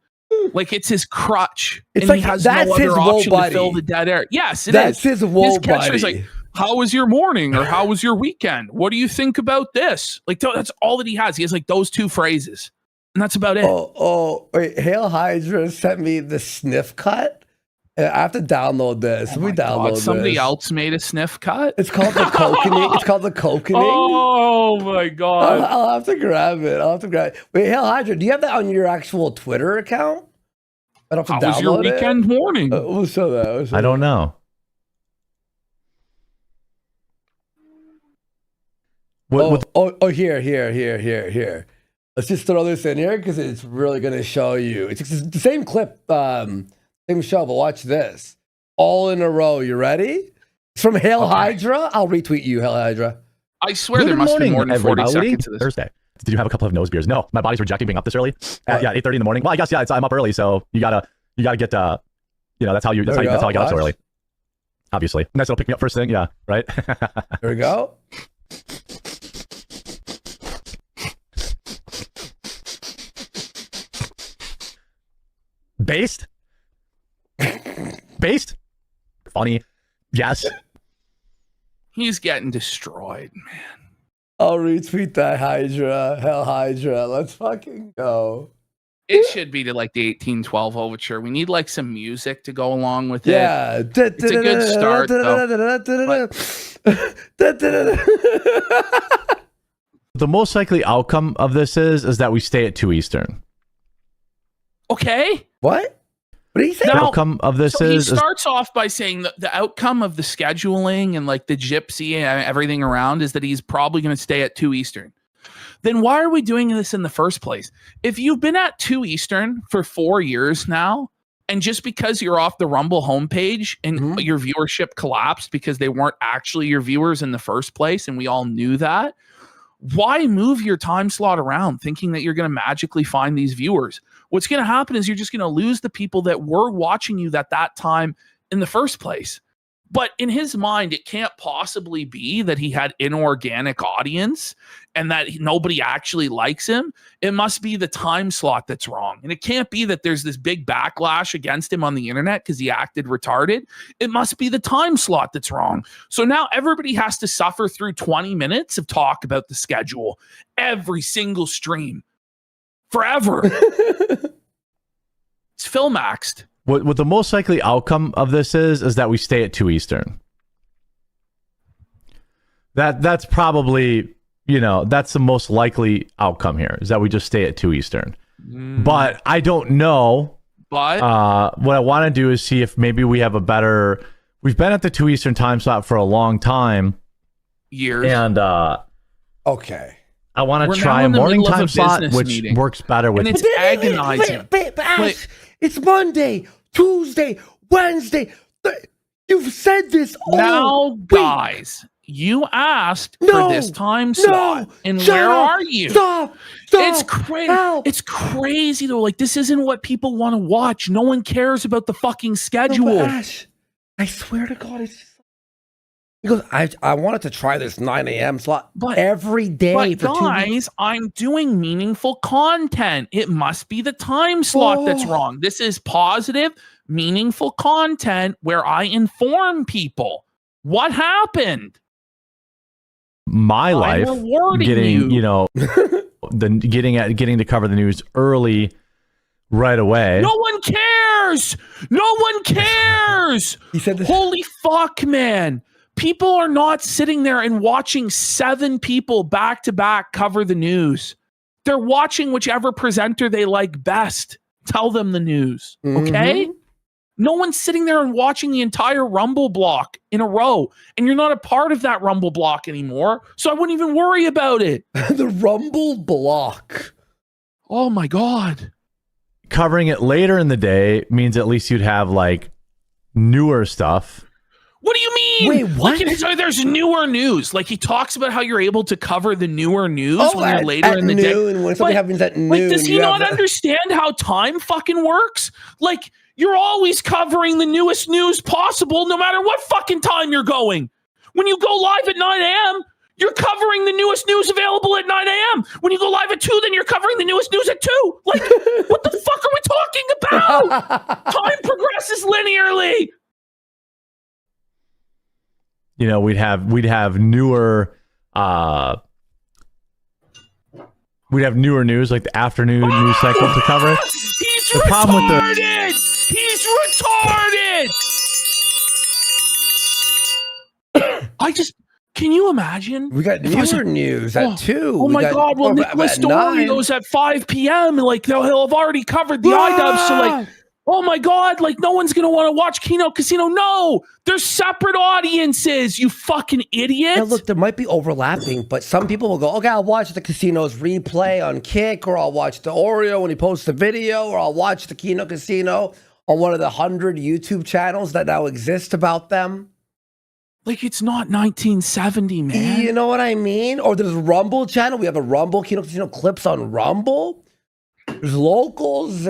C: Like it's his crutch.
B: It's like
C: he has
B: that's
C: no other
B: his
C: option
B: buddy.
C: To fill the dead air. Yes,
B: that's his woe buddy.
C: His like, how was your morning or how was your weekend? What do you think about this? Like that's all that he has. He has like those 2 phrases, and that's about it.
B: Wait, Hail Hydra sent me the sniff cut. I have to download this. Let me download this.
C: Somebody else made a sniff cut.
B: It's called the kokening. It's called the kokening.
C: Oh my god!
B: I'll have to grab it. Wait, Hail Hydra, do you have that on your actual Twitter account? I don't have to download it.
C: How was your weekend morning?
B: We'll show that.
D: I don't know.
B: Here. Let's just throw this in here because it's really going to show you. It's the same clip, same show, but watch this. All in a row. You ready? It's from Hail Hydra. I'll retweet you, Hail Hydra.
C: I swear there must be more than 40 seconds of this.
D: Thursday. Did you have a couple of nose beers? No, my body's rejecting being up this early. Yeah, 8:30 in the morning. Well, I guess I'm up early, so you gotta get that's how I get up so early. Obviously, nice little pick me up first thing. Yeah, right.
B: There we go.
D: Based? Funny. Yes.
C: He's getting destroyed, man.
B: I'll retweet that Hydra. Hell Hydra. Let's fucking go.
C: It should be to like the 1812 overture. We need like some music to go along with it.
B: Yeah.
C: It's a good start, though.
D: The most likely outcome of this is that we stay at 2 Eastern.
C: Okay.
B: What? What do you say?
D: The outcome of this
C: he starts off by saying that the outcome of the scheduling and like the gypsy and everything around is that he's probably going to stay at 2 Eastern. Then why are we doing this in the first place? If you've been at 2 Eastern for 4 years now, and just because you're off the Rumble homepage and your viewership collapsed because they weren't actually your viewers in the first place, and we all knew that, why move your time slot around thinking that you're going to magically find these viewers? What's going to happen is you're just going to lose the people that were watching you at that time in the first place. But in his mind, it can't possibly be that he had inorganic audience and that nobody actually likes him. It must be the time slot that's wrong. And it can't be that there's this big backlash against him on the internet because he acted retarded. It must be the time slot that's wrong. So now everybody has to suffer through 20 minutes of talk about the schedule every single stream forever. It's Filmaxed.
D: What the most likely outcome of this is that we stay at 2 Eastern. That's probably, that's the most likely outcome here, is that we just stay at 2 Eastern. But I don't know.
C: But
D: what I want to do is see if maybe we have we've been at the 2 Eastern time slot for a long time.
C: Years.
D: And
B: okay.
D: I want to try a morning time slot, which works better with.
C: And it's agonizing.
B: But Ash, it's Monday, Tuesday, Wednesday. You've said this all
C: now, guys. You asked for this time slot, and where are you?
B: Stop!
C: It's crazy. It's crazy though. Like this isn't what people want to watch. No one cares about the fucking schedule.
B: No, Ash, I swear to God, it's. Because I wanted to try this 9 a.m. slot every day.
C: But guys, I'm doing meaningful content. It must be the time slot that's wrong. This is positive, meaningful content where I inform people. What happened?
D: My life getting, getting to cover the news early right away.
C: No one cares. No one cares.
B: He said this.
C: Holy fuck, man. People are not sitting there and watching 7 people back to back cover the news. They're watching whichever presenter they like best tell them the news. Okay?
B: Mm-hmm.
C: No one's sitting there and watching the entire Rumble block in a row. And you're not a part of that Rumble block anymore. So I wouldn't even worry about it.
B: The Rumble block.
C: Oh my God.
D: Covering it later in the day means at least you'd have like newer stuff.
C: What do you mean?
B: Wait, what?
C: Like, there's newer news. Like he talks about how you're able to cover the newer news when you're later
B: at
C: in the
B: noon,
C: day.
B: when something happens at noon.
C: Like, does he not understand how time fucking works? Like, you're always covering the newest news possible, no matter what fucking time you're going. When you go live at 9 a.m., you're covering the newest news available at 9 a.m. When you go live at 2, then you're covering the newest news at 2. Like, what the fuck are we talking about? Time progresses linearly.
D: You know, we'd have newer news, like the afternoon news cycle to cover it.
C: He's
D: The problem with the-
C: retarded. He's retarded. Can you imagine?
B: We got newer news at 2.
C: Oh my God! Well,
B: at
C: Nicholas
B: 9.
C: Dorio's at 5 p.m. Like he'll have already covered the iDubbbz. So like, oh my God! Like no one's gonna want to watch Kino Casino. No, there's separate audiences. You fucking idiot!
B: Now look, there might be overlapping, but some people will go, okay, I'll watch the Casino's replay on Kick, or I'll watch the Oreo when he posts the video, or I'll watch the Kino Casino on one of the 100 YouTube channels that now exist about them.
C: Like it's not 1970, man.
B: You know what I mean? Or there's Rumble channel. We have a Rumble, Kino Casino clips on Rumble. There's locals.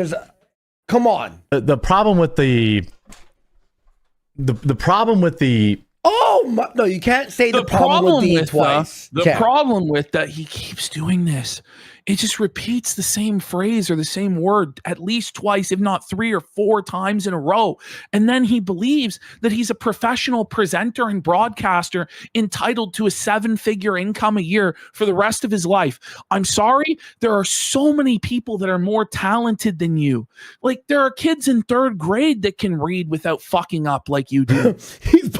B: Come on.
D: The problem with the problem with the
B: no, you can't say the problem with the twice.
C: The problem with that, he keeps doing this. It just repeats the same phrase or the same word at least twice, if not 3 or 4 times in a row. And then he believes that he's a professional presenter and broadcaster entitled to a 7-figure income a year for the rest of his life. I'm sorry. There are so many people that are more talented than you. Like there are kids in 3rd grade that can read without fucking up like you do.
B: He's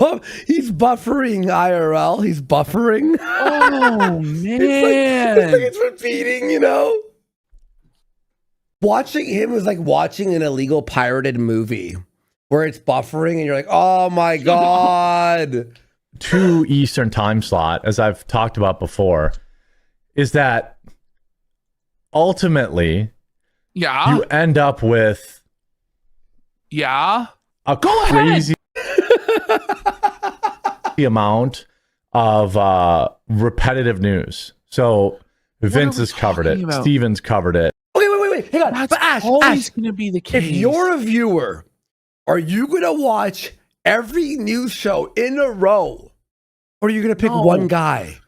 B: buffering IRL. He's buffering.
C: Oh, man.
B: It's like it's repeating, you know? Watching him is like watching an illegal pirated movie where it's buffering and you're like, oh my God.
D: 2 Eastern time slot, as I've talked about before, is that ultimately you end up with a crazy amount of repetitive news. So Vince has covered it.
C: about?
D: Steven's covered it.
B: Okay, wait. Hang on.
C: That's
B: But Ash,
C: always going to be the case.
B: if you're a viewer, are you going to watch every news show in a row? Or are you going to pick one guy?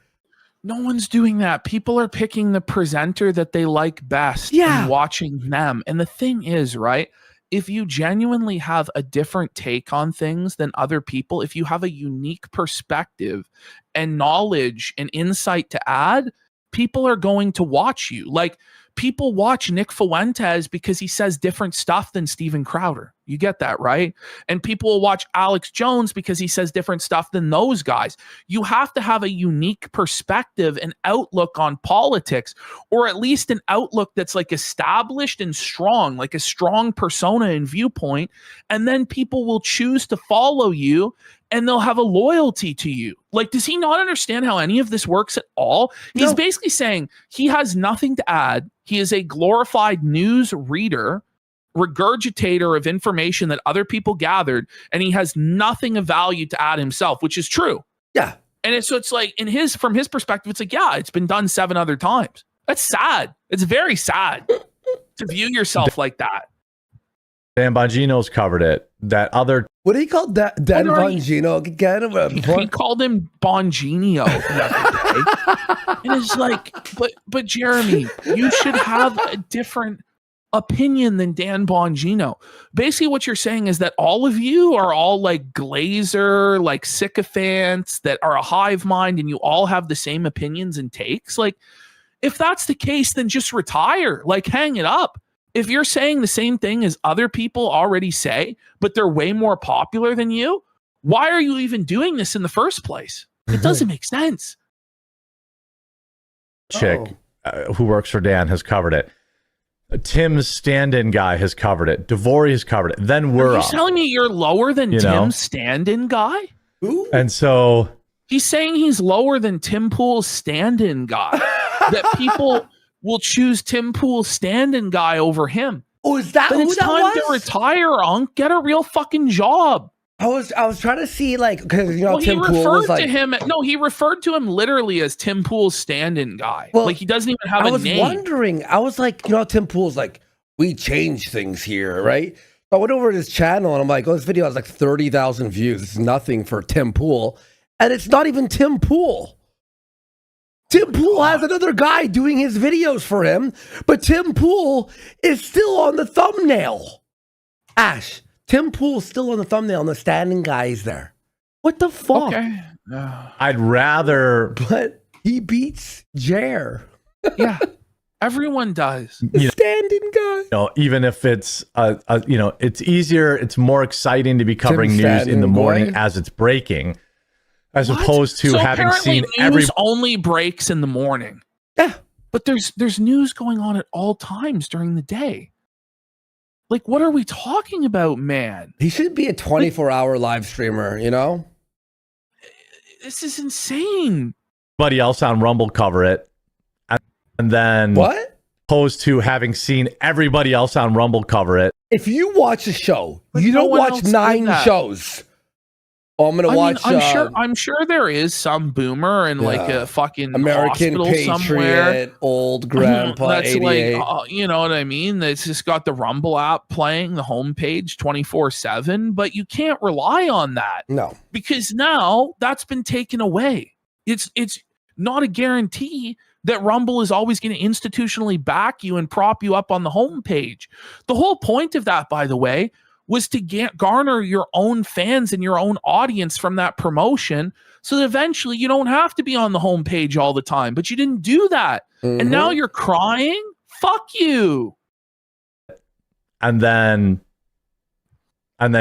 C: No one's doing that. People are picking the presenter that they like best and watching them. And the thing is, right, if you genuinely have a different take on things than other people, if you have a unique perspective and knowledge and insight to add, people are going to watch you. Like people watch Nick Fuentes because he says different stuff than Steven Crowder. You get that, right? And people will watch Alex Jones because he says different stuff than those guys. You have to have a unique perspective and outlook on politics, or at least an outlook that's like established and strong, like a strong persona and viewpoint. And then people will choose to follow you and they'll have a loyalty to you. Like, does he not understand how any of this works at all? He's basically saying he has nothing to add. He is a glorified news reader, regurgitator of information that other people gathered, and he has nothing of value to add himself, which is true.
B: Yeah.
C: And it's like from his perspective, it's like, yeah, it's been done 7 other times. That's sad. It's very sad to view yourself like that.
D: Dan Bongino's covered it. That other...
B: What do you call Dan Bongino again?
C: He called him Bonginio the other day. And it's like, but Jeremy, you should have a different opinion than Dan Bongino. Basically what you're saying is that all of you are all like Glazer, like sycophants that are a hive mind, and you all have the same opinions and takes. Like, if that's the case, then just retire. Like, hang it up. If you're saying the same thing as other people already say, but they're way more popular than you, why are you even doing this in the first place? It doesn't make sense.
D: Chick who works for Dan has covered it. Tim's stand-in guy has covered it. Devori has covered it. Then we're
C: Are you
D: up.
C: telling me you're lower than Tim's stand-in guy?
B: Ooh.
D: And so
C: He's saying he's lower than Tim Pool's stand-in guy. That people will choose Tim Pool's stand-in guy over him.
B: Oh, is that
C: Then
B: who
C: it's
B: that
C: time
B: was?
C: to retire, Unc. Get a real fucking job.
B: I was trying to see, like, because
C: Well,
B: Tim
C: he
B: Pool
C: referred
B: was like,
C: to him. No, he referred to him literally as Tim Pool's stand-in guy.
B: Well,
C: like, he doesn't even have
B: I
C: a
B: was
C: name.
B: wondering. I was like, Tim Pool's like, we change things here, right? So I went over to his channel and I'm like, oh, this video has like 30,000 views. It's nothing for Tim Pool, and it's not even Tim Pool. Tim Pool has another guy doing his videos for him, but Tim Pool is still on the thumbnail. Ash, Tim Pool's still on the thumbnail and the standing guy is there. What the fuck?
C: Okay.
D: I'd rather
B: But he beats Jer.
C: Yeah. Everyone does.
B: The standing guy.
D: even if it's it's easier, it's more exciting to be covering news in
B: Stanton
D: the morning
B: boy.
D: as it's breaking, as
C: What?
D: opposed to
C: So
D: having
C: apparently
D: seen
C: news
D: every.
C: only breaks in the morning.
B: Yeah.
C: But there's news going on at all times during the day. Like, what are we talking about, man?
B: He should be a 24-hour live streamer,
C: This is insane.
D: Everybody else on Rumble cover it, and then
B: What?
D: opposed to having seen everybody else on Rumble cover it.
B: If you watch a show,
C: But
B: you
C: no
B: don't
C: one
B: watch
C: else did
B: 9
C: that.
B: shows. Oh, I'm gonna watch.
C: I'm sure there is some boomer in like
B: Yeah.
C: a fucking
B: American
C: hospital
B: Patriot,
C: somewhere.
B: old grandpa,
C: That's
B: 88.
C: like, you know what I mean? That's just got the Rumble app playing the homepage 24/7, but you can't rely on that
B: No,
C: because now that's been taken away. It's not a guarantee that Rumble is always going to institutionally back you and prop you up on the homepage. The whole point of that, by the way, was to garner your own fans and your own audience from that promotion so that eventually you don't have to be on the homepage all the time. But you didn't do that. And now you're crying? Fuck you.
D: And then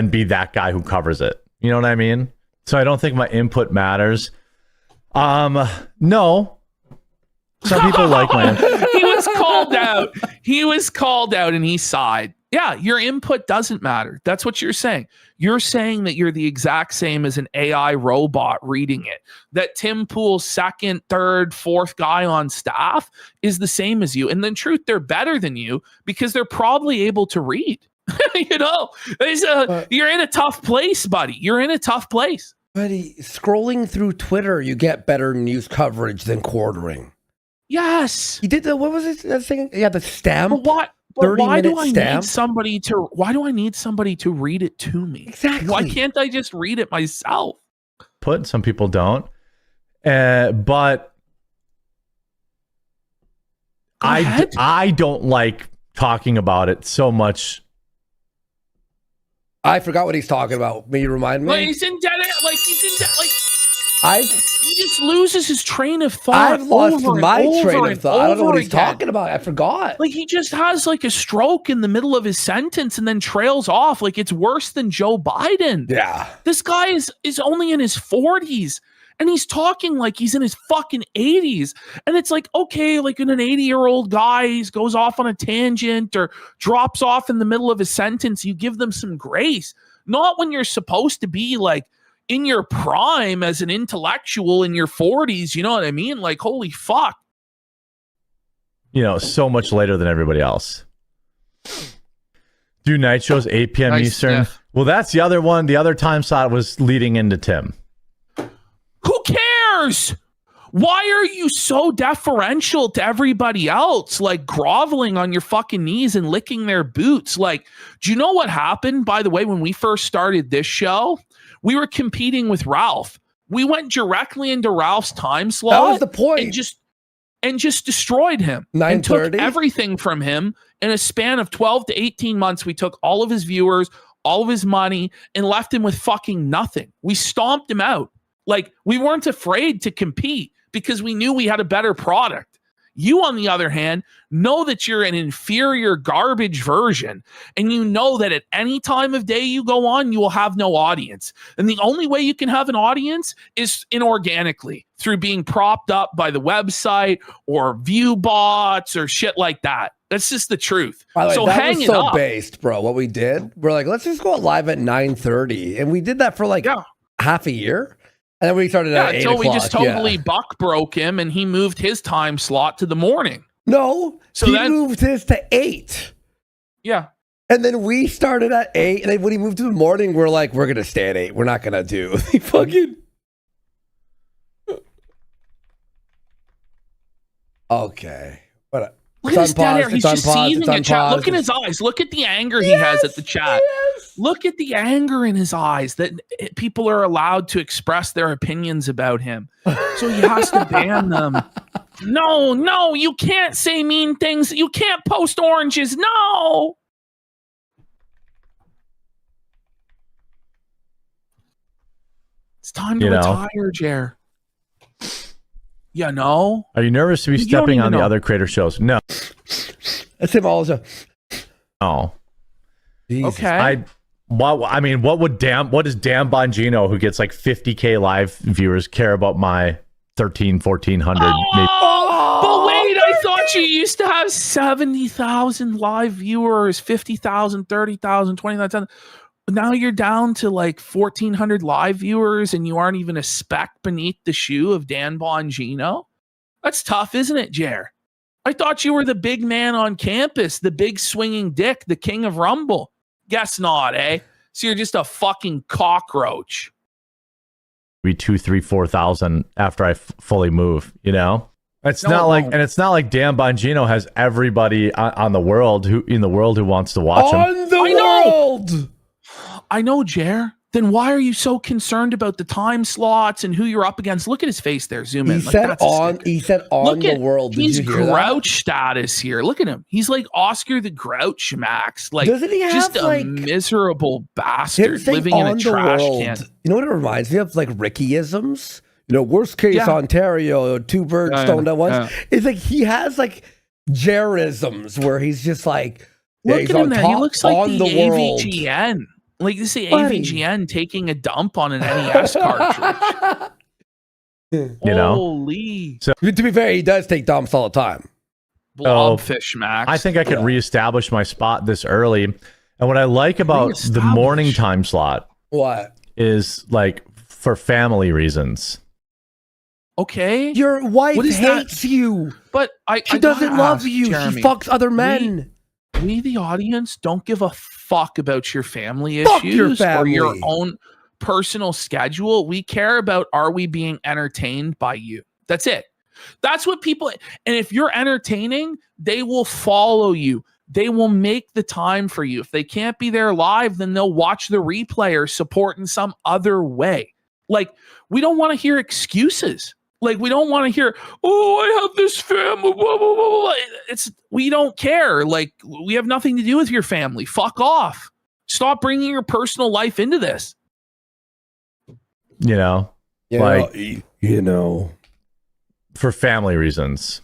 D: be that guy who covers it. You know what I mean? So I don't think my input matters. No. Some people like my input.
C: He was called out. He was called out and he sighed. Yeah, your input doesn't matter. That's what you're saying. You're saying that you're the exact same as an AI robot reading it. That Tim Pool's second, third, fourth guy on staff is the same as you. And in truth, they're better than you because they're probably able to read. You're in a tough place, buddy. You're in a tough place.
B: buddy, scrolling through Twitter, you get better news coverage than quartering.
C: Yes.
B: He did the what was it? That thing? Yeah, the stamp.
C: But why? But why do I
B: stamp?
C: need somebody to? Why do I need somebody to read it to me?
B: Exactly.
C: Why can't I just read it myself?
D: Some people don't. But
C: Go ahead.
D: I don't like talking about it so much.
B: I forgot what he's talking about. Will you remind me?
C: Like he's in dead. He just loses his train of thought.
B: I've lost
C: over and
B: my
C: over
B: train
C: and
B: of thought. I don't know what
C: over
B: he's
C: again.
B: talking about. I forgot.
C: Like he just has like a stroke in the middle of his sentence and then trails off. Like it's worse than Joe Biden.
B: Yeah.
C: This guy is only in his 40s and he's talking like he's in his fucking 80s. And it's like, okay, like when an 80-year-old guy goes off on a tangent or drops off in the middle of a sentence, you give them some grace. Not when you're supposed to be like in your prime as an intellectual in your 40s. You know what I mean? Like, holy fuck.
D: You know, so much later than everybody else. Do night shows 8 p.m.
C: Nice,
D: Eastern.
C: yeah.
D: Well, that's the other one. The other time slot was leading into Tim.
C: Who cares? Why are you so deferential to everybody else? Like groveling on your fucking knees and licking their boots. Like, do you know what happened, by the way, when we first started this show? We were competing with Ralph. We went directly into Ralph's time slot.
B: That was the point.
C: And just destroyed him. And took
B: 9:30?
C: everything from him in a span of 12 to 18 months. We took all of his viewers, all of his money, and left him with fucking nothing. We stomped him out. Like, we weren't afraid to compete because we knew we had a better product. You, on the other hand, know that you're an inferior garbage version, and you know that at any time of day you go on, you will have no audience. And the only way you can have an audience is inorganically, through being propped up by the website or view bots or shit like that. That's just the truth.
B: By the way,
C: So
B: that
C: hang
B: was
C: it
B: so
C: up.
B: based, bro. What we did, we're like, let's just go live at 9:30, and we did that for like half a year. And then we started at 8
C: until
B: o'clock.
C: we just totally buck broke him and he moved his time slot to the morning.
B: No,
C: So
B: he
C: then-
B: moved his to 8.
C: Yeah.
B: And then we started at 8. And then when he moved to the morning, we're like, we're going to stay at 8. We're not going to do the fucking. Okay. What?
C: Look at his dead air. He's just seething at chat. Look at his eyes. Look at the anger he has at the chat.
B: Yes.
C: Look at the anger in his eyes that people are allowed to express their opinions about him. So he has to ban them. No, you can't say mean things. You can't post oranges. No. It's time to retire, Jer. You know?
D: Are you nervous to be stepping on the other creator shows? No.
B: That's him also.
D: Oh.
B: Jesus.
C: Okay.
D: What does Dan Bongino, who gets like 50K live viewers, care about my 1,400?
C: But wait, I thought you used to have 70,000 live viewers, 50,000, 30,000, 29,000. Now you're down to like 1,400 live viewers and you aren't even a speck beneath the shoe of Dan Bongino? That's tough, isn't it, Jer? I thought you were the big man on campus, the big swinging dick, the king of Rumble. Guess not, eh? So you're just a fucking cockroach.
D: Be 2,000, 3,000, 4,000 after I fully move, you know? It's
C: No,
D: not
C: it
D: like,
C: won't.
D: and it's not like Dan Bongino has everybody on the world who wants to watch him.
B: On the
C: I know.
B: world.
C: I know, Jer. Then why are you so concerned about the time slots and who you're up against? Look at his face there. Zoom in.
B: He
C: Like,
B: said
C: that's a
B: on.
C: sticker.
B: He said on
C: Look
B: the
C: at,
B: world. Did
C: he's
B: you hear
C: grouch status here. Look at him. He's like Oscar the Grouch Max. Like,
B: Doesn't he have,
C: just a
B: like,
C: miserable
B: that? Him
C: bastard
B: saying
C: living in a
B: on the
C: trash
B: world.
C: can.
B: You know what it reminds me of? Like Ricky-isms. You know, worst case
C: Yeah.
B: Ontario, two birds
C: Yeah,
B: stoned at once.
C: yeah.
B: It's like he has like Jarisms where he's just like,
C: Look
B: he's
C: at him
B: on
C: there.
B: top,
C: He looks like
B: on
C: the
B: world.
C: AVGN. Like this is
B: Buddy.
C: AVGN taking a dump on an NES cartridge.
D: You know?
C: Holy
B: To be fair, he does take dumps all the time.
C: blobfish, Max.
D: I think I could reestablish my spot this early. And what I like about the morning time slot
B: What?
D: is like for family reasons.
C: Okay.
B: Your wife
C: What is that?
B: hates you.
C: But
B: She
C: I
B: doesn't
C: gotta
B: love
C: ask,
B: you.
C: Jeremy,
B: She fucks other men.
C: we the audience don't give a fuck about your family
B: Fuck
C: issues
B: your
C: or your
B: family.
C: own personal schedule. We care about, are we being entertained by you? That's it. That's what people, and if you're entertaining, they will follow you. They will make the time for you. If they can't be there live, then they'll watch the replay or support in some other way. Like, we don't want to hear excuses. Like, we don't want to hear, oh, I have this family. Blah, blah, blah, blah. We don't care. Like, we have nothing to do with your family. Fuck off. Stop bringing your personal life into this.
D: You know,
B: Yeah,
D: like-
B: you know.
D: for family reasons.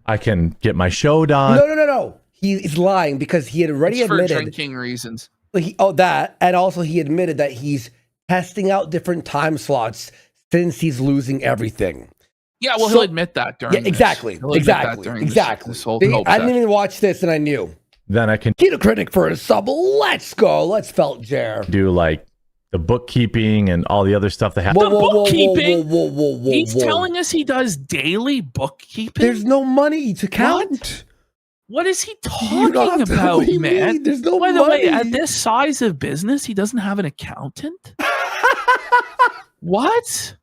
D: I can get my show done.
B: No. He's lying because he had already
C: It's for
B: admitted.
C: drinking reasons.
B: That, and also he admitted that he's testing out different time slots since he's losing everything.
C: Yeah, well,
B: So-
C: he'll admit that during
B: Yeah,
C: this.
B: exactly,
C: He'll admit that
B: exactly,
C: during
B: exactly.
C: This whole
B: See,
C: hope
B: I didn't
C: session.
B: even watch this, and I knew.
D: Then I can
B: Kino critic for a sub. Let's go. Let's felt Jer.
D: do like the bookkeeping and all the other stuff that happens.
C: bookkeeping?
B: Whoa.
C: He's telling us he does daily bookkeeping.
B: There's no money to count.
C: What is he
B: You don't
C: talking
B: have to-
C: about,
B: what do you
C: man?
B: mean? There's no
C: By the way,
B: money.
C: at this size of business, he doesn't have an accountant? What?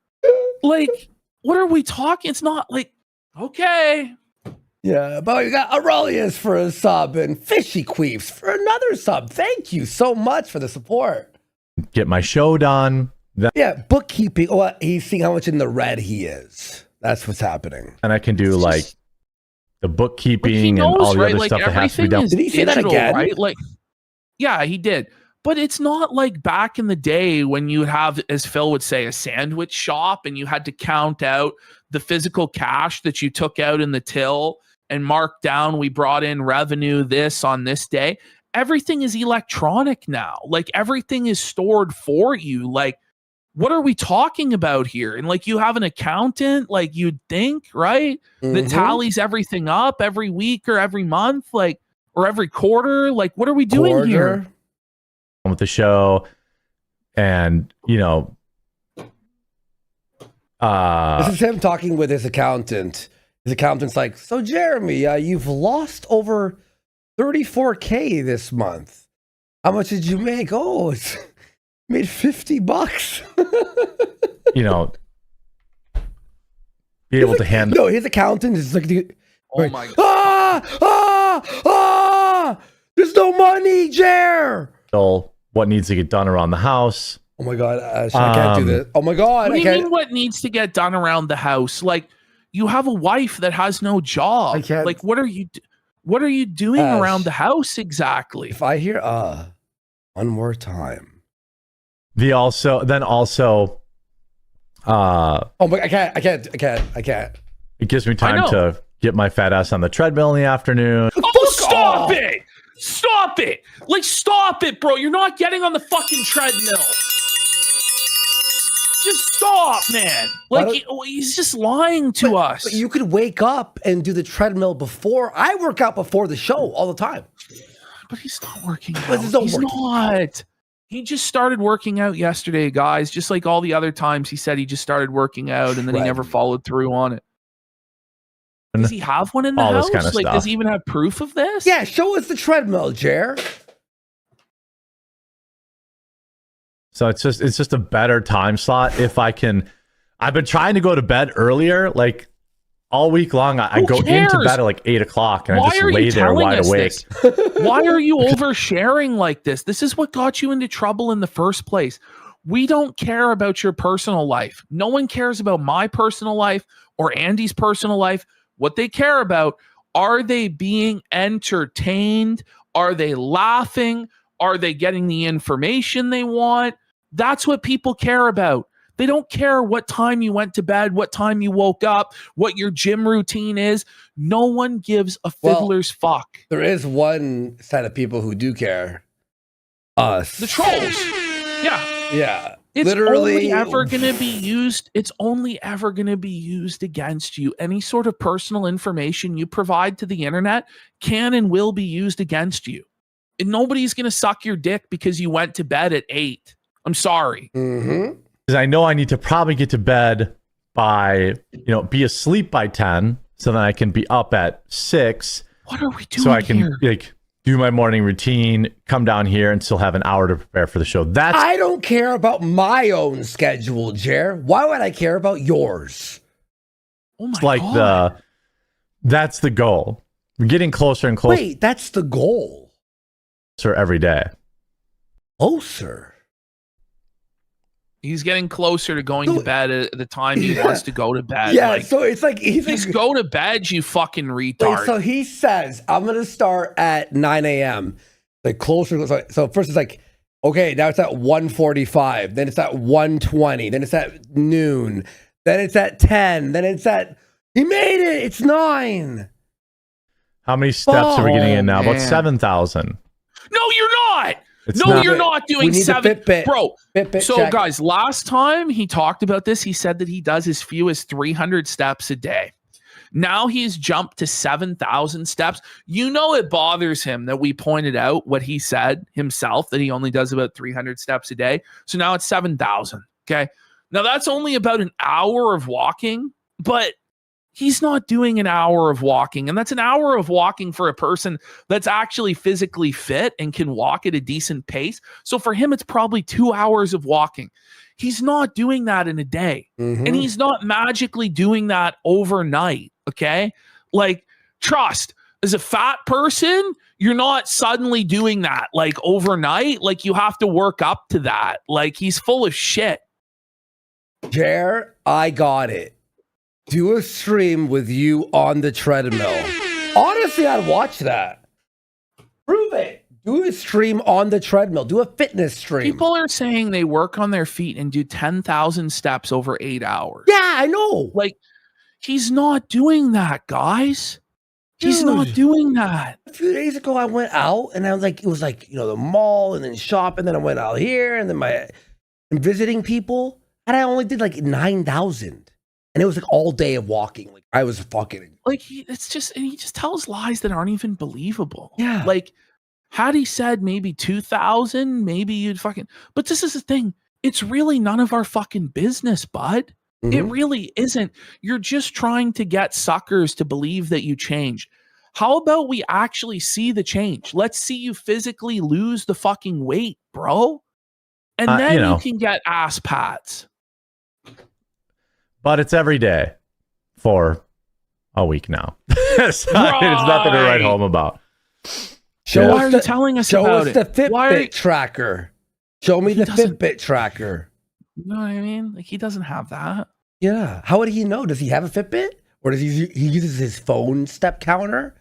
C: Like, what are we talking? It's not like, okay.
B: Yeah, but we got Aurelius for a sub and Fishy Queefs for another sub. Thank you so much for the support.
D: Get my show done. Then
B: Yeah, bookkeeping. Oh, he's seeing how much in the red he is. That's what's happening.
D: I can do
C: It's
D: like
C: just-
D: the
C: But he
D: bookkeeping and
C: knows,
D: all the
C: right?
D: other
C: Like,
D: stuff that has to be
C: everything
D: done.
C: is
B: Did he say that
C: digital,
B: again?
C: right? Like, yeah, he did. But it's not like back in the day when you have, as Phil would say, a sandwich shop and you had to count out the physical cash that you took out in the till and mark down, we brought in revenue this on this day. Everything is electronic now. Like everything is stored for you. Like, what are we talking about here? And like you have an accountant, like you'd think, right? That tallies everything up every week or every month, like, or every quarter. Like, what are we doing here?
D: With the show, and you know,
B: this is him talking with his accountant. His accountant's like, so Jeremy, you've lost over $34K this month. How much did you make? Oh, it's made $50.
D: You know, be able to handle.
B: No, his accountant is like,
C: oh my God.
B: There's no money, Jer.
D: What needs to get done around the house.
B: Oh my God, I can't do this. Oh my God,
C: what do you mean what needs to get done around the house? Like, you have a wife that has no job.
B: I can't.
C: Like, what are you doing around the house exactly?
B: If I hear one more time.
D: Oh
B: my, I can't.
D: It gives me time to get my fat ass on the treadmill in the afternoon.
C: Oh, stop it! Stop it! Like, stop it, bro. You're not getting on the fucking treadmill. Just stop, man. Like, he's just lying to us.
B: But you could wake up and do the treadmill before. I work out before the show all the time.
C: But he's not working out.
B: He's
C: not. He just started working out yesterday, guys. Just like all the other times he said he just started working out and then he never followed through on it. Does he have one in the house?
D: Kind of
C: like,
D: stuff.
C: does he even have proof of this?
B: Yeah, show us the treadmill, Jer.
D: So it's just a better time slot if I can. I've been trying to go to bed earlier, like all week long. I go into bed at like 8 o'clock and I just lay there wide awake.
C: Why are you oversharing like this? This is what got you into trouble in the first place. We don't care about your personal life. No one cares about my personal life or Andy's personal life. What they care about, are they being entertained? Are they laughing? Are they getting the information they want? That's what people care about. They don't care what time you went to bed, what time you woke up, what your gym routine is. No one gives a fiddler's fuck.
B: There is one set of people who do care. Us.
C: The trolls. Yeah.
B: Yeah.
C: It's
B: literally
C: only ever going to be used. It's only ever going to be used against you. Any sort of personal information you provide to the internet can and will be used against you. And nobody's going to suck your dick because you went to bed at 8. I'm sorry.
B: Mm-hmm.
D: Because I know I need to probably get to bed by, be asleep by 10, so then I can be up at 6.
C: What are we doing
D: so I can
C: here?
D: Do my morning routine, come down here, and still have an hour to prepare for the show.
B: I don't care about my own schedule, Jer. Why would I care about yours?
C: Oh my God.
D: That's the goal. We're getting closer and closer.
B: Wait, that's the goal.
D: Every day.
B: Closer.
C: He's getting closer to going to bed at the time he wants to go to bed.
B: Yeah, so it's like
C: just go to bed, you fucking retard.
B: Wait, so he says, I'm going to start at 9 a.m. Like closer. So first it's like, okay, now it's at 1:45. Then it's at 1:20. Then it's at noon. Then it's at 10. Then it's at, he made it. It's 9.
D: How many steps are we getting in now? About 7,000.
C: No, you're not. You're not doing 7, bro. So check. Guys, last time he talked about this, he said that he does as few as 300 steps a day. Now he's jumped to 7,000 steps. It bothers him that we pointed out what he said himself, that he only does about 300 steps a day. So now it's 7,000. Okay. Now that's only about an hour of walking, but he's not doing an hour of walking. And that's an hour of walking for a person that's actually physically fit and can walk at a decent pace. So for him, it's probably 2 hours of walking. He's not doing that in a day.
B: Mm-hmm.
C: And he's not magically doing that overnight. Okay. Like, trust, as a fat person, you're not suddenly doing that like overnight. Like, you have to work up to that. Like, he's full of shit.
B: Jer, I got it. Do a stream with you on the treadmill. Honestly, I'd watch that. Prove it. Do a stream on the treadmill. Do a fitness stream.
C: People are saying they work on their feet and do 10,000 steps over 8 hours.
B: Yeah, I know.
C: Like, he's not doing that, guys. He's not doing that.
B: A few days ago, I went out and I was like, it was like, the mall and then shop. And then I went out here and then and visiting people. And I only did like 9,000. And it was like all day of walking. Like I was fucking.
C: Like, he just tells lies that aren't even believable.
B: Yeah.
C: Like, had he said maybe 2,000, maybe you'd fucking. But this is the thing. It's really none of our fucking business, bud. It really isn't. You're just trying to get suckers to believe that you changed. How about we actually see the change? Let's see you physically lose the fucking weight, bro. And then you can get ass pats.
D: But it's every day for a week now. So it's nothing to write home about.
C: Why are you telling us about it?
B: Show us the Fitbit tracker. Show me the Fitbit tracker.
C: You know what I mean? Like, he doesn't have that.
B: Yeah. How would he know? Does he have a Fitbit? Or does he uses his phone step counter?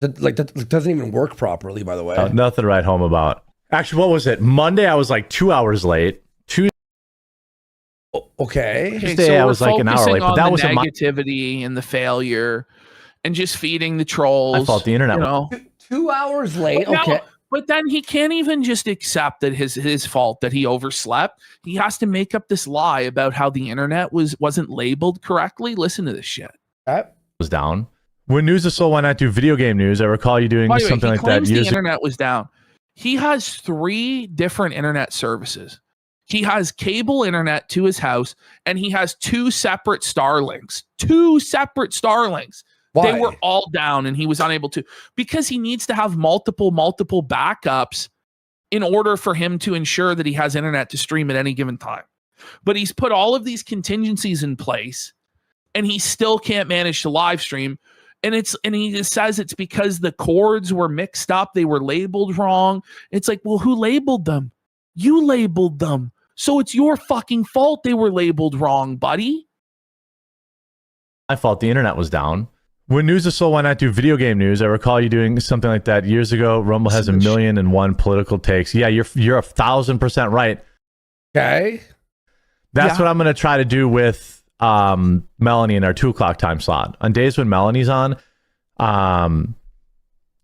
B: That doesn't even work properly, by the way.
D: Nothing to write home about. Actually, what was it? Monday, I was like 2 hours late.
B: Okay.
D: Tuesday,
C: so
D: I was like an hour late. But that was
C: negativity and the failure and just feeding the trolls.
D: I thought the internet.
B: 2 hours late. Okay.
C: But then he can't even just accept that his fault that he overslept. He has to make up this lie about how the internet wasn't labeled correctly. Listen to this shit.
D: Was down. When news is slow, why not do video game news? I recall you doing something like that.
C: The internet was down. He has 3 different internet services. He has cable internet to his house, and he has 2 separate Starlinks. 2 separate Starlinks.
B: Why?
C: They were all down, and he was unable to, because he needs to have multiple backups in order for him to ensure that he has internet to stream at any given time. But he's put all of these contingencies in place, and he still can't manage to live stream. And he says it's because the cords were mixed up. They were labeled wrong. It's like, well, who labeled them? You labeled them. So it's your fucking fault they were labeled wrong, buddy.
D: My fault. The internet was down. When news is slow, why not do video game news? I recall you doing something like that years ago. Rumble has 1,000,001 political takes. Yeah, you're 1,000% right.
B: Okay.
D: That's what I'm going to try to do with Melanie in our 2:00 time slot. On days when Melanie's on,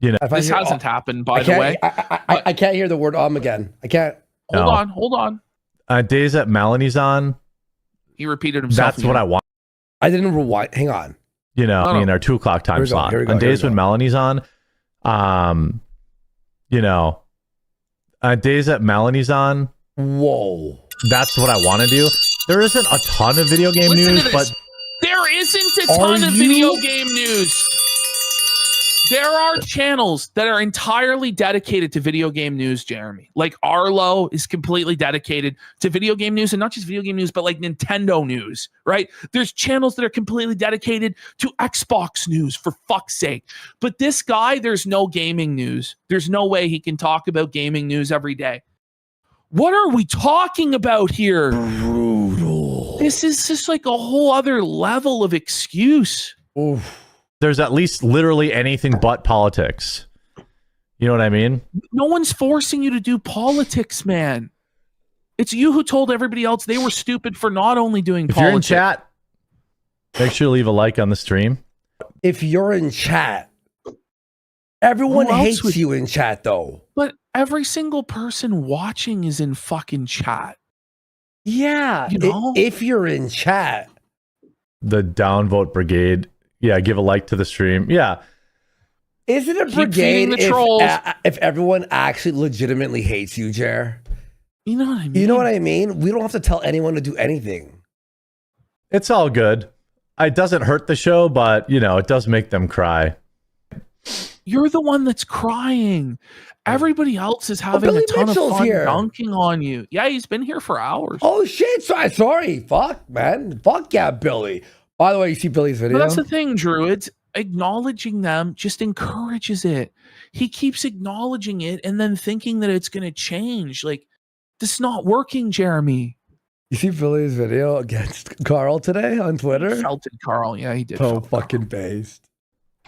C: this hasn't happened, by the way.
B: I can't hear the word again. I can't.
C: Hold on.
D: Days that Melanie's on,
C: he repeated himself.
D: That's what I want.
B: I didn't rewind. Hang on.
D: In our 2:00 time slot. On days when Melanie's on, days that Melanie's on.
B: Whoa.
D: That's what I want to do. There isn't a ton of video game news, but
C: there isn't a ton of video game news. There are channels that are entirely dedicated to video game news, Jeremy. Like Arlo is completely dedicated to video game news, and not just video game news, but like Nintendo news, right? There's channels that are completely dedicated to Xbox news, for fuck's sake. But this guy, there's no gaming news. There's no way he can talk about gaming news every day. What are we talking about here?
B: Brutal.
C: This is just like a whole other level of excuse.
B: Oof.
D: There's at least literally anything but politics. You know what I mean?
C: No one's forcing you to do politics, man. It's you who told everybody else they were stupid for not only doing politics.
D: If you're in chat, make sure to leave a like on the stream.
B: If you're in chat, everyone hates you in chat, though.
C: But every single person watching is in fucking chat.
B: Yeah. If you're in chat.
D: The downvote brigade. Yeah, give a like to the stream. Yeah.
B: Is it a brigade if everyone actually legitimately hates you, Jer?
C: You know what I mean?
B: You know what I mean? We don't have to tell anyone to do anything.
D: It's all good. It doesn't hurt the show, but, it does make them cry.
C: You're the one that's crying. Everybody else is having a ton of fun dunking on you. Yeah, he's been here for hours.
B: Oh, shit. Sorry. Fuck, man. Fuck yeah, Billy. By the way, you see Billy's video?
C: But that's the thing, Druids. Acknowledging them just encourages it. He keeps acknowledging it and then thinking that it's going to change. Like, this is not working, Jeremy.
B: You see Billy's video against Carl today on Twitter?
C: He felted Carl. Yeah, he did.
B: So fucking based.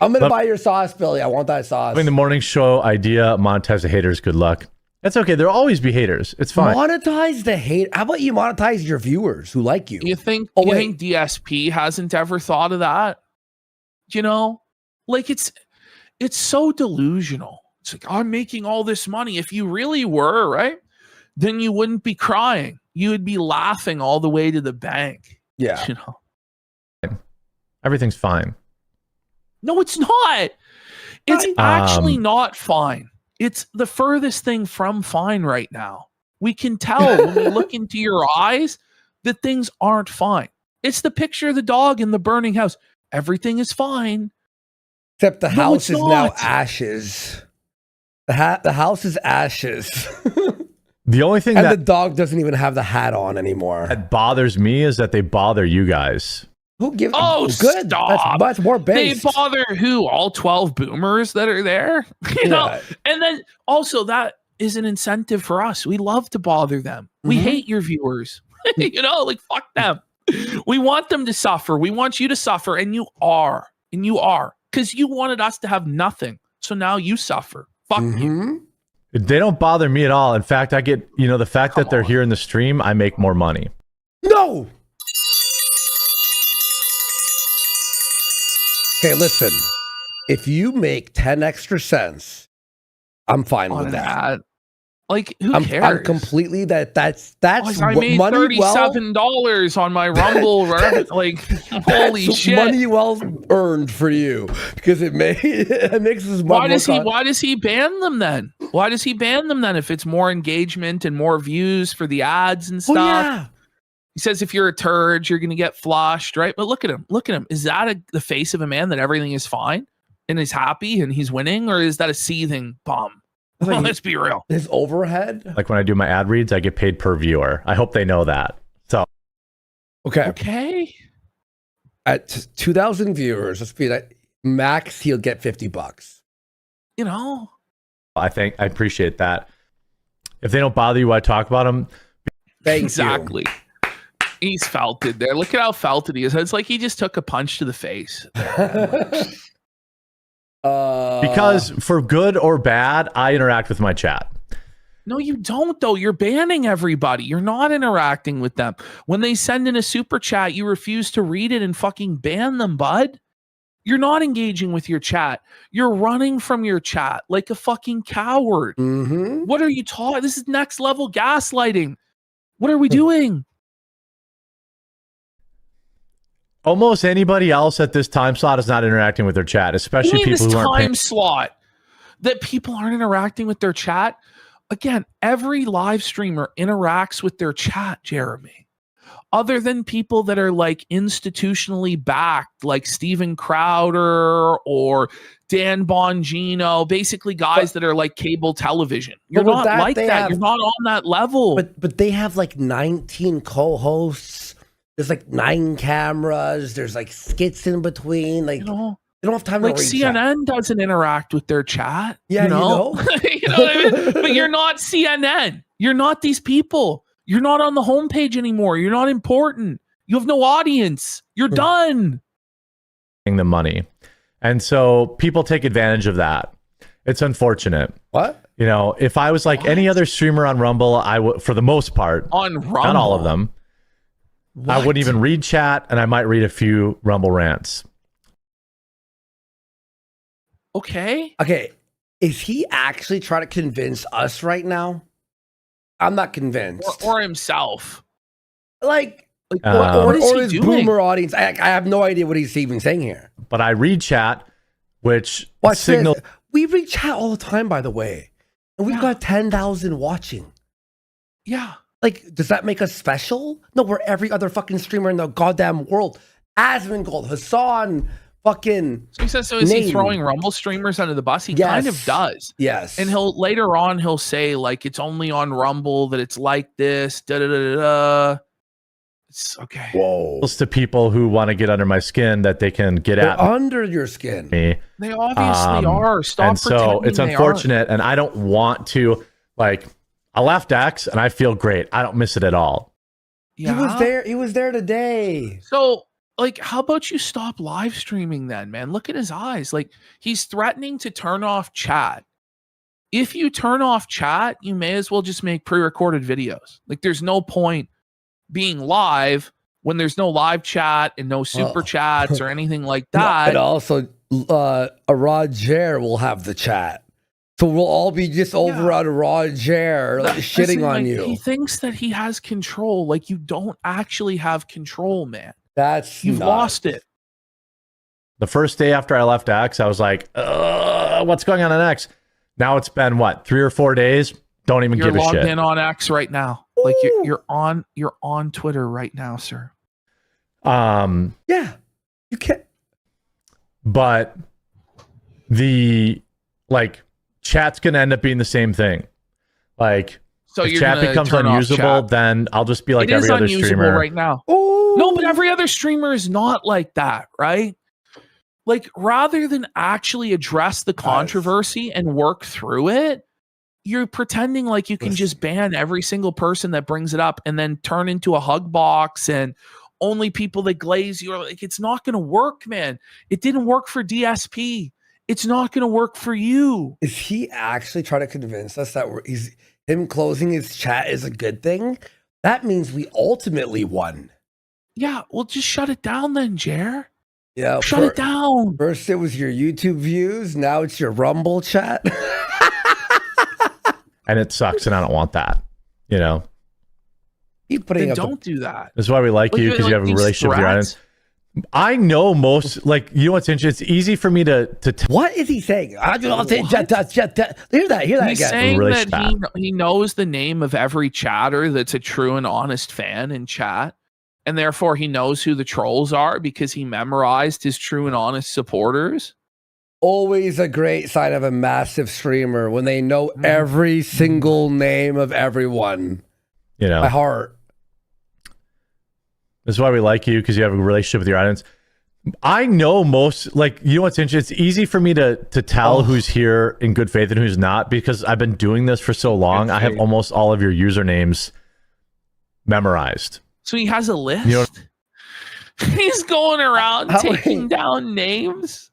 B: I'm gonna buy your sauce, Billy. I want that sauce.
D: Having the morning show idea, monetize the haters. Good luck. That's okay. There'll always be haters. It's fine.
B: Monetize the hate. How about you monetize your viewers who like you?
C: You think
B: Oh,
C: you
B: wait.
C: think DSP hasn't ever thought of that? You know, like it's so delusional. It's like, I'm making all this money. If you really were, right, then you wouldn't be crying. You would be laughing all the way to the bank.
B: Yeah.
C: You know.
D: Everything's fine.
C: No, it's not. It's actually not fine. It's the furthest thing from fine right now. We can tell when we look into your eyes that things aren't fine. It's the picture of the dog in the burning house. Everything is fine.
B: Except the house
C: it's
B: is now
C: not.
B: ashes. The house is ashes.
D: The only thing
B: And the
D: that
B: dog doesn't even have the hat on anymore.
D: bothers me is that they bother you guys.
B: Who gives?
C: Oh,
B: good.
C: stop.
B: That's more based.
C: They bother who? All 12 boomers that are there? You know?
B: Yeah.
C: And then also that is an incentive for us. We love to bother them. We hate your viewers. You know, like fuck them. We want them to suffer. We want you to suffer. And you are. And you are. Because you wanted us to have nothing. So now you suffer. Fuck you.
D: They don't bother me at all. In fact, I get, the fact that they're here in the stream, I make more money.
B: No. Okay, listen. If you make 10 extra cents, I'm fine
C: On
B: with that.
C: that. Like, who
B: I'm
C: cares?
B: completely that's
C: I made
B: money well.
C: $37 on my Rumble. Right? Like, holy
B: That's
C: shit!
B: money well earned for you because it makes us.
C: Why does he ban them then? Why does he ban them then if it's more engagement and more views for the ads and stuff?
B: Well, yeah.
C: He says if you're a turd, you're going to get flushed, right? But look at him. Look at him. Is that the face of a man that everything is fine and he's happy and he's winning, or is that a seething bum?
B: Like
C: Let's be real.
B: His overhead.
D: Like when I do my ad reads, I get paid per viewer. I hope they know that. So
B: Okay. At 2,000 viewers, let's be that max. He'll get $50.
C: You know.
D: I appreciate that. If they don't bother you, I talk about them.
B: Thank
C: Exactly. He's felted there. Look at how felted he is. It's like he just took a punch to the face.
D: Because for good or bad, I interact with my chat.
C: No, you don't, though. You're banning everybody. You're not interacting with them. When they send in a super chat, you refuse to read it and fucking ban them, bud. You're not engaging with your chat. You're running from your chat like a fucking coward.
B: Mm-hmm.
C: What are you talking? This is next level gaslighting. What are we doing?
D: Almost anybody else at this time slot is not interacting with their chat, especially people
C: this
D: who aren't paying.
C: time slot that people aren't interacting with their chat. Again, every live streamer interacts with their chat, Jeremy. Other than people that are like institutionally backed, like Steven Crowder or Dan Bongino, basically guys that are like cable television. You're not like that. You're not on that level.
B: But they have like 19 co-hosts. There's like 9 cameras. There's like skits in between. Like, they don't have time
C: like
B: to read
C: CNN doesn't interact with their chat.
B: Yeah,
C: you know what I mean? But you're not CNN. You're not these people. You're not on the homepage anymore. You're not important. You have no audience. You're done.
D: The money. And so people take advantage of that. It's unfortunate.
B: What?
D: If I was like any other streamer on Rumble, I would, for the most part,
C: on Rumble,
D: not all of them, I wouldn't even read chat, and I might read a few Rumble rants.
C: Okay.
B: Is he actually trying to convince us right now? I'm not convinced.
C: Or himself.
B: Like
C: what is he
B: his
C: doing?
B: boomer audience. I have no idea what he's even saying here.
D: But I read chat, which
B: Watch
D: signals.
B: this. We read chat all the time, by the way. And we've got 10,000 watching.
C: Yeah.
B: Like, does that make us special? No, we're every other fucking streamer in the goddamn world. Asmongold, Hassan, fucking.
C: So he says, is he throwing Rumble streamers under the bus? He kind of does.
B: Yes.
C: And he'll say, like, it's only on Rumble that it's like this. Da da da da. It's okay.
B: Whoa.
D: To people who want to get under my skin that they can get
B: They're
D: at
B: under your skin.
D: me.
C: They obviously are. Stop
D: and so
C: pretending
D: it's unfortunate, and I don't want to I left X and I feel great. I don't miss it at all.
C: Yeah.
B: He was there today.
C: So like, how about you stop live streaming then, man? Look at his eyes. Like, he's threatening to turn off chat. If you turn off chat, you may as well just make pre-recorded videos. Like, there's no point being live when there's no live chat and no super chats or anything like that.
B: And also, Roger will have the chat. So we'll all be just over on Roger, like, shitting on you.
C: He thinks that he has control. Like, you don't actually have control, man. You've lost it.
D: The first day after I left X, I was like, what's going on X? Now it's been what, 3 or 4 days? Don't even give a shit.
C: You're logged in on X right now. Like, you're on Twitter right now, sir.
B: Yeah, you can't.
D: But the chat's gonna end up being the same thing. Like,
C: so
D: if chat becomes unusable, then I'll just be like every other streamer
C: right now. No, but every other streamer is not like that, right? Like, rather than actually address the controversy and work through it, you're pretending like you can just ban every single person that brings it up and then turn into a hug box and only people that glaze you. Like, it's not going to work, man. It didn't work for DSP. It's not going to work for you.
B: Is he actually trying to convince us that him closing his chat is a good thing? That means we ultimately won.
C: Yeah, well, just shut it down then, Jer.
B: Yeah,
C: shut it down.
B: First it was your YouTube views, now it's your Rumble chat.
D: And it sucks, and I don't want that. You know.
B: Keep putting
C: don't do that.
D: That's why we like you, because you have a relationship with your audience. I know most, like, you know what's interesting? It's easy for me to
B: what is he saying? Hear that
C: He's
B: again.
C: saying that he knows the name of every chatter that's a true and honest fan in chat, and therefore he knows who the trolls are because he memorized his true and honest supporters.
B: Always a great sign of a massive streamer when they know every single name of everyone.
D: You know,
B: by heart.
D: That's why we like you, because you have a relationship with your audience. I know most, like, you know what's interesting? It's easy for me to tell who's here in good faith and who's not, because I've been doing this for so long. I have almost all of your usernames memorized.
C: So he has a list.
D: You know,
C: he's going around taking down names.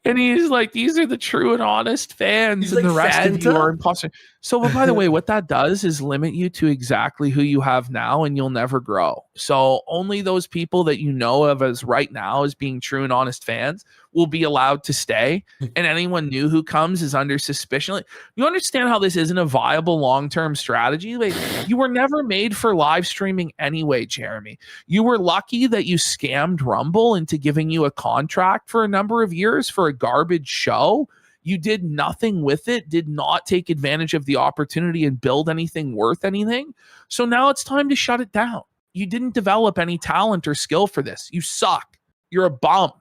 C: And he's like, these are the true and honest fans, and like, the rest of you are imposters. So, well, by the way, what that does is limit you to exactly who you have now, and you'll never grow. So only those people that you know of as right now as being true and honest fans will be allowed to stay. And anyone new who comes is under suspicion. Like, you understand how this isn't a viable long-term strategy? Like, you were never made for live streaming anyway, Jeremy. You were lucky that you scammed Rumble into giving you a contract for a number of years for a garbage show. You did nothing with it, did not take advantage of the opportunity and build anything worth anything. So now it's time to shut it down. You didn't develop any talent or skill for this. You suck. You're a bum.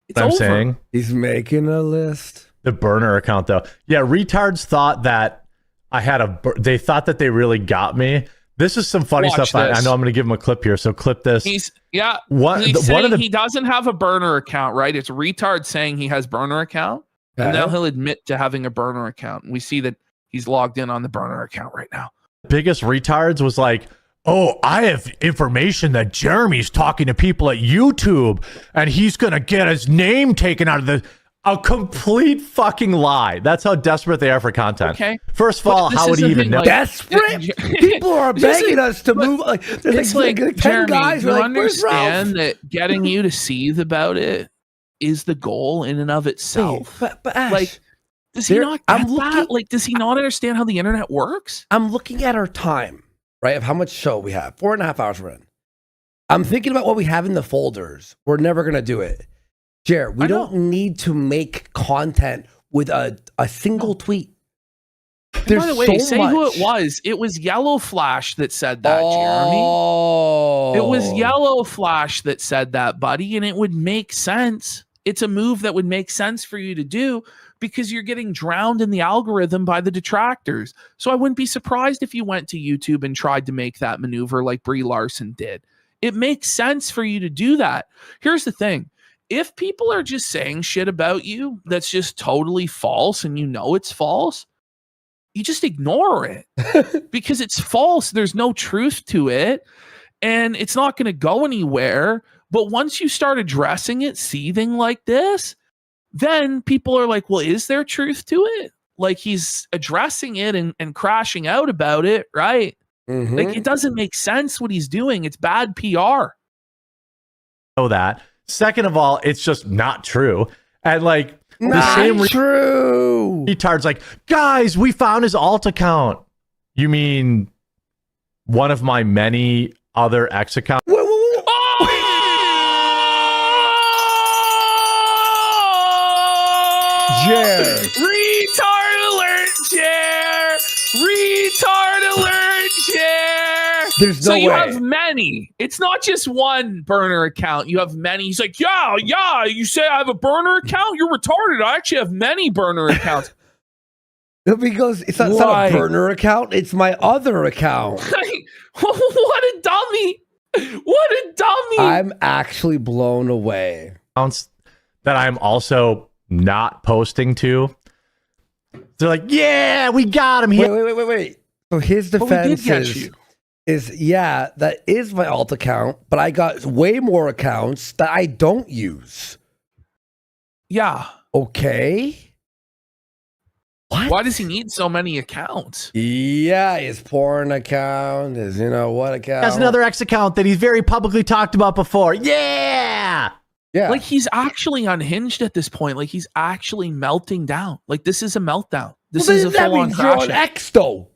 C: It's
D: I'm
C: over.
D: saying
B: he's making a list.
D: The burner account, though. Yeah, retards thought that I had they thought that they really got me. This is some funny stuff. I know I'm going to give him a clip here, so clip this.
C: He's saying he doesn't have a burner account, right? It's retard saying he has burner account, and now he'll admit to having a burner account. And we see that he's logged in on the burner account right now.
D: Biggest retards was like, oh, I have information that Jeremy's talking to people at YouTube, and he's going to get his name taken out of a complete fucking lie. That's how desperate they are for content.
C: Okay.
D: First of all, how would he even know?
B: Like, desperate? People are begging us to move. Like, there's like 10
C: Jeremy,
B: guys.
C: You
B: like,
C: understand that getting you to seethe about it is the goal in and of itself.
B: But Ash,
C: like, does he not get that? Like, does he not understand how the internet works?
B: I'm looking at our time, right, of how much show we have. 4.5 hours we're in. I'm thinking about what we have in the folders. We're never going to do it. Jer, we don't need to make content with a single tweet.
C: There's by the way, say who it was. It was Yellow Flash that said that, Jeremy. It was Yellow Flash that said that, buddy, and it would make sense. It's a move that would make sense for you to do because you're getting drowned in the algorithm by the detractors. So I wouldn't be surprised if you went to YouTube and tried to make that maneuver like Brie Larson did. It makes sense for you to do that. Here's the thing. If people are just saying shit about you that's just totally false and you know it's false, you just ignore it because it's false. There's no truth to it. and it's not going to go anywhere. But once you start addressing it, seething like this, then people are like, well, is there truth to it? Like, he's addressing it and crashing out about it, right?
B: Mm-hmm.
C: Like, it doesn't make sense what he's doing. It's bad PR.
D: Know that. Second of all, it's just not true. And like
B: Not true.
D: retard's like, guys, we found his alt account. You mean one of my many other X accounts?
B: Whoa, whoa, whoa. Jer.
C: Retard alert, Jer! Retard alert, Jer!
B: There's no
C: so you
B: way.
C: have many. It's not just one burner account. You have many. He's like, yeah, you say I have a burner account? You're retarded. I actually have many burner accounts.
B: Because it's not a burner account. It's my other account.
C: What a dummy. What a dummy.
B: I'm actually blown away.
D: Accounts that I'm also not posting to. They're like, yeah, we got him here.
B: Wait. So his
C: But we did
B: defense
C: get you.
B: is, yeah, that is my alt account, but I got way more accounts that I don't use.
C: Yeah.
B: Okay. What?
C: Why does he need so many accounts?
B: Yeah, his porn account, his what account.
D: That's another X account that he's very publicly talked about before. Yeah.
B: Yeah.
C: Like, he's actually unhinged at this point. Like, he's actually melting down. Like, this is a meltdown. This is a
B: that
C: full-on
B: means you're on
C: crashing.
B: X, though.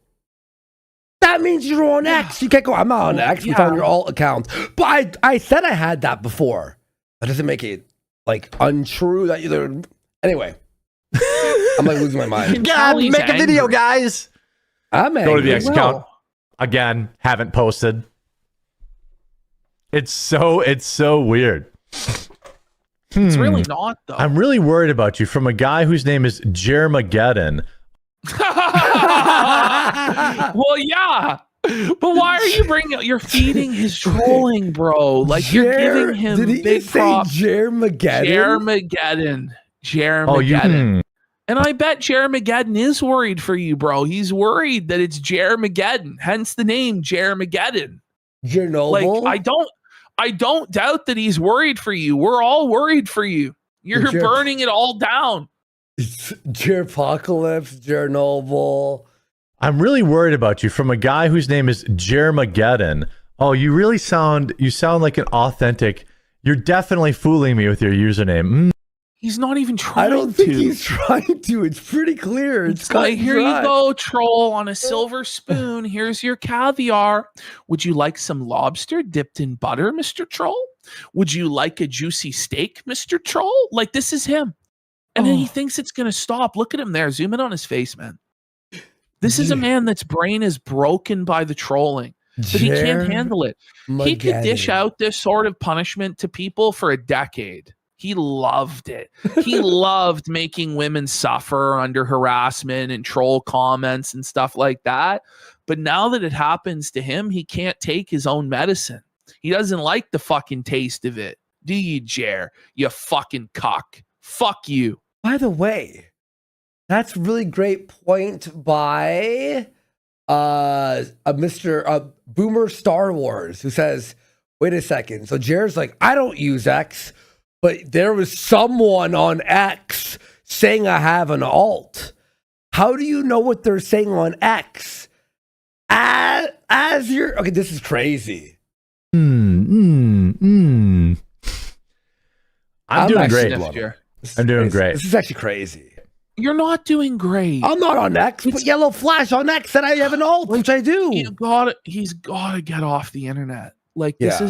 B: That means you're on X. You can't go, I'm not on X. We found your alt account. But I said I had that before. That doesn't make it, like, untrue that you're... Anyway. I'm, like, losing my mind.
D: God,
C: He's
D: make a video,
C: angry.
D: guys.
B: I'm angry.
D: Go to the X
B: Well,
D: account. Again, haven't posted. It's so weird.
C: It's really not, though.
D: I'm really worried about you from a guy whose name is Jermageddon.
C: Well, yeah. But why are you bringing... You're feeding his trolling, bro. Like, you're giving him
B: Did he
C: big
B: just say
C: props.
B: Jermageddon?
C: Jermageddon. And I bet Jermageddon is worried for you, bro. He's worried that it's Jermageddon, hence the name Jermageddon.
B: Chernobyl?
C: Like, I don't doubt that he's worried for you. We're all worried for you. You're burning it all down.
B: Jerpocalypse, Chernobyl.
D: I'm really worried about you from a guy whose name is Jermageddon. Oh, you sound like an authentic. You're definitely fooling me with your username.
C: He's not even trying
B: I don't think he's trying to. It's pretty clear. It's
C: like, here you go, troll, on a silver spoon. Here's your caviar. Would you like some lobster dipped in butter, Mr. Troll? Would you like a juicy steak, Mr. Troll? Like, this is him. And then he thinks it's going to stop. Look at him there. Zoom in on his face, man. This is a man that's brain is broken by the trolling, but he can't handle it. He could dish out this sort of punishment to people for a decade. He loved it. He loved making women suffer under harassment and troll comments and stuff like that. But now that it happens to him, he can't take his own medicine. He doesn't like the fucking taste of it. Do you, Jer? You fucking cock. Fuck you.
B: By the way, that's a really great point by a Mr. Boomer Star Wars, who says, wait a second. So Jared's like, I don't use X, but there was someone on X saying I have an alt. How do you know what they're saying on X? As you're... Okay, this is crazy.
D: I'm doing great. I'm doing great.
B: This is actually crazy.
C: You're not doing great.
B: I'm not on X, but Yellow Flash on X said I have an alt, which I do.
C: He's gotta get off the internet. Like, this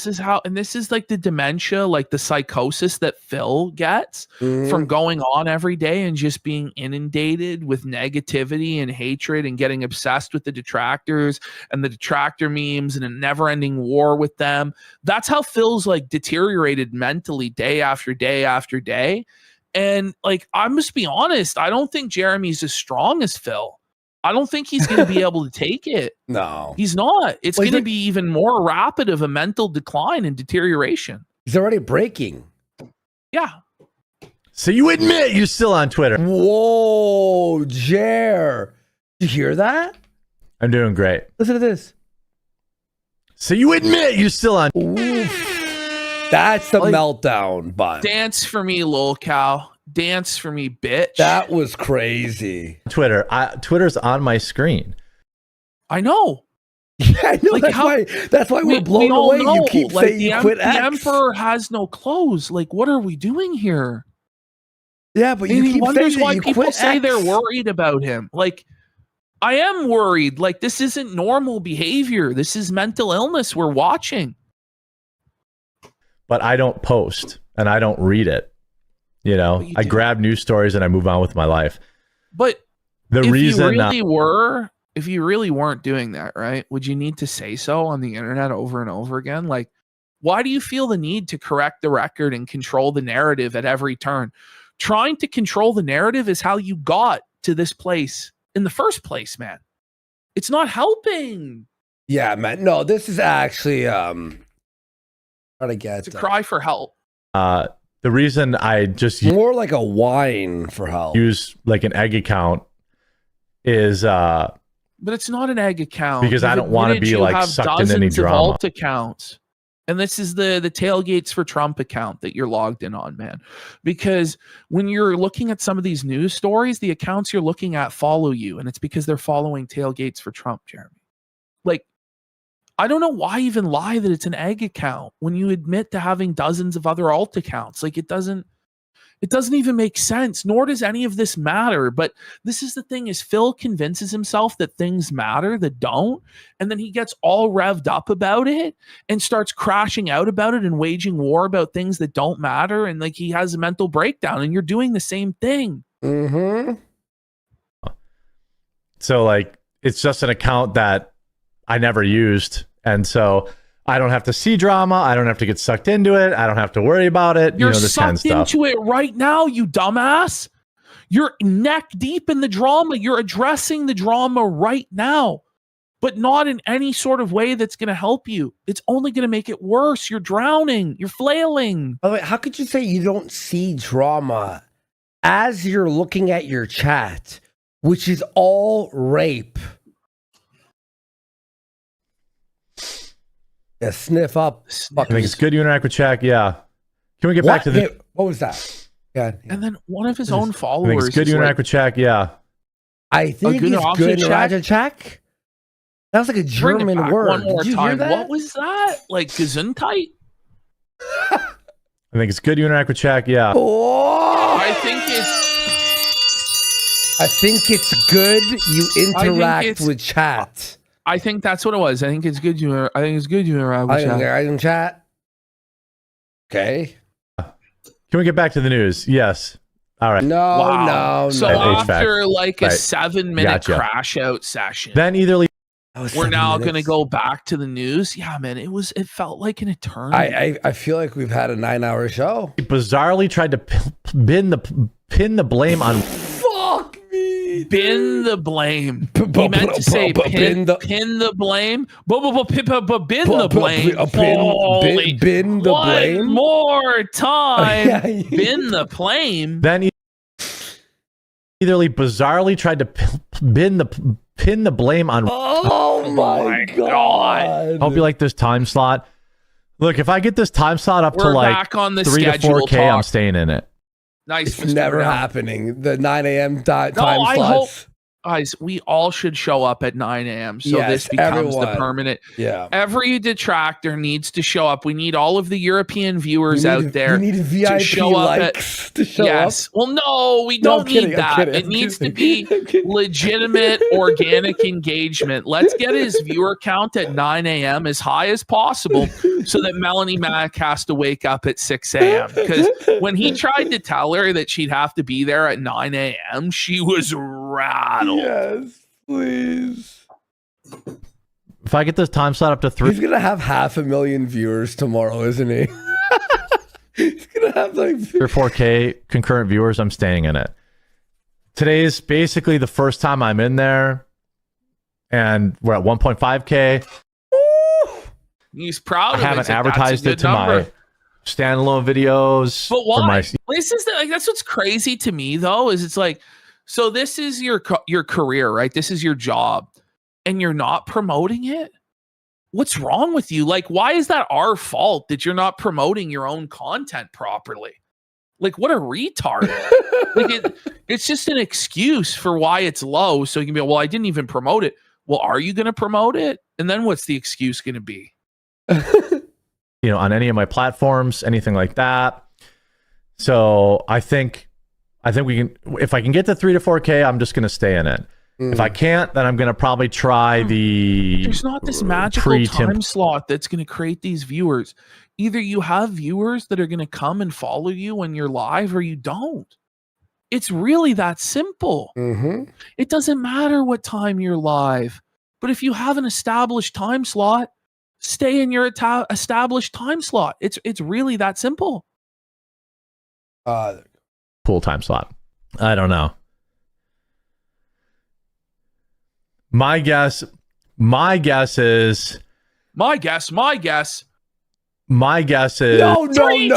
C: is how, and this is like the dementia, like the psychosis that Phil gets from going on every day and just being inundated with negativity and hatred and getting obsessed with the detractors and the detractor memes and a never ending war with them. That's how Phil's like deteriorated mentally day after day after day. And like, I must be honest, I don't think Jeremy's as strong as Phil. I don't think he's going to be able to take it.
B: No.
C: He's not. It's going to be even more rapid of a mental decline and deterioration.
B: He's already breaking.
C: Yeah.
D: So you admit you're still on Twitter.
B: Whoa, Jer. Did you hear that?
D: I'm doing great.
B: Listen to this.
D: So you admit you're still on.
B: Oof. That's the meltdown button.
C: Dance for me, lol cow. Dance for me, bitch.
B: That was crazy.
D: Twitter. Twitter's on my screen.
C: I know.
B: Yeah, I know.
C: Like,
B: that's why we're blown away.
C: Know.
B: You keep
C: like,
B: saying you quit
C: the
B: X.
C: Emperor has no clothes. Like, what are we doing here?
B: Yeah, but
C: and
B: you keep
C: wonders
B: saying
C: why
B: you
C: people
B: quit
C: say
B: X.
C: they're worried about him. Like, I am worried. Like, this isn't normal behavior. This is mental illness we're watching.
D: But I don't post and I don't read it. You know, I grab news stories and I move on with my life.
C: But
D: the reason
C: if you really weren't doing that, right, would you need to say so on the internet over and over again? Like, why do you feel the need to correct the record and control the narrative at every turn? Trying to control the narrative is how you got to this place in the first place, man. It's not helping.
B: Yeah, man. No, this is actually trying to get
C: it's a cry for help.
D: The reason I just
B: more like a whine for help.
D: Use like an egg account is
C: but it's not an egg account
D: because I don't want to be like sucked in any drama.
C: Alt accounts. And this is the tailgates for Trump account that you're logged in on, man. Because when you're looking at some of these news stories, the accounts you're looking at follow you, and it's because they're following tailgates for Trump, Jeremy. Like, I don't know why even lie that it's an egg account when you admit to having dozens of other alt accounts. Like, it doesn't even make sense, nor does any of this matter. But this is the thing, is Phil convinces himself that things matter that don't, and then he gets all revved up about it and starts crashing out about it and waging war about things that don't matter, and like he has a mental breakdown, and you're doing the same thing.
B: Mm-hmm.
D: So like, it's just an account that I never used, and so I don't have to see drama. I don't have to get sucked into it. I don't have to worry about it.
C: You're
D: this kind of stuff.
C: into it right now, you dumbass. You're neck deep in the drama. You're addressing the drama right now, but not in any sort of way that's going to help you. It's only going to make it worse. You're drowning. You're flailing.
B: By the way, how could you say you don't see drama as you're looking at your chat, which is all rape? Yeah, sniff up.
D: I think it's good you interact with Czech. Yeah. Can we get back to the...
B: What was that? Yeah.
C: And then one of his own followers.
D: I think it's good you interact with Czech. Yeah.
B: I think it's good to interact with Czech. That was like a German word.
C: One more
B: Did you
C: time.
B: hear that?
C: What was that? Like Gesundheit?
D: I think it's good you interact with Czech. Yeah.
B: Oh!
C: I think
B: it's good you interact with chat.
C: I think that's what it was. I think it's good you interact with
B: chat. Okay.
D: Can we get back to the news? Yes. All right.
B: No.
C: So after like a 7-minute crash out session,
D: then
C: we're now going to go back to the news. Yeah, man, it felt like an eternity.
B: I feel like we've had a 9-hour show.
D: He bizarrely tried to pin the blame on.
B: Fuck me.
C: Pin the blame. He meant to say pin the blame. Bin the blame.
B: Bin the blame.
C: One more time. Bin the blame.
D: Then he bizarrely tried to pin the blame on.
B: Oh my god!
D: Hope you like this time slot. Look, if I get this time slot up to like
C: back on the
D: 3 to 4K, I'm staying in it.
C: Nice.
B: It's never happening. The 9 a.m. time slots.
C: Hope, guys, we all should show up at 9 a.m. So this becomes the permanent.
B: Yeah.
C: Every detractor needs to show up. We need all of the European viewers out there.
B: We need VIP
C: to show
B: likes
C: up
B: to show up.
C: Well, no, we don't need that. It needs to be legitimate, organic engagement. Let's get his viewer count at 9 a.m. as high as possible so that Melanie Mack has to wake up at 6 a.m. Because when he tried to tell her that she'd have to be there at 9 a.m., she was rattled.
B: Yes, please.
D: If I get this time slot up to 3,
B: he's gonna have 500,000 viewers tomorrow, isn't he? He's gonna have like
D: 3 or 4K concurrent viewers. I'm staying in it. Today's basically the first time I'm in there, and we're at 1.5K.
C: He's proud of it.
D: I haven't advertised it to my standalone videos.
C: But why? This is that's what's crazy to me, though, is it's like, so this is your career, right? This is your job, and you're not promoting it. what's wrong with you? Like, why is that our fault that you're not promoting your own content properly? Like, what a retard. Like, it's just an excuse for why it's low. So you can be, well, I didn't even promote it. Well, are you going to promote it? And then what's the excuse going to be?
D: On any of my platforms, anything like that. So I think we can, if I can get to 3 to 4K, I'm just going to stay in it. If I can't, then I'm going to probably try
C: There's not this magical time slot that's going to create these viewers. Either you have viewers that are going to come and follow you when you're live, or you don't. It's really that simple. It doesn't matter what time you're live. But if you have an established time slot, stay in your established time slot. It's really that simple.
D: Cool time slot. I don't know. My guess is
C: No.
B: It's like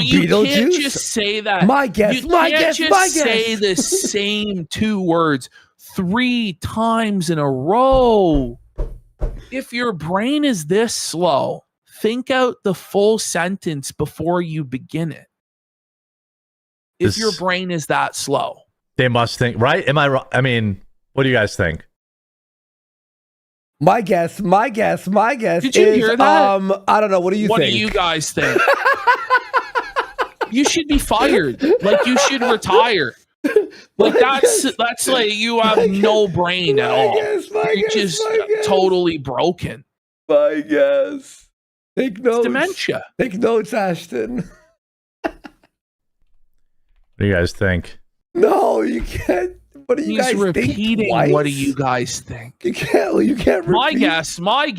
C: You can't
B: Beetlejuice?
C: just say that.
B: My guess.
C: You can't just say the same 2 words 3 times in a row. If your brain is this slow, think out the full sentence before you begin it. If your brain is that slow.
D: They must think, right? Am I wrong? I mean, what do you guys think?
B: My guess.
C: Did you hear that?
B: I don't know. What do you think?
C: What do you guys think? You should be fired. Like, you should retire. Like, that's like you have no brain at all. You're just totally broken.
B: My guess. Take notes.
C: It's dementia.
B: Take notes, Ashton.
D: What do you guys think?
B: No, you can't. What do you guys think?
C: He's repeating. What do you guys think?
B: You can't repeat.
C: My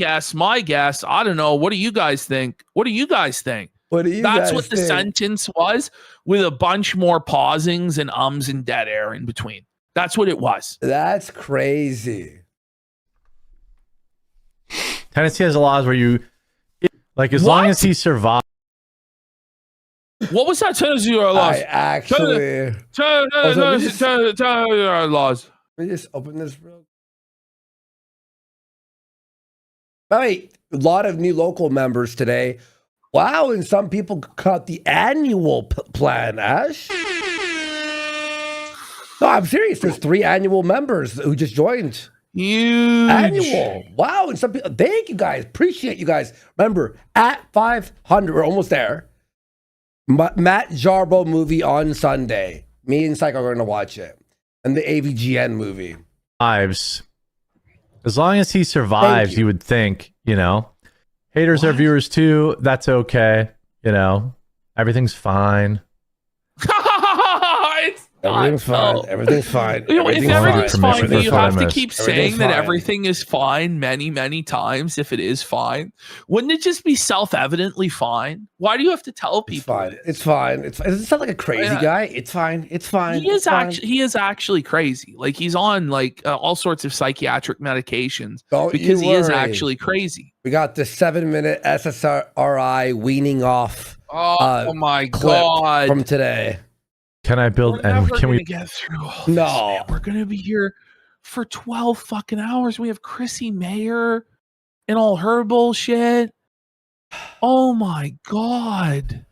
C: guess. I don't know. What do you guys think? That's what the sentence was, with a bunch more pausings and ums and dead air in between. That's what it was.
B: That's crazy.
D: Tennessee has laws where you, like, as long as he survives.
C: What was that Tennessee laws?
B: I actually.
C: Laws.
B: Let me just open this real. Right, a lot of new local members today. Wow, and some people got the annual plan, Ash. No, I'm serious. There's 3 annual members who just joined.
C: Huge.
B: Annual. Wow, and some people. Thank you guys. Appreciate you guys. Remember, at 500, we're almost there. Matt Jarbo movie on Sunday. Me and Psycho are going to watch it. And the AVGN movie.
D: As long as he survives, you would think, haters are viewers too. That's okay. Everything's fine.
B: Everything's fine. Everything's fine.
C: If everything's fine, do you have to keep saying that
B: fine.
C: everything is fine many, many times if it is fine? Wouldn't it just be self-evidently fine? Why do you have to tell people?
B: It's fine. It's not like a crazy guy. It's fine. It's fine.
C: He is actually crazy. Like, he's on all sorts of psychiatric medications because he is actually crazy.
B: We got the 7-minute SSRI weaning off.
C: Oh my god!
B: From today.
D: Can I build? And can we
C: get through?
B: No,
C: we're gonna be here for 12 fucking hours. We have Chrissie, Mayr, and all her bullshit. Oh my god!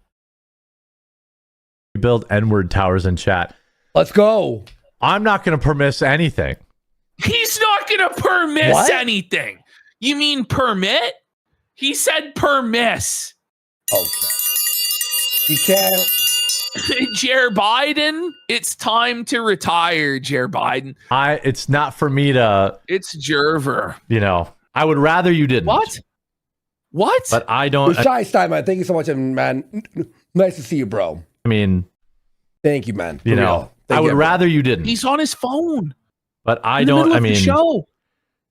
D: Build N-word towers in chat.
B: Let's go.
D: I'm not going to permiss anything.
C: He's not going to permiss anything. You mean permit? He said permiss.
B: Okay. You can't.
C: Jer Biden, it's time to retire, Jer Biden.
D: It's not for me to.
C: It's Jerver.
D: I would rather you didn't.
C: What?
D: But I don't.
B: Shy Steinman, thank you so much, man. Nice to see you, bro.
D: I mean,
B: thank you, man.
D: I would rather you didn't.
C: He's on his phone.
D: But I don't. I mean,
C: show.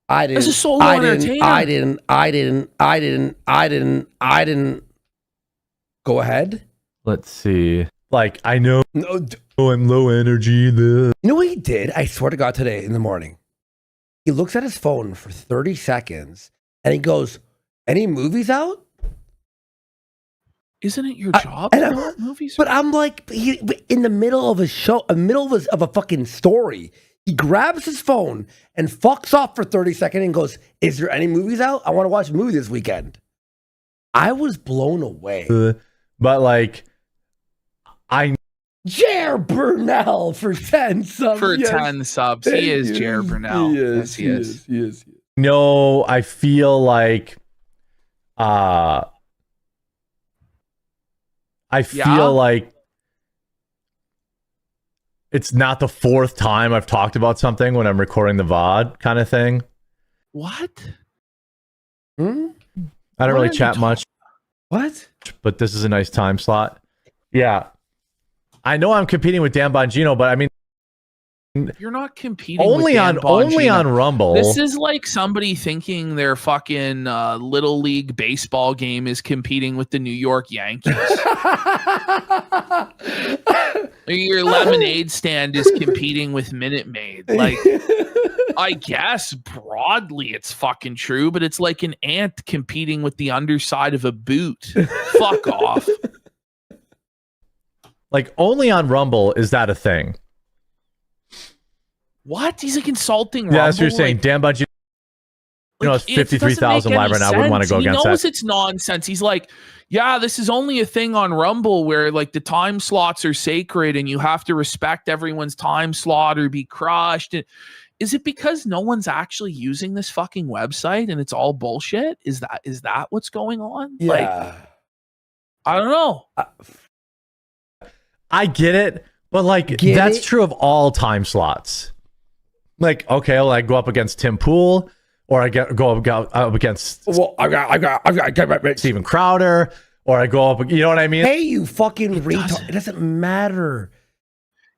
B: I didn't.
C: As a solo entertainer.
B: I didn't. Go ahead.
D: Let's see. Like, I know.
B: No,
D: I'm low energy.
B: You know what he did? I swear to God, today in the morning, he looks at his phone for 30 seconds and he goes, "Any movies out?"
C: Isn't it your job to know movies?
B: But I'm like, in the middle of a show, of a fucking story. He grabs his phone and fucks off for 30 seconds and goes, "Is there any movies out? I want to watch a movie this weekend." I was blown away.
D: But like,
B: Jer Burnell for 10 subs.
C: For 10 subs. He is Jer Burnell. Yes, he is.
D: No, I feel like like it's not the fourth time I've talked about something when I'm recording the VOD kind of thing.
C: What?
B: Hmm?
D: I don't really chat much.
B: What?
D: But this is a nice time slot. Yeah. I know I'm competing with Dan Bongino, but I mean,
C: you're not competing
D: only
C: with Dan
D: only
C: Bongino.
D: on Rumble.
C: This is like somebody thinking their fucking little league baseball game is competing with the New York Yankees. Your lemonade stand is competing with Minute Maid. Like, I guess broadly it's fucking true, but it's like an ant competing with the underside of a boot. Fuck off.
D: Like, only on Rumble is that a thing.
C: What? He's like insulting Rumble?
D: Yeah, that's what you're saying.
C: Like,
D: Dan Bongino, it's 53,000 live right now. I wouldn't want to go against that.
C: He knows it's nonsense. He's like, yeah, this is only a thing on Rumble where like the time slots are sacred and you have to respect everyone's time slot or be crushed. And is it because no one's actually using this fucking website and it's all bullshit? Is that what's going on?
B: Yeah.
C: Like, I don't know.
D: I get it, but like that's true of all time slots. Like, okay, well, I go up against Tim Pool, or I go up against
B: I got
D: Steven Crowder, or I go up. You know what I mean?
B: Hey, you fucking retard! It doesn't matter.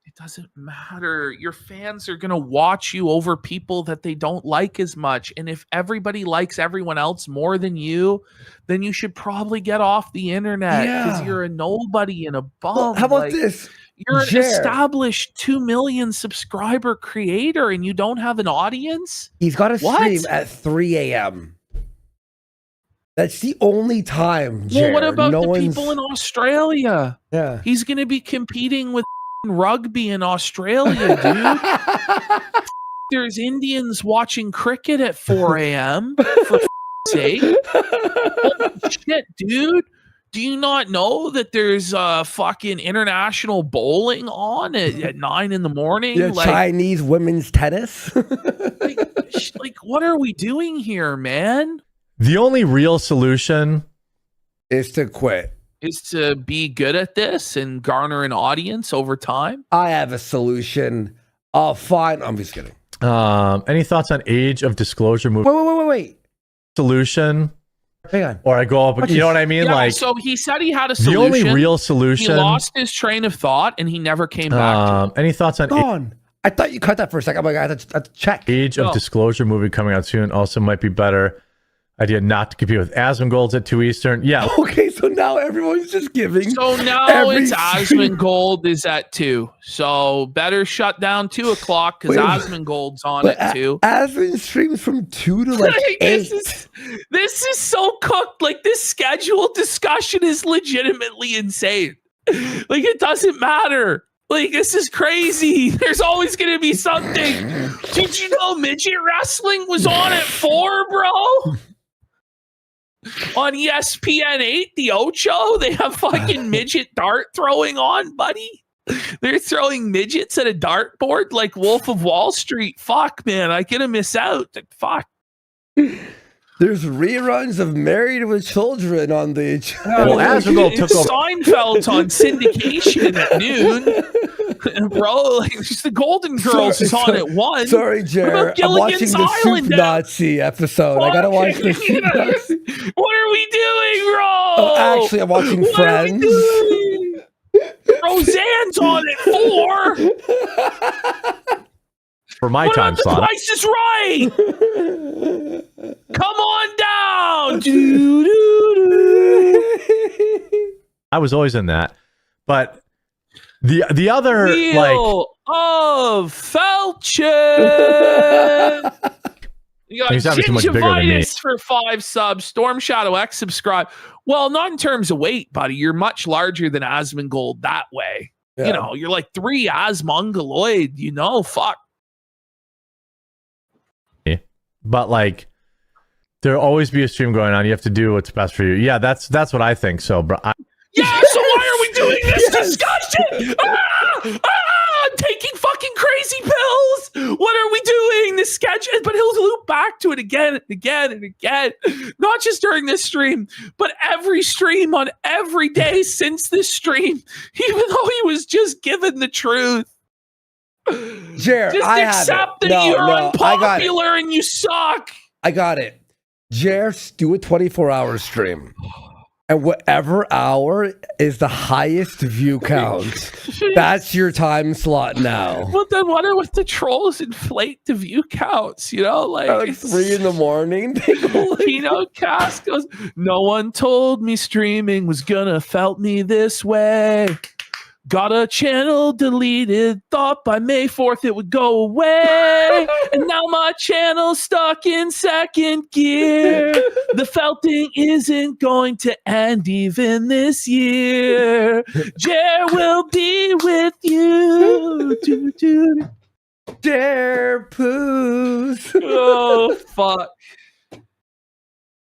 C: It doesn't matter. Your fans are gonna watch you over people that they don't like as much, and if everybody likes everyone else more than you, then you should probably get off the internet because you're a nobody and a bum.
B: Well, how about this?
C: You're an established 2 million subscriber creator and you don't have an audience?
B: He's got to stream at 3 a.m. That's the only time,
C: Well, what about the people in Australia?
B: Yeah.
C: He's going to be competing with rugby in Australia, dude. There's Indians watching cricket at 4 a.m. for sake. Holy shit, dude. Do you not know that there's fucking international bowling on at 9 in the morning?
B: Yeah, like, Chinese women's tennis.
C: like, what are we doing here, man?
D: The only real solution
B: is to quit.
C: Is to be good at this and garner an audience over time.
B: I have a solution. Oh, fine. I'm just kidding.
D: Any thoughts on Age of Disclosure movie?
B: Wait.
D: Solution.
B: Hang on.
D: Or I go up, you know what I mean?
C: Yeah,
D: like,
C: so he said he had a solution.
D: The only real solution.
C: He lost his train of thought and he never came back.
D: Any thoughts on
B: Gone. I thought you cut that for a second. I'm like, I have to check.
D: Age of Disclosure movie coming out soon. Also might be better idea not to compete with Asmongold's at 2 Eastern. Yeah.
B: Okay, so now everyone's just giving.
C: So now it's Asmongold is at 2. So better shut down 2 o'clock because Asmongold's on at 2.
B: Asmon streams from 2 to like 8.
C: This is so cooked. Like, this scheduled discussion is legitimately insane. Like, it doesn't matter. Like, this is crazy. There's always going to be something. Did you know midget wrestling was on at 4, bro? On ESPN 8, the Ocho, they have fucking midget dart throwing on, buddy. They're throwing midgets at a dartboard like Wolf of Wall Street. Fuck, man, I gonna miss out. Fuck.
B: There's reruns of Married with Children on the
D: channel. Well, took over.
C: Seinfeld's on syndication at noon. Bro, like, just the Golden Girls is on at 1.
B: Sorry, Jared. I'm watching the Soup Nazi episode. I gotta watch the Soup Nazi.
C: What are we doing, bro?
B: Oh, actually, I'm watching Friends.
C: Roseanne's on at 4.
D: For my time slot.
C: The Price is Right. Come on down.
D: I was always in that, but the other
C: Wheel of Fortune. You got Gingivitis for 5 subs. Storm Shadow X subscribe. Well, not in terms of weight, buddy. You're much larger than Asmongold that way. Yeah. You know, you're like 3 Asmongoloid. You know, fuck.
D: but like there'll always be a stream going on. You have to do what's best for you. Yeah, that's what I think. So, bro,
C: Yeah, so why are we doing this discussion? I'm taking fucking crazy pills. What are we doing? This sketch, but he'll loop back to it again and again and again. Not just during this stream, but every stream on every day since this stream, even though he was just given the truth.
B: Jer,
C: Just
B: I
C: accept
B: have it.
C: that you're
B: I got it.
C: unpopular and you suck.
B: I got it. Jer, do a 24-hour stream. And whatever hour is the highest view count, that's your time slot now.
C: But then what if the trolls inflate the view counts? You know, like
B: 3 in the morning.
C: Kino cast goes, no one told me streaming was gonna felt me this way. Got a channel deleted, thought by May 4th it would go away. And now my channel's stuck in second gear. The felting isn't going to end even this year. Jer will be with you.
B: Jer poos.
C: Oh, fuck.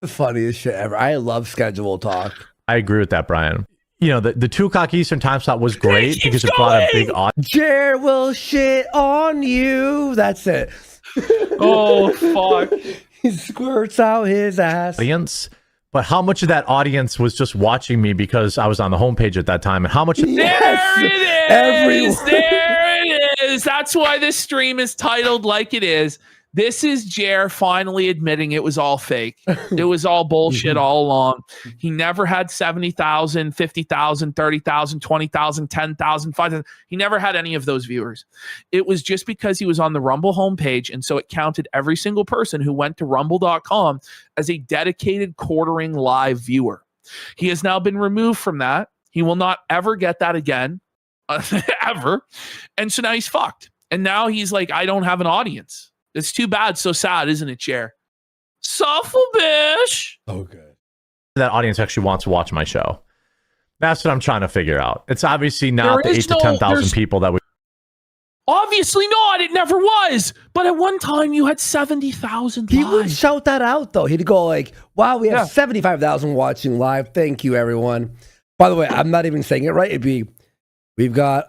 B: The funniest shit ever. I love schedule talk.
D: I agree with that, Brian. You know, the 2 o'clock Eastern time slot was great because it brought a big
B: Jer will shit on you. That's it.
C: Oh, fuck.
B: He squirts out his ass.
D: audience. But how much of that audience was just watching me because I was on the homepage at that time? And how much...
C: There it is.
B: Everyone.
C: There it is. That's why this stream is titled like it is. This is Jer finally admitting it was all fake. It was all bullshit all along. He never had 70,000, 50,000, 30,000, 20,000, 10,000, 5,000. He never had any of those viewers. It was just because he was on the Rumble homepage, and so it counted every single person who went to rumble.com as a dedicated quartering live viewer. He has now been removed from that. He will not ever get that again, ever. And so now he's fucked. And now he's like, I don't have an audience. It's too bad. So sad, isn't it, Jer? Soulful bitch.
B: Oh, good.
D: that audience actually wants to watch my show. That's what I'm trying to figure out. It's obviously not the 8 to 10,000 people that we...
C: Obviously not. It never was. But at one time, you had 70,000
B: He
C: live.
B: would shout that out, though. He'd go like, wow, we have 75,000 watching live. Thank you, everyone. By the way, I'm not even saying it right. It'd be, we've got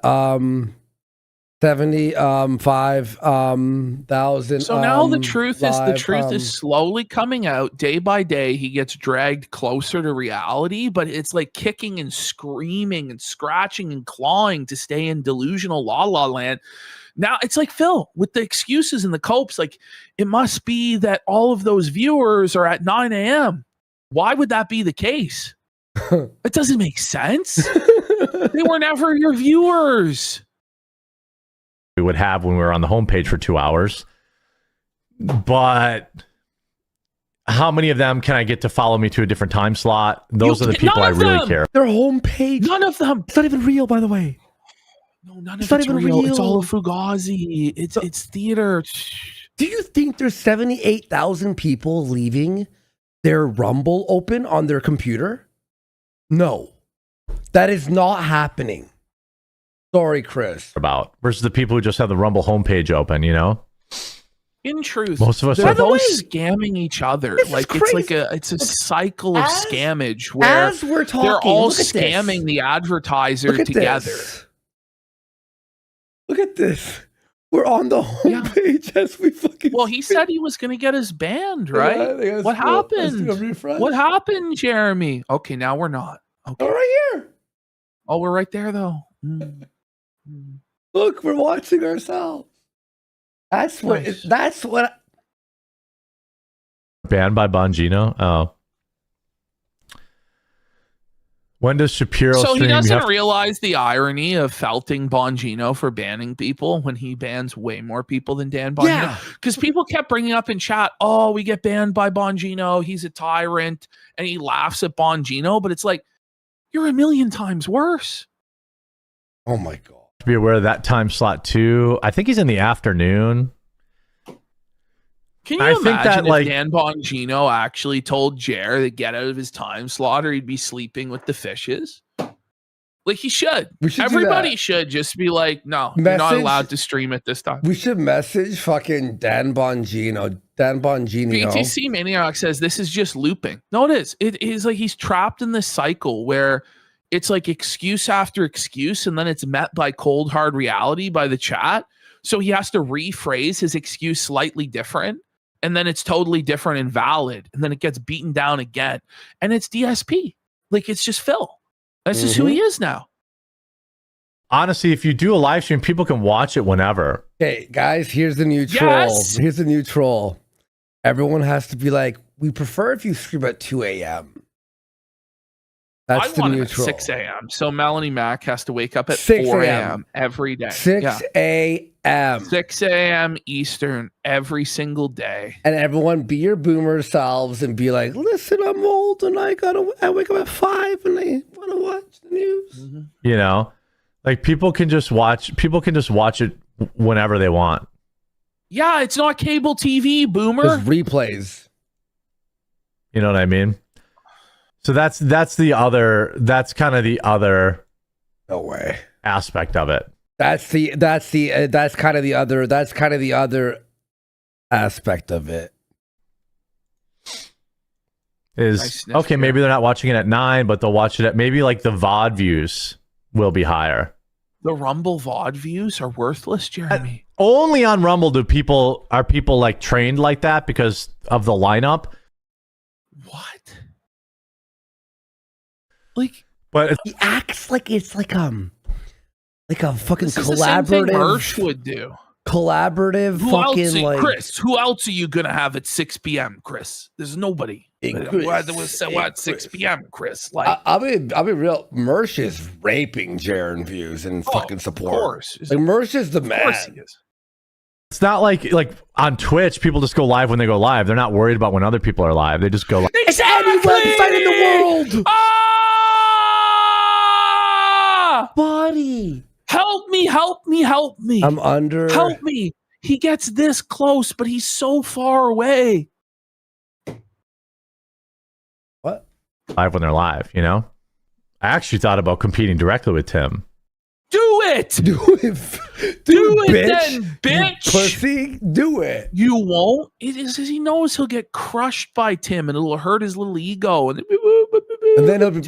B: 75,000.
C: So now the truth
B: live,
C: is slowly coming out day by day. He gets dragged closer to reality, but it's like kicking and screaming and scratching and clawing to stay in delusional la la land. Now it's like Phil with the excuses and the copes. Like it must be that all of those viewers are at 9 a.m. Why would that be the case? It doesn't make sense. They were never your viewers.
D: We would have when we were on the homepage for 2 hours. But how many of them can I get to follow me to a different time slot? Those are the people I really care.
B: Their homepage.
C: None of them.
B: It's not even real, by the way.
C: No, none of it's real. It's all a Fugazi. It's theater.
B: Do you think there's 78,000 people leaving their Rumble open on their computer? No. That is not happening. Sorry, Chris.
D: About versus the people who just have the Rumble homepage open, you know?
C: In truth,
D: most of us
C: they're
D: are
C: both scamming each other. Like it's a cycle of scammage where
B: as we're talking,
C: they're all scamming the advertiser together.
B: Look at this. We're on the homepage as we fucking.
C: Well, he said he was going to get us banned, right? What happened? What happened, Jeremy? Okay, now we're not. Okay.
B: Oh, right here.
C: Oh, we're right there though.
B: Look, we're watching ourselves. That's what.
C: Nice.
B: That's what.
D: Banned by Bongino. Oh. When does Shapiro
C: So
D: stream?
C: he doesn't realize the irony of felting Bongino for banning people when he bans way more people than Dan Bongino.
B: Yeah.
C: Because people kept bringing up in chat, oh, we get banned by Bongino. He's a tyrant. And he laughs at Bongino. But it's like, you're a million times worse.
B: Oh, my God.
D: To be aware of that time slot too. I think he's in the afternoon.
C: Can you imagine if Dan Bongino actually told Jer to get out of his time slot or he'd be sleeping with the fishes? Like he should. Everybody should just be like, no, you're not allowed to stream at this time.
B: We should message fucking Dan Bongino. Dan Bongino.
C: BTC Maniac says this is just looping. No, it is. It is like he's trapped in this cycle where it's like excuse after excuse, and then it's met by cold hard reality by the chat. So he has to rephrase his excuse slightly different, and then it's totally different and valid, and then it gets beaten down again. And it's DSP. Like, it's just Phil. That's just who he is now.
D: Honestly, if you do a live stream, people can watch it whenever.
B: Okay, guys, here's the new troll.
C: Yes!
B: Here's the new troll. Everyone has to be like, we prefer if you stream at 2 a.m. That's
C: I
B: the
C: want
B: new
C: it at
B: troll.
C: 6 a.m. So Melanie Mack has to wake up at
B: 6
C: 4
B: a.m.
C: a.m. every day.
B: 6 a.m.
C: 6 a.m. Eastern every single day.
B: And everyone be your boomer selves and be like, listen, I'm old and I wake up at 5 and I want to watch the news.
C: Mm-hmm.
D: You know, like people can just watch it whenever they want.
C: Yeah, it's not cable TV, boomer.
B: Just replays.
D: You know what I mean? So that's kind of the other
B: No way.
D: aspect of it.
B: That's kind of the other aspect of it.
D: Is okay, maybe they're not watching it at 9, but they'll watch it at maybe like the VOD views will be higher.
C: The Rumble VOD views are worthless, Jeremy.
D: Only on Rumble are people like trained like that because of the lineup.
C: What? Like,
D: But
B: He acts like it's like a fucking
C: this is the same thing
B: collaborative
C: Mersh would do.
B: Collaborative
C: Who
B: fucking
C: else,
B: like
C: Chris? Who else are you gonna have at 6 p.m., Chris? There's nobody. What 6 p.m., Chris? Like,
B: I'll be real. Mersh is raping Jaren views and fucking support.
C: Of course.
B: Like Mersh is the man.
C: Of course he is.
D: it's not like on Twitch, people just go live when they go live. They're not worried about when other people are live. They just go live.
B: It's any website in the world,
C: Ah!
B: buddy.
C: Help me! Help me! Help me!
B: I'm under.
C: Help me! He gets this close, but he's so far away.
B: What?
D: Live when they're live, you know? I actually thought about competing directly with Tim.
C: Do it!
B: Do it,
C: Do it
B: bitch.
C: then, bitch!
B: You pussy, do it.
C: You won't. It is because he knows he'll get crushed by Tim, and it'll hurt his little ego. And
B: And then he'll be,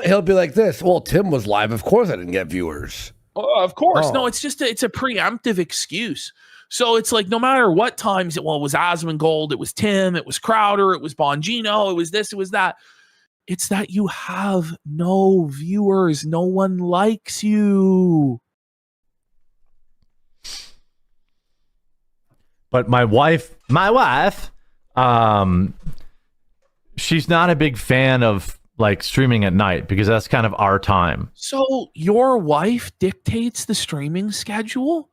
B: he'll be like this. Well, Tim was live. Of course, I didn't get viewers.
C: Oh, of course.
B: Oh.
C: No, it's just it's a preemptive excuse. So it's like no matter what times it was Asmongold, it was Tim, it was Crowder, it was Bongino, it was this, it was that. It's that you have no viewers. No one likes you.
D: But my wife, she's not a big fan of like streaming at night because that's kind of our time.
C: So your wife dictates the streaming schedule?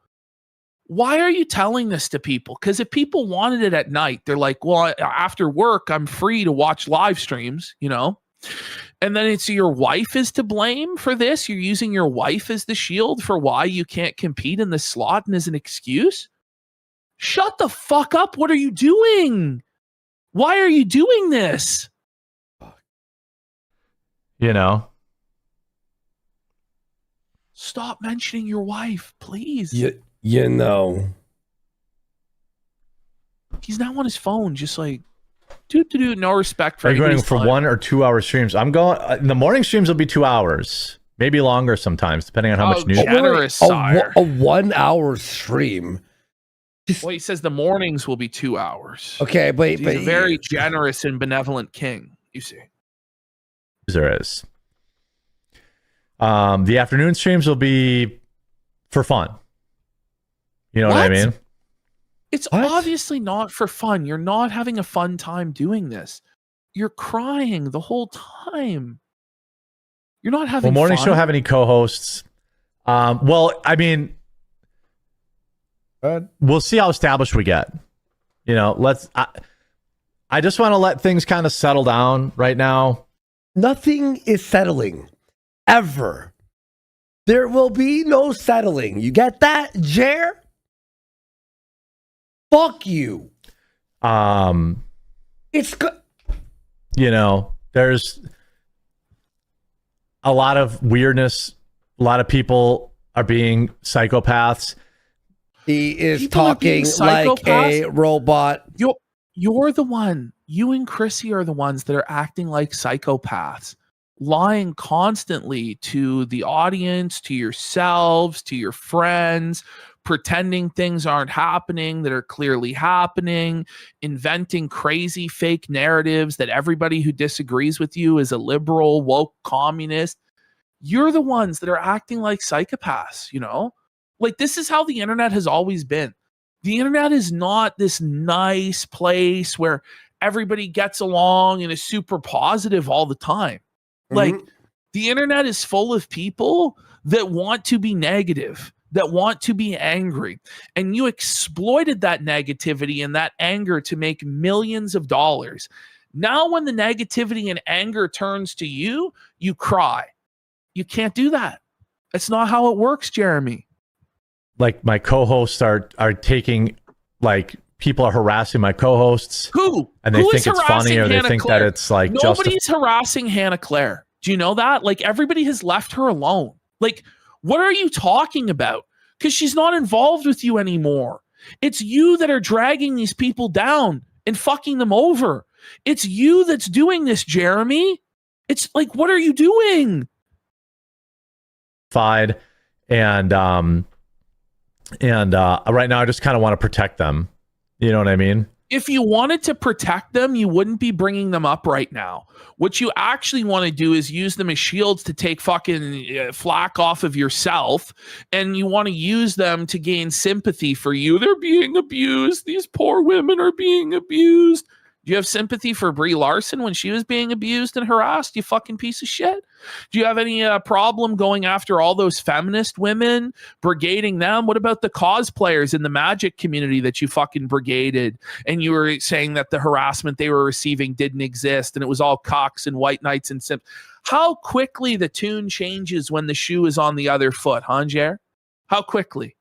C: Why are you telling this to people? Because if people wanted it at night, they're like, well, after work, I'm free to watch live streams, you know? And then it's your wife is to blame for this. You're using your wife as the shield for why you can't compete in the slot and as an excuse. Shut the fuck up. What are you doing? Why are you doing this?
D: You know?
C: Stop mentioning your wife, please.
B: You know.
C: He's now on his phone, just like, no respect for
D: Are you going
C: anybody's
D: for
C: time.
D: 1 or 2 hour streams? I'm going, the morning streams will be 2 hours, maybe longer sometimes, depending on how much news.
C: Generous,
B: a
C: sire.
B: 1 hour stream.
C: Well, he says the mornings will be 2 hours.
B: Okay, but
C: He's a very generous and benevolent king, you see.
D: There is. The afternoon streams will be for fun. You know what I mean?
C: It's
B: What?
C: obviously not for fun. You're not having a fun time doing this. You're crying the whole time. You're not having
D: Will morning
C: fun.
D: show have any co-hosts? Well, I mean, we'll see how established we get. You know, I just want to let things kind of settle down right now.
B: Nothing is settling. Ever. There will be no settling. You get that, Jer? Fuck you. It's good.
D: You know, there's a lot of weirdness. A lot of people are being psychopaths.
B: He is
C: People are being
B: talking like a
C: psychopaths.
B: robot.
C: You're the one. You and Chrissie are the ones that are acting like psychopaths, lying constantly to the audience, to yourselves, to your friends, pretending things aren't happening that are clearly happening, inventing crazy fake narratives that everybody who disagrees with you is a liberal, woke communist. You're the ones that are acting like psychopaths, you know? Like, this is how the internet has always been. The internet is not this nice place where everybody gets along and is super positive all the time. Like, the internet is full of people that want to be negative, that want to be angry. And you exploited that negativity and that anger to make millions of dollars. Now, when the negativity and anger turns to you, you cry. You can't do that. That's not how it works, Jeremy.
D: Like, my co-hosts are taking, like, people are harassing my co-hosts.
C: Who?
D: And they
C: Who
D: think
C: is
D: it's funny, or they
C: Hannah
D: think
C: Claire?
D: that it's like
C: Nobody's harassing Hannah Claire. Do you know that? Like, everybody has left her alone. Like, what are you talking about? Because she's not involved with you anymore. It's you that are dragging these people down and fucking them over. It's you that's doing this, Jeremy. It's like, what are you doing?
D: and right now I just kind of want to protect them. You know what I mean?
C: If you wanted to protect them, you wouldn't be bringing them up right now. What you actually want to do is use them as shields to take fucking flack off of yourself, and you want to use them to gain sympathy for you. They're being abused. These poor women are being abused. Do you have sympathy for Brie Larson when she was being abused and harassed, you fucking piece of shit? Do you have any problem going after all those feminist women, brigading them? What about the cosplayers in the magic community that you fucking brigaded, and you were saying that the harassment they were receiving didn't exist and it was all cocks and white knights and simps? How quickly the tune changes when the shoe is on the other foot, huh, Jer? How quickly?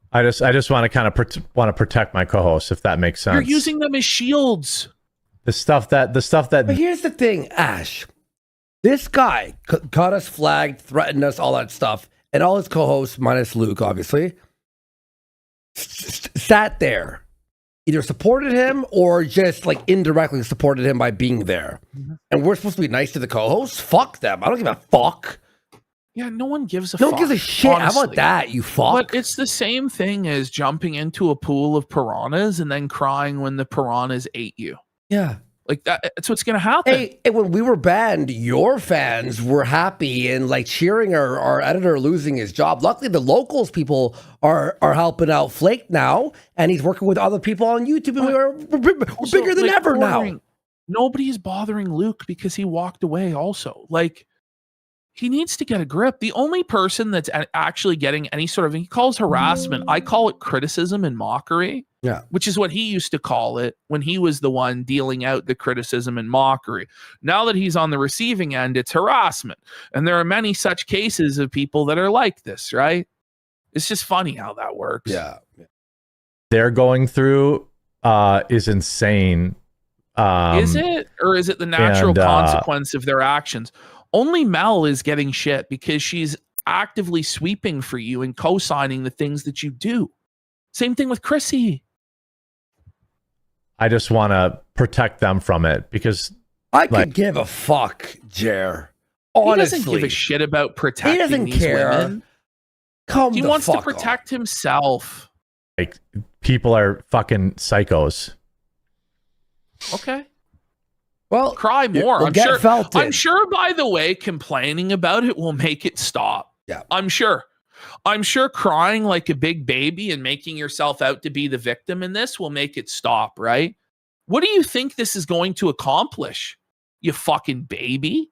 D: I just want to kind of want to protect my co-hosts, if that makes sense.
C: You're using them as shields.
D: The stuff that.
B: But here's the thing, Ash. This guy got us flagged, threatened us, all that stuff, and all his co-hosts, minus Luke, obviously, sat there, either supported him or just like indirectly supported him by being there. And we're supposed to be nice to the co-hosts? Fuck them. I don't give a fuck.
C: Yeah, no one gives a
B: No
C: fuck.
B: one gives a shit.
C: Honestly.
B: How about that, you fuck?
C: But it's the same thing as jumping into a pool of piranhas and then crying when the piranhas ate you.
B: Yeah.
C: Like that's what's going to happen.
B: Hey, when we were banned, your fans were happy and like cheering our editor losing his job. Luckily, the locals people are helping out Flake now, and he's working with other people on YouTube. And we're bigger than ever now.
C: Nobody's bothering Luke because he walked away also. Like, he needs to get a grip. The only person that's actually getting any sort of, he calls harassment, I call it criticism and mockery.
B: Yeah.
C: Which is what he used to call it when he was the one dealing out the criticism and mockery. Now that he's on the receiving end, it's harassment. And there are many such cases of people that are like this, right? It's just funny how that works.
B: Yeah.
D: They're going through is insane.
C: Is it? Or is it the natural consequence of their actions? Only Mel is getting shit because she's actively sweeping for you and co-signing the things that you do. Same thing with Chrissie.
D: I just want to protect them from it because
B: I could give a fuck, Jer. Honestly,
C: he doesn't give a shit about protecting
B: he doesn't
C: these
B: care.
C: women. He wants to protect himself.
D: Like, people are fucking psychos.
C: Okay.
B: Well,
C: cry more.
B: I'm
C: sure, by the way, complaining about it will make it stop.
B: Yeah.
C: I'm sure crying like a big baby and making yourself out to be the victim in this will make it stop, right? What do you think this is going to accomplish, you fucking baby?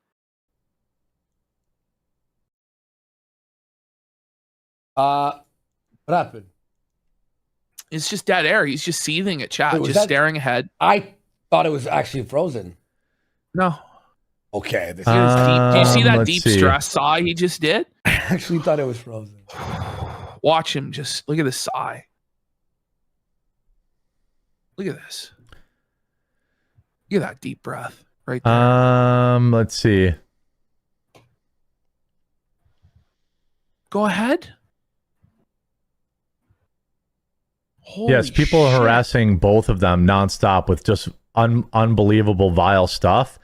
B: What happened?
C: It's just dead air. He's just seething at chat,
B: Wait,
C: just staring ahead.
B: I thought it was actually frozen.
C: No.
B: Okay. This
C: Do you see that deep
D: see.
C: stress sigh he just did?
B: I actually thought it was frozen.
C: Watch him. Just look at this sigh. Look at this. Look at that deep breath right there.
D: Let's see.
C: Go ahead.
D: Yes, people are harassing both of them nonstop with just unbelievable, vile stuff.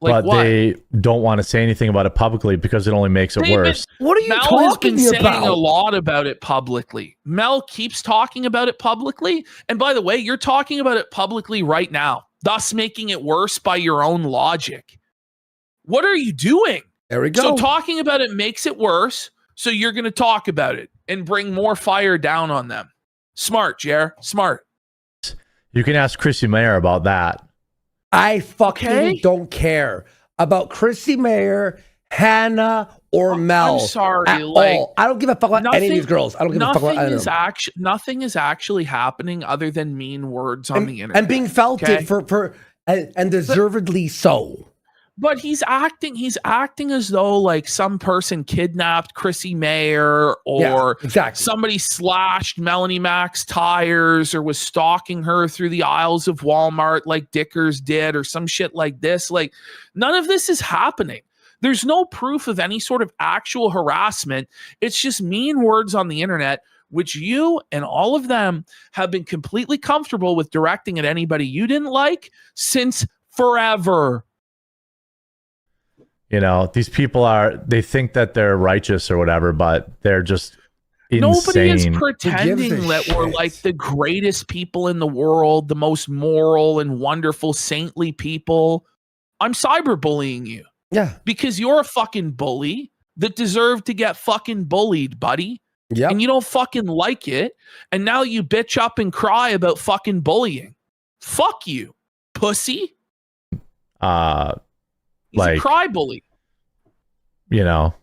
C: Like
D: but
C: what?
D: they don't want to say anything about it publicly because it only makes it worse.
B: What are you
C: Mel
B: talking
C: has been
B: about?
C: saying a lot about it publicly. Mel keeps talking about it publicly. And by the way, you're talking about it publicly right now, thus making it worse by your own logic. What are you doing?
B: There we go.
C: So talking about it makes it worse. So you're going to talk about it and bring more fire down on them. Smart, Jer. Smart.
D: You can ask Chrissie Mayr about that.
B: I fucking don't care about Chrissie Mayr, Hannah, or Mel.
C: I'm sorry.
B: At all. I don't give a fuck about any of these girls. I don't give a fuck about any of them.
C: Nothing is actually happening other than mean words on the internet.
B: And being felted and deservedly so.
C: But he's acting as though like some person kidnapped Chrissie Mayr or somebody slashed Melanie Mac's tires or was stalking her through the aisles of Walmart like Dickers did or some shit like this. Like none of this is happening. There's no proof of any sort of actual harassment. It's just mean words on the internet, which you and all of them have been completely comfortable with directing at anybody you didn't like since forever.
D: You know, these people they think that they're righteous or whatever, but they're just insane.
C: Nobody is pretending that we're like the greatest people in the world, the most moral and wonderful, saintly people. I'm cyberbullying you.
B: Yeah.
C: Because you're a fucking bully that deserved to get fucking bullied, buddy.
B: Yeah.
C: And you don't fucking like it. And now you bitch up and cry about fucking bullying. Fuck you, pussy. He's a cry bully.
D: You know.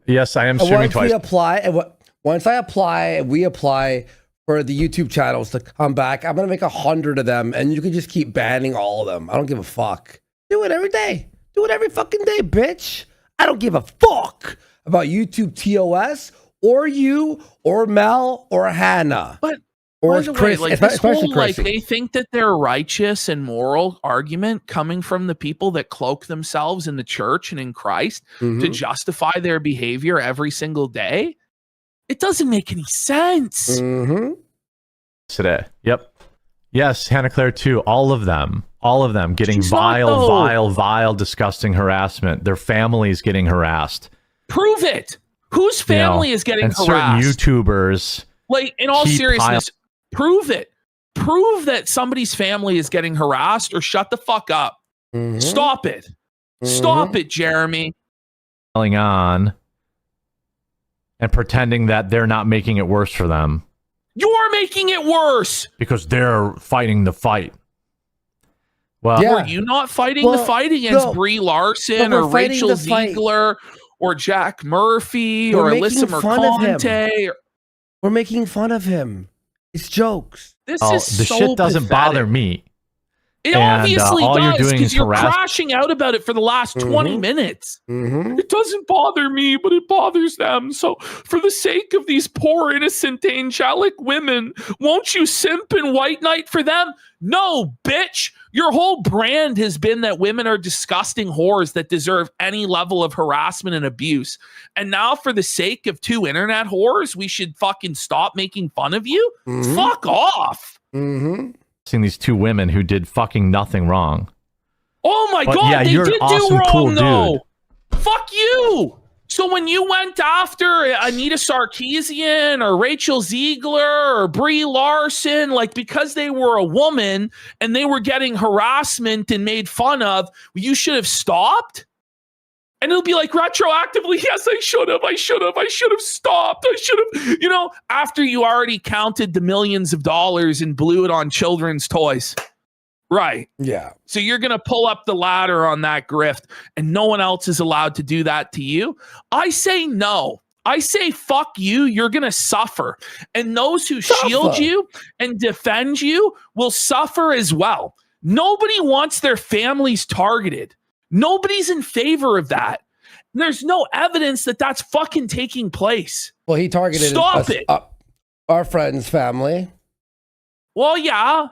D: Yes, I am streaming twice.
B: Once we apply for the YouTube channels to come back, I'm gonna make 100 of them, and you can just keep banning all of them. I don't give a fuck. Do it every day. Do it every fucking day, bitch. I don't give a fuck about YouTube TOS or you or Mel or Hannah.
C: But
B: or
C: by the way, like this whole, like
B: Chrissie.
C: they think that their righteous and moral argument coming from the people that cloak themselves in the church and in Christ to justify their behavior every single day. It doesn't make any sense.
D: Today. Yep. Yes, Hannah Claire too. All of them getting vile, disgusting harassment. Their families getting harassed.
C: Prove it. Whose family is getting harassed?
D: Certain YouTubers.
C: Like, in all seriousness, prove it. Prove that somebody's family is getting harassed or shut the fuck up. Stop it. Stop it, Jeremy.
D: On and pretending that they're not making it worse for them.
C: You're making it worse.
D: Because they're fighting the fight. Well,
C: were you not fighting the fight against Brie Larson or Rachel Ziegler or Jack Murphy or Alyssa Mercante?
B: We're making fun of him. It's jokes.
C: This is
D: the
C: so
D: shit doesn't
C: pathetic.
D: bother me.
C: It obviously does, because you're crashing out about it for the last 20 minutes. It doesn't bother me, but it bothers them. So for the sake of these poor, innocent, angelic women, won't you simp and white knight for them? No, bitch. Your whole brand has been that women are disgusting whores that deserve any level of harassment and abuse. And now for the sake of two internet whores, we should fucking stop making fun of you? Fuck off.
D: Seeing these two women who did fucking nothing wrong.
C: Oh my God,
D: yeah,
C: they
D: you're
C: did
D: an awesome,
C: do wrong
D: cool
C: though. Fuck you. So when you went after Anita Sarkeesian or Rachel Ziegler or Brie Larson, like because they were a woman and they were getting harassment and made fun of, you should have stopped? And it'll be like retroactively, yes, I should have stopped. I should have, after you already counted the millions of dollars and blew it on children's toys. Right.
B: Yeah.
C: So you're going to pull up the ladder on that grift and no one else is allowed to do that to you? I say no. I say, fuck you. You're going to suffer. And those who shield you and defend you will suffer as well. Nobody wants their families targeted. Nobody's in favor of that. There's no evidence that that's fucking taking place.
B: Well, he targeted our friend's family.
C: Well, yeah.
B: All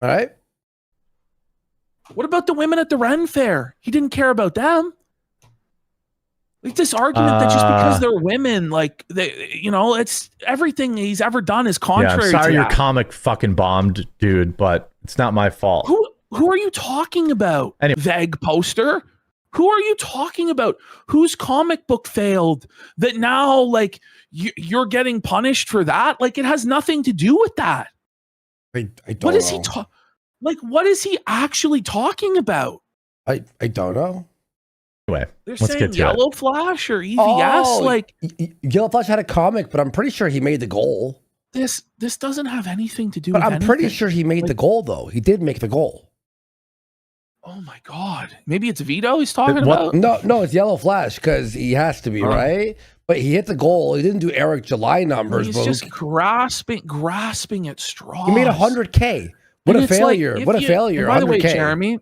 B: right.
C: What about the women at the Ren Fair? He didn't care about them. Like this argument that just because they're women, like they, it's everything he's ever done is contrary.
D: I'm sorry
C: to
D: your
C: that.
D: comic fucking bombed, dude, but it's not my fault.
C: Who are you talking about?
D: Anyway.
C: Vague poster? Who are you talking about? Whose comic book failed that now like you're getting punished for that? Like it has nothing to do with that.
B: I don't
C: What is
B: know.
C: he what is he actually talking about?
B: I don't know.
D: Anyway,
C: They're
D: let's
C: saying
D: get to
C: Yellow
D: it.
C: Flash or EVS.
B: Oh, Yellow Flash had a comic, but I'm pretty sure he made the goal.
C: This doesn't have anything to do
B: But
C: with
B: I'm pretty
C: anything.
B: sure he made the goal, though. He did make the goal.
C: Oh my God. Maybe it's Vito he's talking about?
B: No, it's Yellow Flash because he has to be, right? But he hit the goal. He didn't do Eric July numbers.
C: He's
B: but
C: just grasping at straws.
B: he made 100K. What
C: And
B: a
C: it's
B: failure.
C: like,
B: What a failure.
C: By the way,
B: 100K.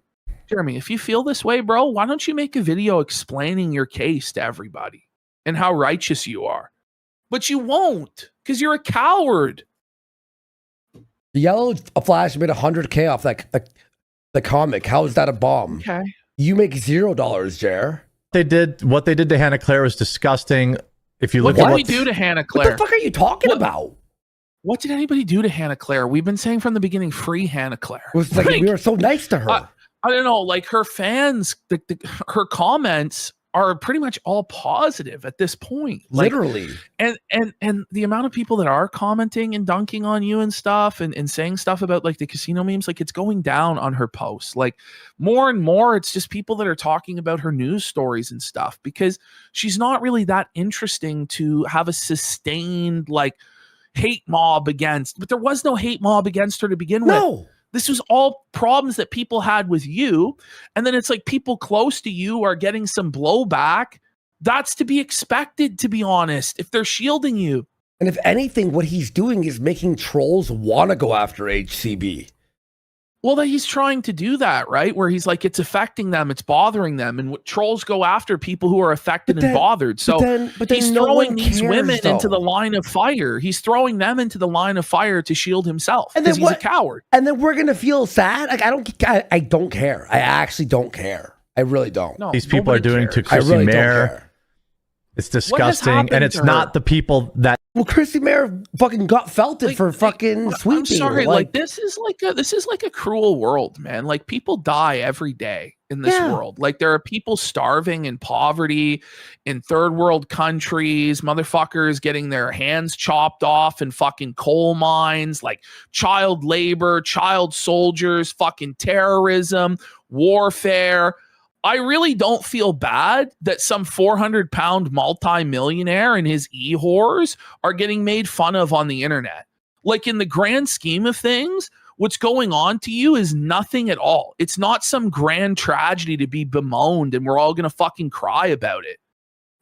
C: Jeremy, if you feel this way, bro, why don't you make a video explaining your case to everybody and how righteous you are? But you won't because you're a coward.
B: Yellow Flash made 100K off the comic. How is that a bomb?
C: Okay.
B: You make $0, Jer.
D: What they did to Hannah Claire was disgusting. If you look
C: What
D: at
C: did
D: what
C: we do to Hannah
B: What
C: Claire?
B: the fuck are you talking about?
C: What did anybody do to Hannah Claire? We've been saying from the beginning, free Hannah Claire.
B: It was like we were so nice to her.
C: I don't know, like her fans, her comments are pretty much all positive at this point. Like,
B: Literally.
C: And the amount of people that are commenting and dunking on you and stuff and saying stuff about like the casino memes, like it's going down on her posts. Like more and more, it's just people that are talking about her news stories and stuff because she's not really that interesting to have a sustained like hate mob against. But there was no hate mob against her to begin with.
B: No.
C: This was all problems that people had with you. And then it's like people close to you are getting some blowback. That's to be expected, to be honest, if they're shielding you.
B: And if anything, what he's doing is making trolls want to go after HCB.
C: Well, that he's trying to do that, right? Where he's like, it's affecting them, it's bothering them. And trolls go after people who are affected and bothered. So
B: but then
C: he's
B: no
C: throwing
B: one
C: these
B: cares,
C: women
B: though.
C: into the line of fire. He's throwing them into the line of fire to shield himself
B: And
C: because
B: then
C: he's a
B: what-
C: coward.
B: And then we're gonna feel sad. Like I don't care. I actually don't care. I really don't.
C: No,
D: these people are
C: nobody
D: doing
C: cares.
D: to
B: I
D: Chrissie
B: really don't
D: Mayr.
B: care.
D: It's disgusting.
C: happened
D: And it's
C: to her?
D: not the people that
B: Well, Chrissie Mayr fucking got felted for fucking sweeping.
C: I'm sorry, like this is like a cruel world, man. Like people die every day in this world. Like there are people starving in poverty in third world countries, motherfuckers getting their hands chopped off in fucking coal mines, like child labor, child soldiers, fucking terrorism, warfare. I really don't feel bad that some 400-pound multi-millionaire and his e-whores are getting made fun of on the internet. Like in the grand scheme of things, what's going on to you is nothing at all. It's not some grand tragedy to be bemoaned and we're all going to fucking cry about it.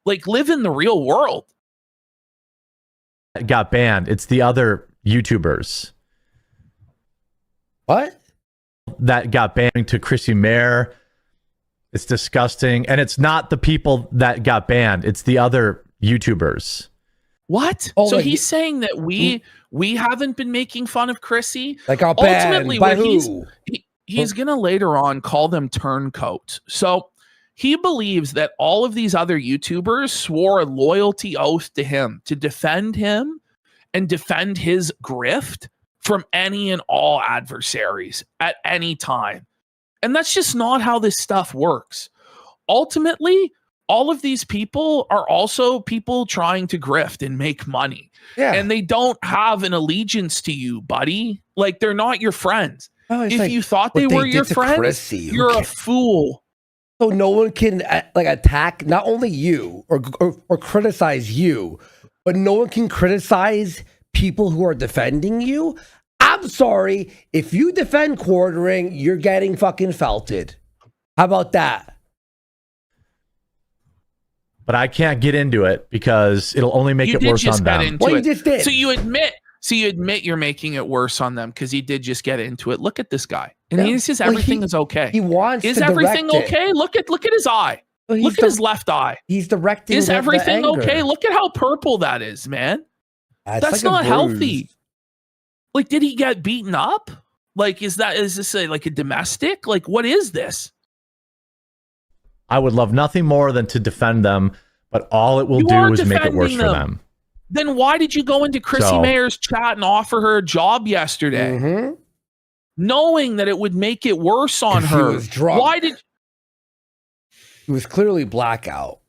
C: Like live in the real world.
D: got banned. It's the other YouTubers
B: What?
D: that got banned to Chrissie Mayr. It's disgusting. And it's not the people that got banned. It's the other YouTubers.
C: What?
B: Oh,
C: so
B: like-
C: he's saying that we haven't been making fun of Chrissie.
B: Like got banned
C: Ultimately,
B: by
C: what
B: who?
C: he's going to later on call them turncoats. So he believes that all of these other YouTubers swore a loyalty oath to him to defend him and defend his grift from any and all adversaries at any time. And that's just not how this stuff works. Ultimately, all of these people are also people trying to grift and make money.
B: Yeah.
C: And they don't have an allegiance to you, buddy. Like they're not your friends.
B: Oh, it's
C: If
B: like
C: you thought
B: what
C: they were
B: did
C: your
B: to
C: friends,
B: Chrissie. Who
C: you're a
B: cares?
C: fool.
B: So no one can like attack not only you or criticize you, but no one can criticize people who are defending you. I'm sorry, if you defend quartering, you're getting fucking felted. How about that?
D: But I can't get into it because it'll only make it worse on them.
B: Well, you just did.
C: So you admit you're making it worse on them because he did just get into it. Look at this guy. And
B: Yeah.
C: he says
B: Well,
C: everything is okay.
B: He wants
C: Is
B: to
C: everything
B: direct it.
C: okay? Look at his eye.
B: Well,
C: Look at his left eye.
B: He's directing.
C: Is
B: the
C: everything
B: anger.
C: okay? Look at how purple that is, man.
B: It's
C: That's
B: like a
C: not
B: bruise.
C: healthy. Like, did he get beaten up? Like, is this like a domestic? Like, what is this?
D: I would love nothing more than to defend them, but all it will
C: You
D: do
C: aren't
D: is make it worse
C: defending
D: for
C: them.
D: them.
C: Then why did you go into Chrissie
D: So-
C: Mayr's chat and offer her a job yesterday,
B: Mm-hmm.
C: knowing that it would make it worse on
B: 'Cause he
C: her?
B: was drunk.
C: Why did?
B: He was clearly blackout.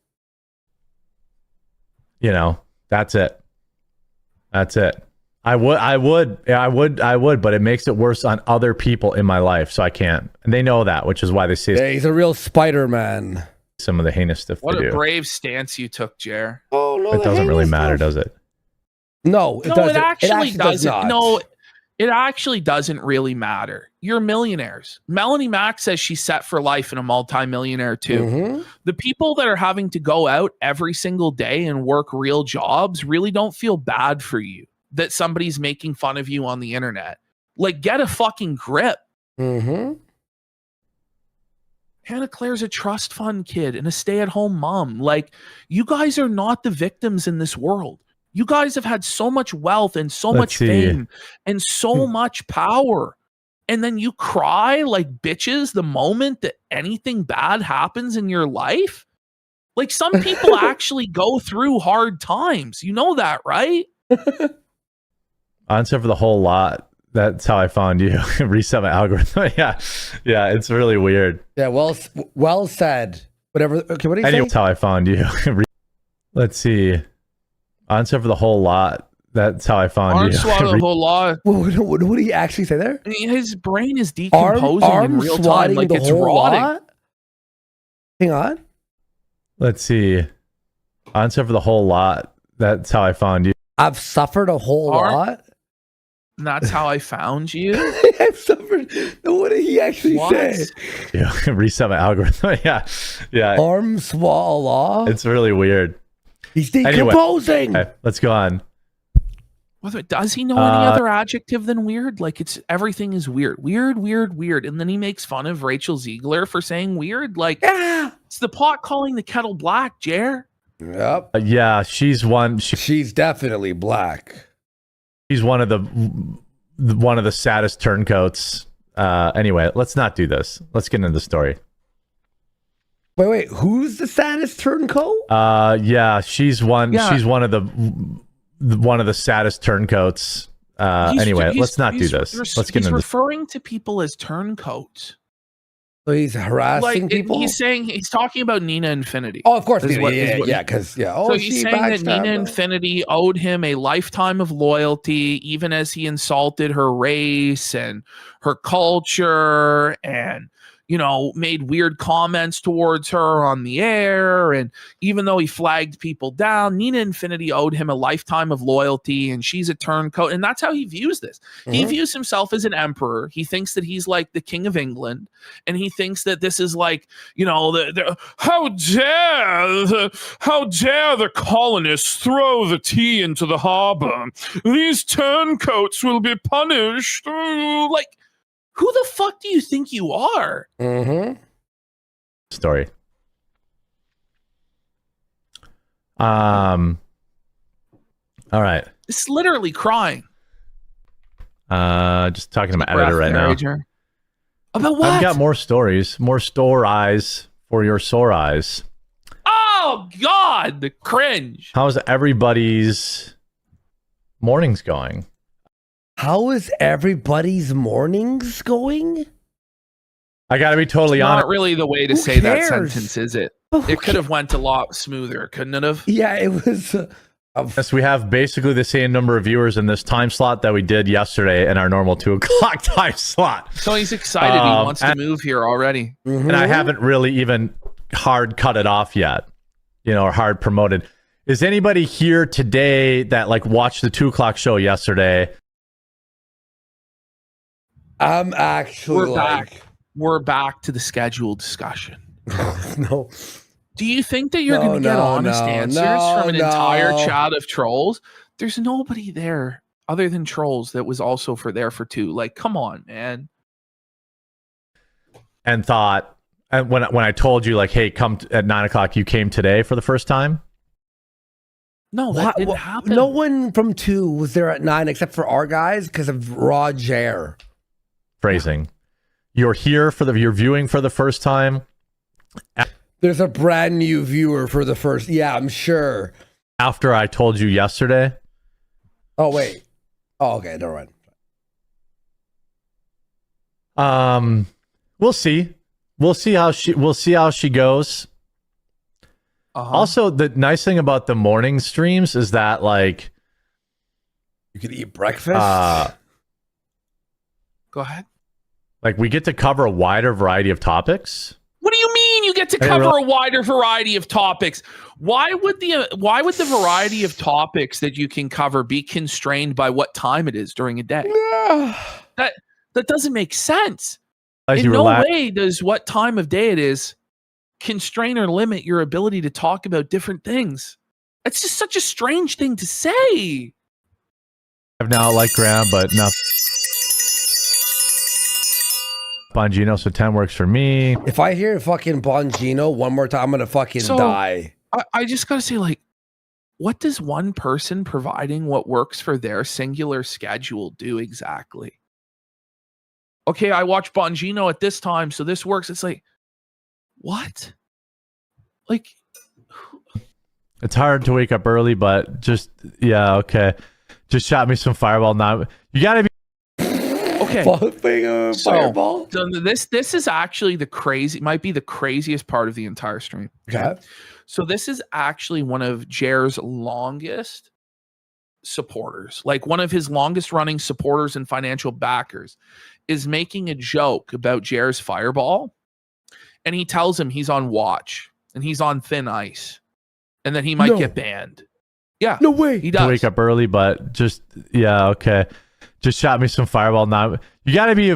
D: You know, that's it. That's it. I would, but it makes it worse on other people in my life, so I can't. And they know that, which is why they say
B: Yeah, he's a real Spider-Man.
D: some of the heinous stuff
C: What
D: they
C: a
D: do.
C: brave stance you took, Jer.
B: Oh no,
D: It doesn't really matter, does it?
B: No, it
C: No,
B: doesn't.
C: it actually
B: does
C: doesn't.
B: not.
C: No, it actually doesn't really matter. You're millionaires. Melanie Mack says she's set for life and a multimillionaire too.
B: Mhm.
C: The people that are having to go out every single day and work real jobs really don't feel bad for you that somebody's making fun of you on the internet. Like, get a fucking grip.
B: Mm-hmm.
C: Hannah Claire's a trust fund kid and a stay-at-home mom. Like, you guys are not the victims in this world. You guys have had so much wealth and so
D: Let's
C: much
D: see.
C: fame and so much power. And then you cry like bitches the moment that anything bad happens in your life. Like, some people actually go through hard times. You know that, right?
D: Answer for the whole lot. That's how I found you. Reset my algorithm. yeah, it's really weird.
B: Yeah, well said. Whatever. Okay, what do you
D: Anyway,
B: say?
D: that's how I found you. Let's see. Answer for the whole lot. That's how I found
C: Arm
D: you.
C: swallow the whole lot.
B: What did he actually say there?
C: His brain is decomposing
B: Arm
C: in real time.
B: swatting
C: Like,
B: the
C: it's
B: whole
C: rotting.
B: lot? Hang on.
D: Let's see. Answer for the whole lot. That's how I found you.
B: I've suffered a whole
C: Arm-
B: lot.
C: And that's how I found you.
B: I've suffered. What did he actually
C: What?
B: say?
D: Yeah, reset my algorithm. yeah.
B: Arm swallow.
D: It's really weird.
B: He's
D: Anyway.
B: decomposing.
D: Okay, let's go on.
C: Does he know any other adjective than weird? Like, it's everything is weird. Weird. And then he makes fun of Rachel Ziegler for saying weird. Like,
B: Yeah.
C: it's the pot calling the kettle black, Jer.
B: Yep.
D: Yeah, she's one.
B: She's definitely black.
D: She's one of the saddest turncoats. Anyway, let's not do this. Let's get into the story.
B: Wait. Who's the saddest turncoat?
D: Yeah, she's one.
C: Yeah.
D: She's one of the saddest turncoats. Anyway, let's not do this. Let's get
C: He's
D: into
C: referring to people as turncoats.
B: So he's harassing
C: Like,
B: people.
C: he's talking about Nina Infinity.
B: Oh, of course.
C: Is
B: Yeah,
C: what-
B: yeah,
C: is what-
B: yeah. Because Oh,
C: So he's saying that Nina
B: backstabbed him.
C: Infinity owed him a lifetime of loyalty, even as he insulted her race and her culture and, made weird comments towards her on the air. And even though he flagged people down, Nina Infinity owed him a lifetime of loyalty, and she's a turncoat. And that's how he views this. He
B: Mhm.
C: views himself as an emperor. He thinks that he's like the king of England. And he thinks that this is like, how dare the colonists throw the tea into the harbor? These turncoats will be punished. Like, who the fuck do you think you are?
B: Mm-hmm.
D: the story. All right.
C: It's literally crying.
D: Just talking to my editor right now.
C: About what?
D: I've got more stories, more store eyes for your sore eyes.
C: Oh God, the cringe.
D: How's everybody's mornings going?
B: How is everybody's mornings going?
D: I got to be totally
C: Not
D: honest.
C: really the way to
B: Who
C: say that
B: cares?
C: sentence, is it?
B: Oh, who
C: It could have went a lot smoother, couldn't it have?
B: Yeah, it was.
D: Yes, we have basically the same number of viewers in this time slot that we did yesterday in our normal 2 o'clock time slot.
C: So he's excited. He wants to move here already.
D: And I haven't really even hard cut it off yet, or hard promoted. Is anybody here today that watched the 2 o'clock show yesterday?
B: I'm actually
C: We're back. We're back to the scheduled discussion.
B: No.
C: Do you think that you're going to get honest answers from an entire chat of trolls? There's nobody there other than trolls that was also there for 2. Like, come on, man.
D: And thought, and when I told you hey, come at 9 o'clock, you came today for the first time.
C: No, that didn't happen.
B: No one from 2 was there at 9 except for our guys because of Roger.
D: Phrasing. You're here you're viewing for the first time.
B: There's a brand new viewer for the first. Yeah, I'm sure.
D: After I told you yesterday.
B: Oh wait. Oh, okay. Never mind.
D: We'll see. We'll see how she goes. Also, the nice thing about the morning streams is that like
B: you can eat breakfast.
C: Go ahead.
D: Like we get to cover a wider variety of topics.
C: What do you mean you get to cover a wider variety of topics? Why would the variety of topics that you can cover be constrained by what time it is during a day? That doesn't make sense. In no way does what time of day it is constrain or limit your ability to talk about different things. It's just such a strange thing to say.
D: I've now like Graham, but no. Bongino, so 10 works for me.
B: If I hear fucking Bongino one more time, I'm gonna fucking die.
C: I just gotta say, like, what does one person providing what works for their singular schedule do exactly? Okay, I watch Bongino at this time, so this works. It's like, what? Like,
D: it's hard to wake up early, but just okay. Just shot me some fireball now. You gotta be
C: okay.
B: Fireball.
C: So this is actually might be the craziest part of the entire stream.
B: Okay.
C: So this is actually one of Jer's longest supporters, like one of his longest running supporters and financial backers is making a joke about Jer's fireball. And he tells him he's on watch and he's on thin ice and that he might get banned. Yeah.
B: No way.
C: He does.
D: To wake up early, but just, okay. Just shot me some fireball now. You gotta be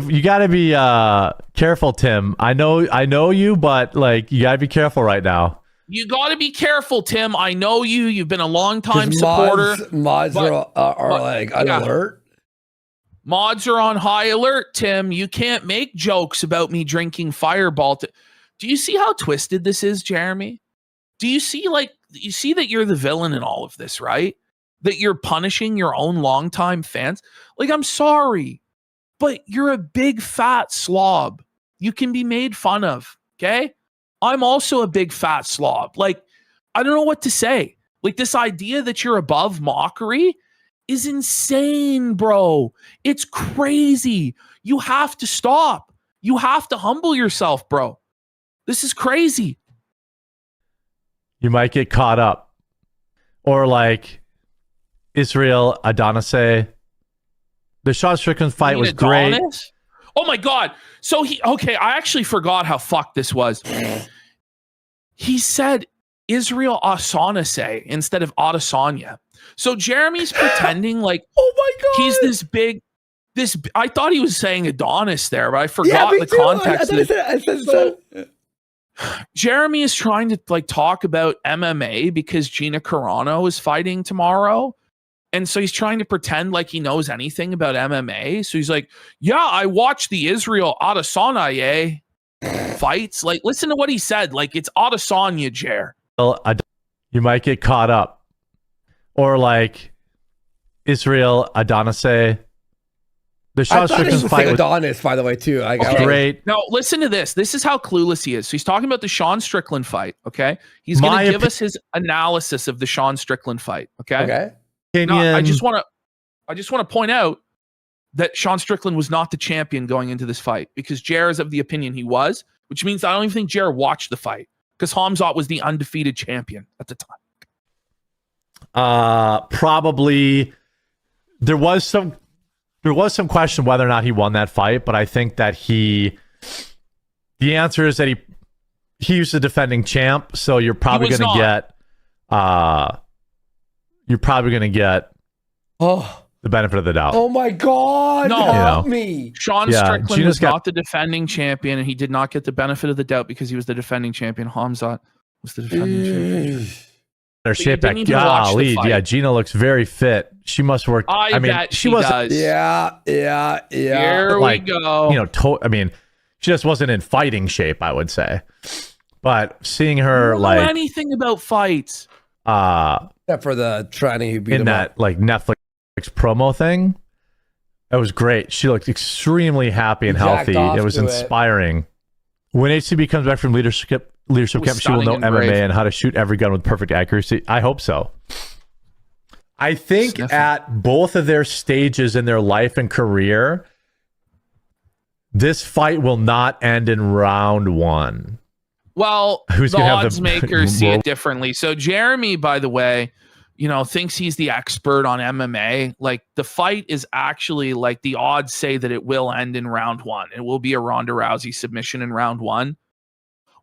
D: careful, Tim. I know you, but like, you gotta be careful right now.
C: You gotta be careful, Tim. I know you. You've been a long time supporter.
B: Mods are like on alert.
C: Mods are on high alert, Tim. You can't make jokes about me drinking fireball. Do you see how twisted this is, Jeremy? Do you see that you're the villain in all of this, right? That you're punishing your own longtime fans? Like, I'm sorry, but you're a big fat slob. You can be made fun of, okay? I'm also a big fat slob. Like, I don't know what to say. Like, this idea that you're above mockery is insane, bro. It's crazy. You have to stop. You have to humble yourself, bro. This is crazy.
D: You might get caught up. Or like Israel Adonise. The Sean Strickland fight was great.
C: Oh my God. So I actually forgot how fucked this was. He said Israel Adonise instead of Adesanya. So Jeremy's pretending like
B: oh my God,
C: he's this big. I thought he was saying Adonis there, but I forgot the context. Jeremy is trying to like talk about MMA because Gina Carano is fighting tomorrow. And so he's trying to pretend like he knows anything about MMA. So he's like, yeah, I watched the Israel Adesanya fights. Like, listen to what he said. Like, it's Adesanya, Jer.
D: You might get caught up. Or like Israel Adonise. The Sean Strickland fight was
B: Adonis, by the way, too.
D: Great.
C: Now, listen to this. This is how clueless he is. So he's talking about the Sean Strickland fight, okay? He's going to give us his analysis of the Sean Strickland fight, okay?
B: Okay.
C: Now, I just want to point out that Sean Strickland was not the champion going into this fight because Jer is of the opinion he was, which means I don't even think Jer watched the fight because Hamzat was the undefeated champion at the time.
D: Probably there was some question whether or not he won that fight, but I think that the answer is that he was the defending champ, so you're probably going to get the benefit of the doubt.
B: Oh my God, help me.
C: Sean Strickland was not the defending champion, and he did not get the benefit of the doubt because he was the defending champion. Hamzat was the defending champion.
D: Her shape back. Golly, yeah, Gina looks very fit. She must work.
C: I bet she does.
B: Yeah.
C: Here we go.
D: She just wasn't in fighting shape, I would say. But seeing her
C: don't know anything about fights,
B: except for the tranny who beat
D: in
B: him
D: that
B: up.
D: like Netflix promo thing, that was great. She looked extremely happy and healthy. It was inspiring. When HCB comes back from leadership camp, she will know MMA and how to shoot every gun with perfect accuracy. I hope so. I think at both of their stages in their life and career, this fight will not end in round 1.
C: Well, the odds makers see it differently. So Jeremy, by the way, thinks he's the expert on MMA. Like, the fight is actually, like, the odds say that it will end in round 1. It will be a Ronda Rousey submission in round 1.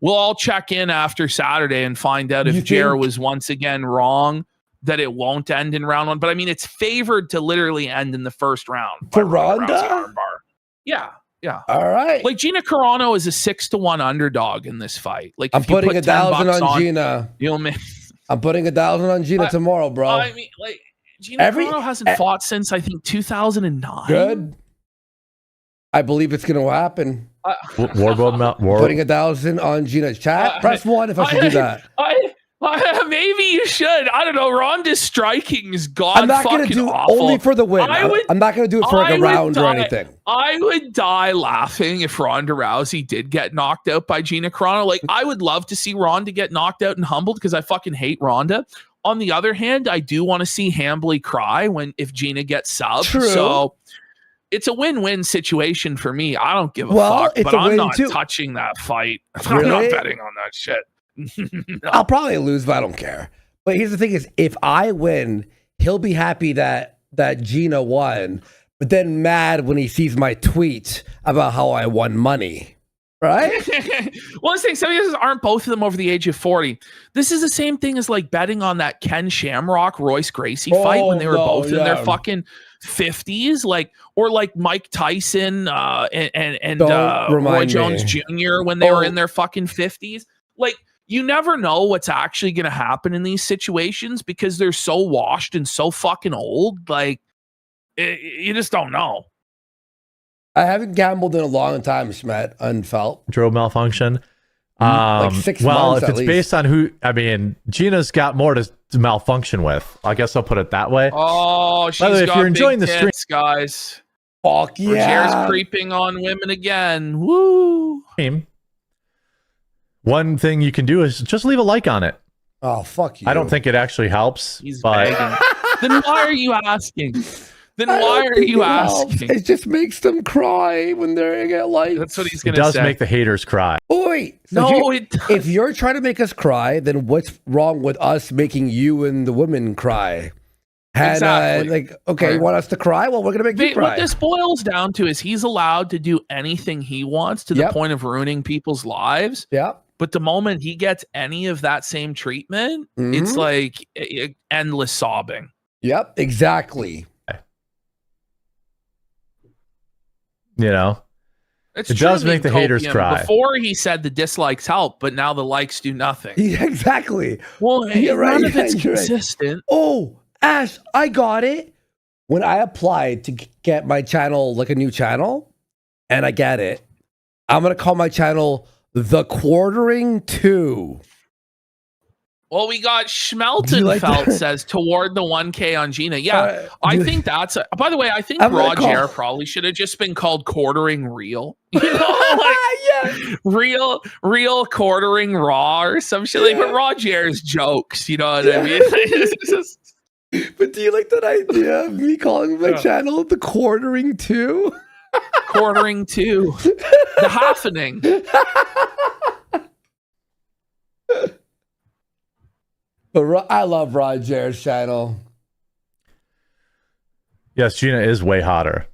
C: We'll all check in after Saturday and find out if Jer was once again wrong that it won't end in round 1. But I mean, it's favored to literally end in the first round
B: for Ronda.
C: Yeah.
B: All right.
C: Like, Gina Carano is a 6-1 underdog in this fight. Like,
B: I'm putting $1,000 on Gina. I'm putting $1,000 on Gina tomorrow, bro.
C: I mean, like, Gina Carano hasn't fought since, I think, 2009.
B: Good. I believe it's going to happen.
D: Putting
B: $1,000 on Gina's chat. Press 1 if I should do that.
C: Maybe you should. I don't know. Ronda's striking is gone.
B: I'm not going to do
C: awful.
B: only for the win. I'm not going to do it for like a round or anything.
C: I would die laughing if Ronda Rousey did get knocked out by Gina Carano. Like, I would love to see Ronda get knocked out and humbled because I fucking hate Ronda. On the other hand, I do want to see Hambly cry if Gina gets subbed.
B: True.
C: So it's a win-win situation for me. I don't give a fuck, but I'm not touching that fight.
B: Really?
C: I'm not betting on that shit.
B: No. I'll probably lose, but I don't care. But here's the thing is, if I win, he'll be happy that Gina won, but then mad when he sees my tweet about how I won money. Right?
C: Well, I'm saying some of these aren't both of them over the age of 40. This is the same thing as like betting on that Ken Shamrock Royce Gracie fight when they were both in their fucking 50s, like, or like Mike Tyson and Roy Jones Jr. when they were in their fucking 50s. Like, you never know what's actually going to happen in these situations because they're so washed and so fucking old. Like, you just don't know.
B: I haven't gambled in a long time, Schmet, unfelt.
D: Drove malfunction.
B: Like 6 months
D: if it's based on who, I mean, Gina's got more to malfunction with. I guess I'll put it that way.
C: Oh, she's
D: got
C: if you're enjoying the stream, guys.
B: Fuck yeah.
C: Roger's creeping on women again. Woo.
D: One thing you can do is just leave a like on it.
B: Oh, fuck you.
D: I don't think it actually helps.
C: He's begging. Then why are you asking?
B: It just makes them cry when they get likes.
C: That's what he's going to say.
D: It does make the haters cry.
B: Wait. So if you're trying to make us cry, then what's wrong with us making you and the women cry?
C: Exactly.
B: You want us to cry? Well, we're going to make you cry.
C: What this boils down to is he's allowed to do anything he wants to the point of ruining people's lives.
B: Yeah.
C: But the moment he gets any of that same treatment, it's like endless sobbing.
B: Yep, exactly.
D: You know, it does make the haters cry.
C: Before he said the dislikes help, but now the likes do nothing.
B: Yeah, exactly.
C: Well, none of it's consistent.
B: Right. Oh, Ash, I got it. When I applied to get my channel, like a new channel, and I get it, I'm going to call my channel The Quartering 2.
C: Well, we got Schmeltenfeld says toward the 1K on Gina. Yeah, I think that's. By the way, I think Roger probably should have just been called Quartering Real. You know, real Quartering Raw or some shit. Like, but Roger's jokes. You know what I mean?
B: But do you like that idea of me calling my channel The Quartering 2?
C: Quartering 2, the halfening.
B: But I love Roger's channel.
D: Yes, Gina is way hotter.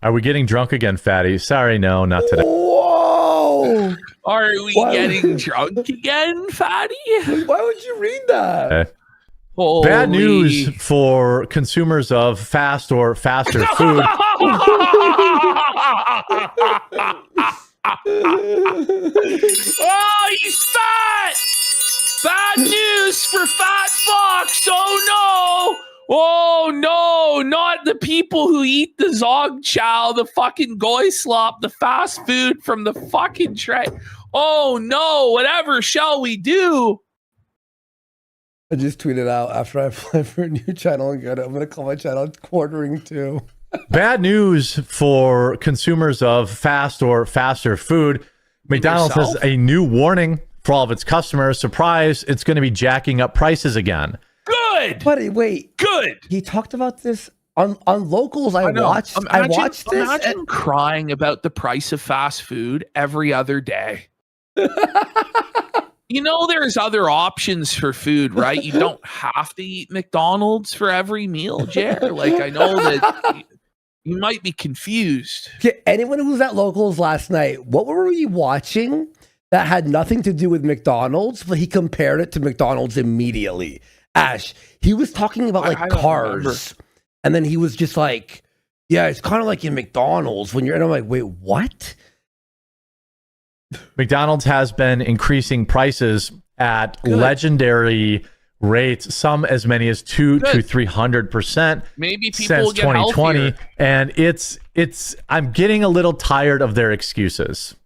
D: Are we getting drunk again, Fatty? Sorry, no, not today.
B: Whoa!
C: Are we getting drunk again, Fatty?
B: Why would you read that?
D: Bad news for consumers of fast or faster food.
C: Oh, he's fat! Bad news for Fat Fox! Oh no! Oh no! Not the people who eat the Zog Chow, the fucking Goy Slop, the fast food from the fucking tray. Oh no! Whatever shall we do?
B: I just tweeted out after I applied for a new channel and I'm going to call my channel Quartering 2.
D: Bad news for consumers of fast or faster food. McDonald's has a new warning for all of its customers. Surprise, it's going to be jacking up prices again.
C: Good.
B: But wait,
C: Good.
B: he talked about this on Locals. I watched this.
C: Imagine crying about the price of fast food every other day. You know, there's other options for food, right? You don't have to eat McDonald's for every meal, Jer. Like, I know that you might be confused.
B: Okay, anyone who was at Locals last night, what were we watching that had nothing to do with McDonald's, but he compared it to McDonald's immediately? Ash, he was talking about like cars, and then he was just like, yeah, it's kind of like in McDonald's when you're, and I'm like, wait, what?
D: McDonald's has been increasing prices at legendary rates, some as many as 200 to 300%.
C: Maybe people
D: since
C: will get
D: 2020,
C: healthier.
D: and it's. I'm getting a little tired of their excuses.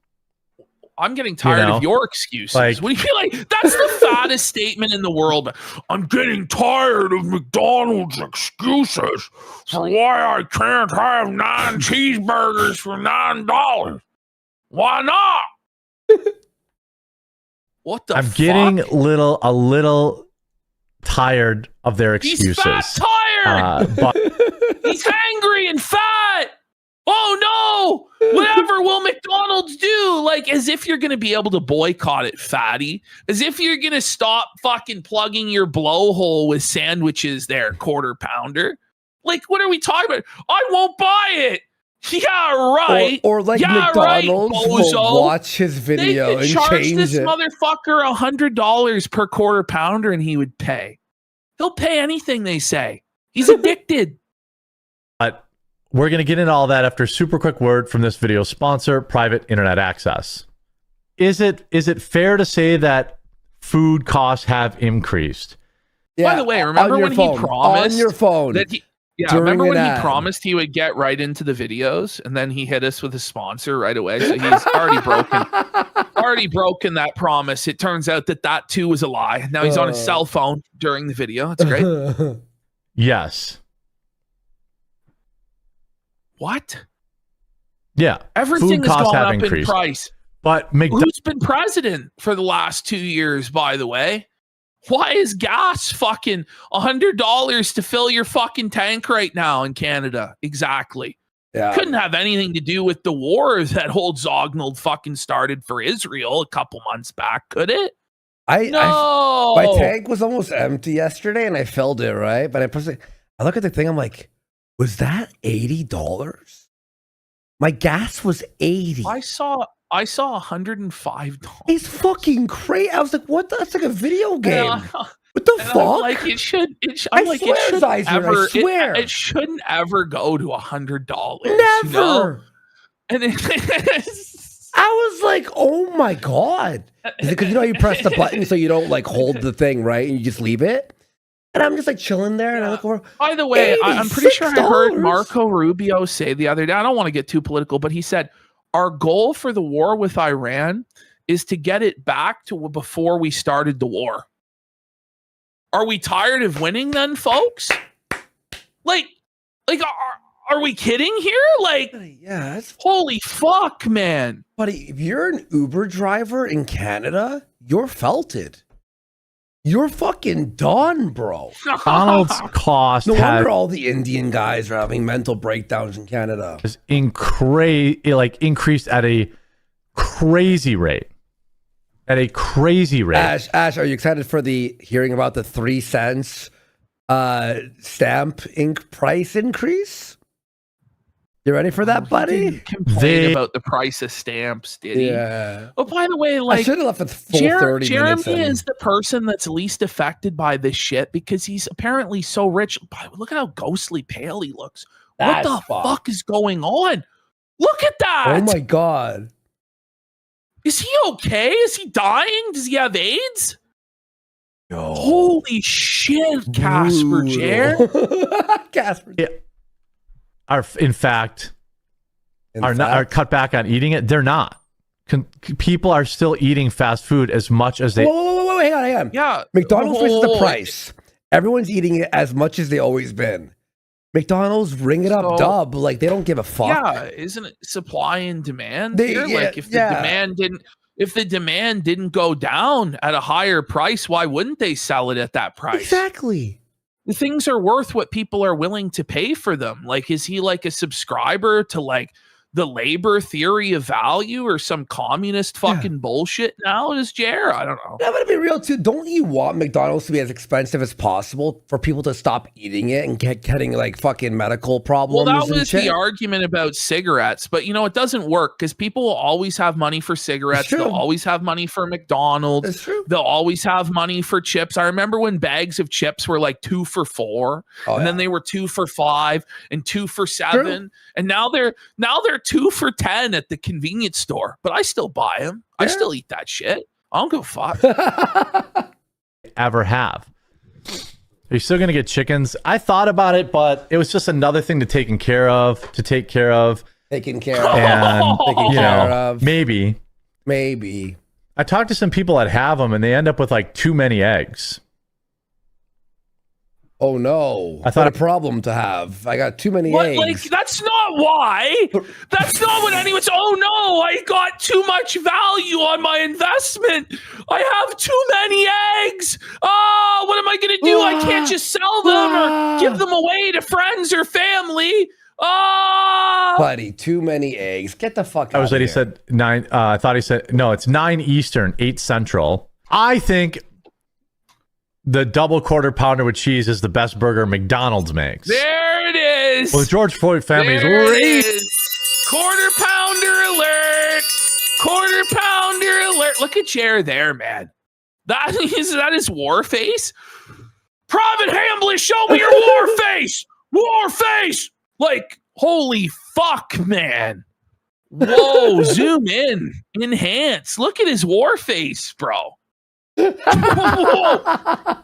C: I'm getting tired of your excuses. What do you feel like? That's the fattest statement in the world. I'm getting tired of McDonald's excuses for why I can't have 9 cheeseburgers for $9. Why not? What the
D: I'm
C: fuck?
D: getting a little tired of their excuses.
C: He's fat tired.
D: But
C: He's hangry and fat. Oh no! Whatever will McDonald's do? Like, as if you're gonna be able to boycott it, fatty. As if you're gonna stop fucking plugging your blowhole with sandwiches there, quarter pounder. Like, what are we talking about? I won't buy it. Yeah, right.
B: Or like McDonald's
C: right,
B: will watch his video and
C: charge
B: change
C: this
B: it.
C: motherfucker $100 per quarter pounder, and he would pay. He'll pay anything they say. He's addicted.
D: But we're going to get into all that after a super quick word from this video sponsor, Private Internet Access. Is it fair to say that food costs have increased?
C: By the way, remember when he promised
B: on your phone
C: that he, remember when he promised he would get right into the videos, and then he hit us with a sponsor right away. So he's already broken that promise. It turns out that too was a lie. Now he's on his cell phone during the video. That's great.
D: Yes.
C: What?
D: Yeah.
C: Everything has gone up in price.
D: But
C: who's been president for the last 2 years, by the way? Why is gas fucking $100 to fill your fucking tank right now in Canada? Exactly.
B: Yeah.
C: Couldn't have anything to do with the war that old Zognold fucking started for Israel a couple months back, could it? No.
B: My tank was almost empty yesterday, and I filled it, right? But I look at the thing, I'm like, was that $80? My gas was $80.
C: I saw $105.
B: It's fucking crazy. I was like, what? That's like a video game. What the fuck?
C: Like it should.
B: I swear.
C: It shouldn't ever go to $100.
B: Never.
C: You know? And
B: I was like, oh my god. Because you press the button so you don't like hold the thing, right? And you just leave it. And I'm just like chilling there, and I look over.
C: By the way, I'm pretty sure I heard Marco Rubio say the other day. I don't want to get too political, but he said our goal for the war with Iran is to get it back to before we started the war. Are we tired of winning then, folks? Like, are we kidding here? Like,
B: yeah,
C: holy fuck, man.
B: Buddy, if you're an Uber driver in Canada, you're felted. You're fucking done, bro.
D: McDonald's cost
B: no wonder all the Indian guys are having mental breakdowns in Canada.
D: Is increased at a crazy rate. At a crazy rate.
B: Ash, are you excited for hearing about the 3 cents stamp ink price increase? You ready for that, buddy?
C: Complain about the price of stamps, did he?
B: Yeah.
C: Oh, by the way, like,
B: I should have left with full 30 minutes.
C: Jeremy is the person that's least affected by this shit because he's apparently so rich. Look at how ghostly pale he looks. What the fuck is going on? Look at that.
B: Oh my god.
C: Is he okay? Is he dying? Does he have AIDS?
B: No.
C: Holy shit, Casper Jer.
B: Casper.
D: Yeah. Are cut back on eating it. They're not. People are still eating fast food as much as they.
B: Whoa, hang on.
C: Yeah,
B: McDonald's raises the price. Everyone's eating it as much as they always been. McDonald's ring it up,
C: So-
B: dub. Like they don't give a fuck.
C: Yeah, isn't it supply and demand
B: They-
C: here?
B: yeah,
C: Like if the
B: yeah.
C: demand didn't go down at a higher price, why wouldn't they sell it at that price?
B: Exactly.
C: The things are worth what people are willing to pay for them. Like, is he like a subscriber to like the labor theory of value or some communist fucking bullshit now? Is Jer? I don't know.
B: I'm gonna be real too. Don't you want McDonald's to be as expensive as possible for people to stop eating it and getting like fucking medical problems?
C: Well, that
B: and
C: was
B: shit?
C: the argument about cigarettes, but you know, it doesn't work because people will always have money for cigarettes.
B: It's true.
C: They'll always have money for McDonald's.
B: It's true.
C: They'll always have money for chips. I remember when bags of chips were like 2 for $4, and then they were 2 for $5 and 2 for $7, and now they're 2 for $10 at the convenience store. But I still buy them. I still eat that shit. I don't give a fuck.
D: Ever have. Are you still going to get chickens? I thought about it, but it was just another thing to take care of. And
B: taken care of. Taken
D: you
B: care
D: know,
B: of.
D: maybe. I talked to some people that have them, and they end up with like too many eggs.
B: Oh no!
D: I thought
B: what a problem to have. I got too many eggs.
C: Like that's not why. That's not what anyone's. Oh no! I got too much value on my investment. I have too many eggs. Oh, what am I gonna do? I can't just sell them or give them away to friends or family. Oh,
B: buddy, too many eggs. Get the fuck out.
D: I was
B: of
D: that he
B: here.
D: said 9. I thought he said no. It's 9 Eastern, 8 Central. I think the double quarter pounder with cheese is the best burger McDonald's makes.
C: there it is.
D: Well, the George Floyd family is
C: There it
D: raised.
C: is. Quarter pounder alert. Quarter pounder alert. Look at Jer there, man. That is war face. Private Hamblish, show me your war face. War face. Like, holy fuck, man. Whoa, zoom in. Enhance. Look at his war face, bro. Whoa.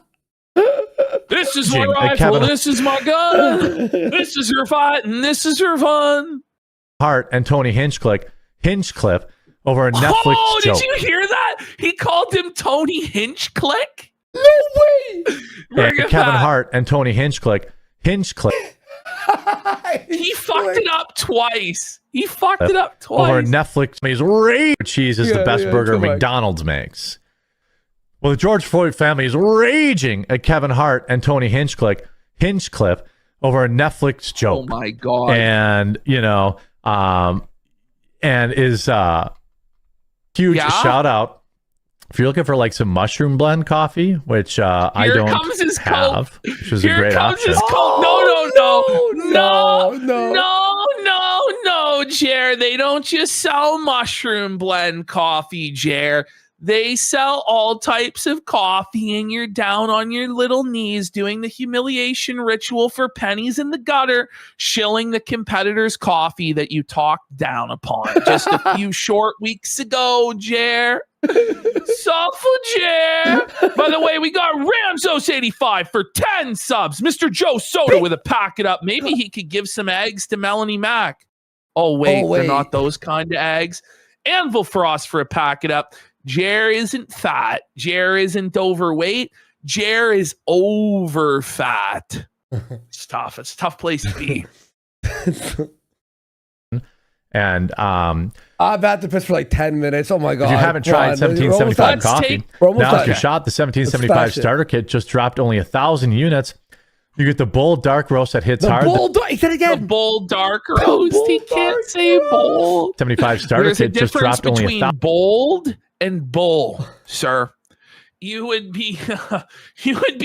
C: This is my rifle.
D: Kevin.
C: This is my gun. This is her fight, and this is her fun.
D: Hart and Tony Hinchcliffe over a Netflix
C: Oh,
D: joke.
C: did you hear that? He called him Tony Hinchcliffe.
B: No way.
C: Bring it
D: Kevin
C: back.
D: Hart and Tony Hinchcliffe.
C: He fucked it up twice. He fucked it up
D: Over
C: twice.
D: Netflix makes rage cheese is the
B: Yeah,
D: best
B: yeah,
D: burger
B: correct.
D: McDonald's makes. Well, the George Floyd family is raging at Kevin Hart and Tony Hinchcliffe over a Netflix joke.
C: Oh my god.
D: And and is huge
C: Yeah?
D: shout out if you're looking for like some mushroom blend coffee, which I
C: Here
D: don't
C: comes his
D: have,
C: Coke.
D: which is a
C: Here
D: great
C: comes
D: option.
C: his Coke. No, Jer. They don't just sell mushroom blend coffee, Jer. They sell all types of coffee, and you're down on your little knees doing the humiliation ritual for pennies in the gutter, shilling the competitor's coffee that you talked down upon just a few short weeks ago, Jer. Sofa Jer. By the way, we got Ramsos85 for 10 subs. Mr. Joe Soda with a pack it up. Maybe he could give some eggs to Melanie Mack. Oh, wait. They're not those kind of eggs. Anvil Frost for a pack it up. Jer isn't fat. Jer isn't overweight. Jer is over fat. It's tough. It's a tough place to be.
D: And
B: I've had to piss for like 10 minutes. Oh my god!
D: if you haven't tried
B: Come on,
D: 1775
C: Let's
D: coffee,
C: take-
B: We're almost
D: now
B: done.
D: if you're shot, the 1775
B: Let's smash it.
D: starter kit just dropped only 1,000 units. You get the bull dark roast that hits
B: The
D: hard.
B: bulldog. He said it
C: The
B: again.
C: bull dark roast. He
B: bull
C: can't
B: dark
C: say bull.
D: 75 starter
C: There's a
D: kit just
C: difference
D: dropped only
C: between
D: 1,000.
C: bold and bull, sir. You would be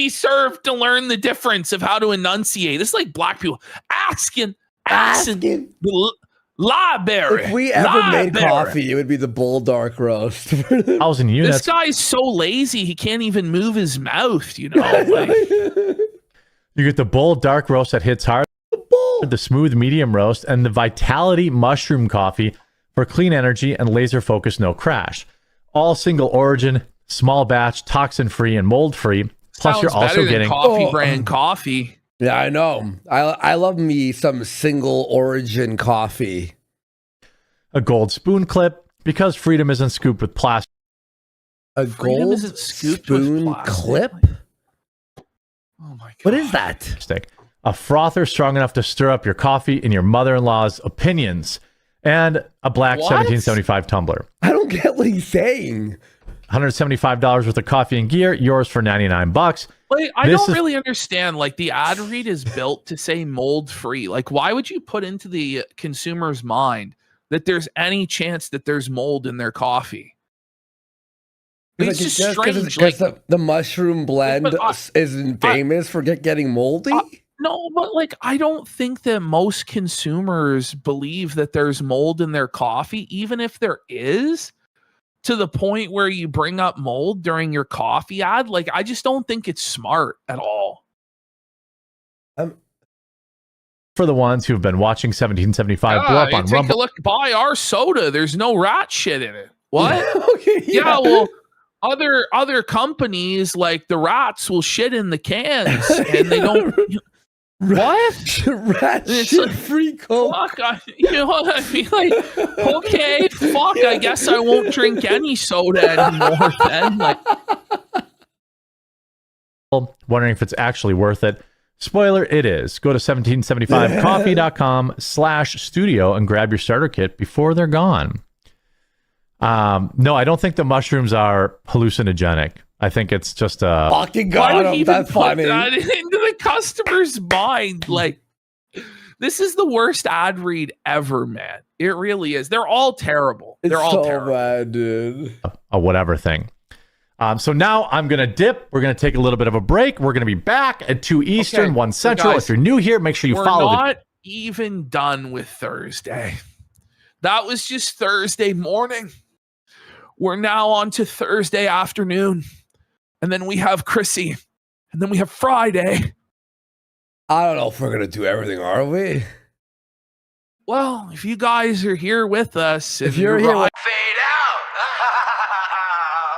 C: served to learn the difference of how to enunciate. This is like black people asking. Library.
B: If we ever made coffee, it would be the bull dark roast.
D: 1,000
C: This
D: units.
C: guy's so lazy he can't even move his mouth. You know, like,
D: You get the bull dark roast that hits hard, the smooth medium roast, and the Vitality mushroom coffee for clean energy and laser focus, no crash. All single origin, small batch, toxin free, and mold free. Plus, you're
C: sounds
D: also
C: better than
D: getting
C: coffee brand coffee.
B: Yeah, I know. I love me some single origin coffee.
D: a gold spoon clip because freedom isn't scooped with plastic.
B: A
C: Freedom
B: gold
C: isn't scooped with
B: spoon
C: plastic.
B: clip?
C: Oh my god!
B: What is that?
D: a frother strong enough to stir up your coffee in your mother-in-law's opinions, and a black 1775 tumbler.
B: I don't get what he's saying.
D: $175 worth of coffee and gear, yours for $99.
C: Like, I don't really understand. Like, the ad read is built to say mold free. Like, why would you put into the consumer's mind that there's any chance that there's mold in their coffee? It's just strange.
B: Because the mushroom blend isn't famous for getting moldy.
C: No, but like, I don't think that most consumers believe that there's mold in their coffee, even if there is, to the point where you bring up mold during your coffee ad. Like, I just don't think it's smart at all.
D: For the ones who've been watching 1775 blow up on
C: take
D: Rumble.
C: a look, buy our soda. There's no rat shit in it. What?
B: Okay,
C: yeah, well, other companies like the rats will shit in the cans and they don't. What?
B: Rat shit free Coke.
C: Fuck, you know what I mean? Like, okay, fuck. I guess I won't drink any soda anymore then. Like,
D: wondering if it's actually worth it. Spoiler, it is. Go to 1775coffee.com/studio and grab your starter kit before they're gone. No, I don't think the mushrooms are hallucinogenic. I think it's just a
B: fucking god. That's funny.
C: That into the customer's mind. Like, this is the worst ad read ever, man. It really is. They're all terrible. They're all terrible.
B: Bad, dude.
D: A whatever thing. So now I'm going to dip. We're going to take a little bit of a break. We're going to be back at 2 Eastern, 1 Central.
C: Guys,
D: if you're new here, make sure you follow.
C: We're not even done with Thursday. That was just Thursday morning. We're now on to Thursday afternoon. And then we have Chrissie. And then we have Friday.
B: I don't know if we're going to do everything, are we?
C: Well, if you guys are here with us.
B: If you're here with
A: Fade out.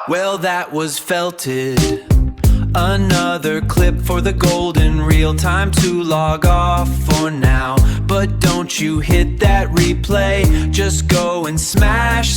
A: Well, that was felted. Another clip for the golden reel. Time to log off for now. But don't you hit that replay. Just go and smash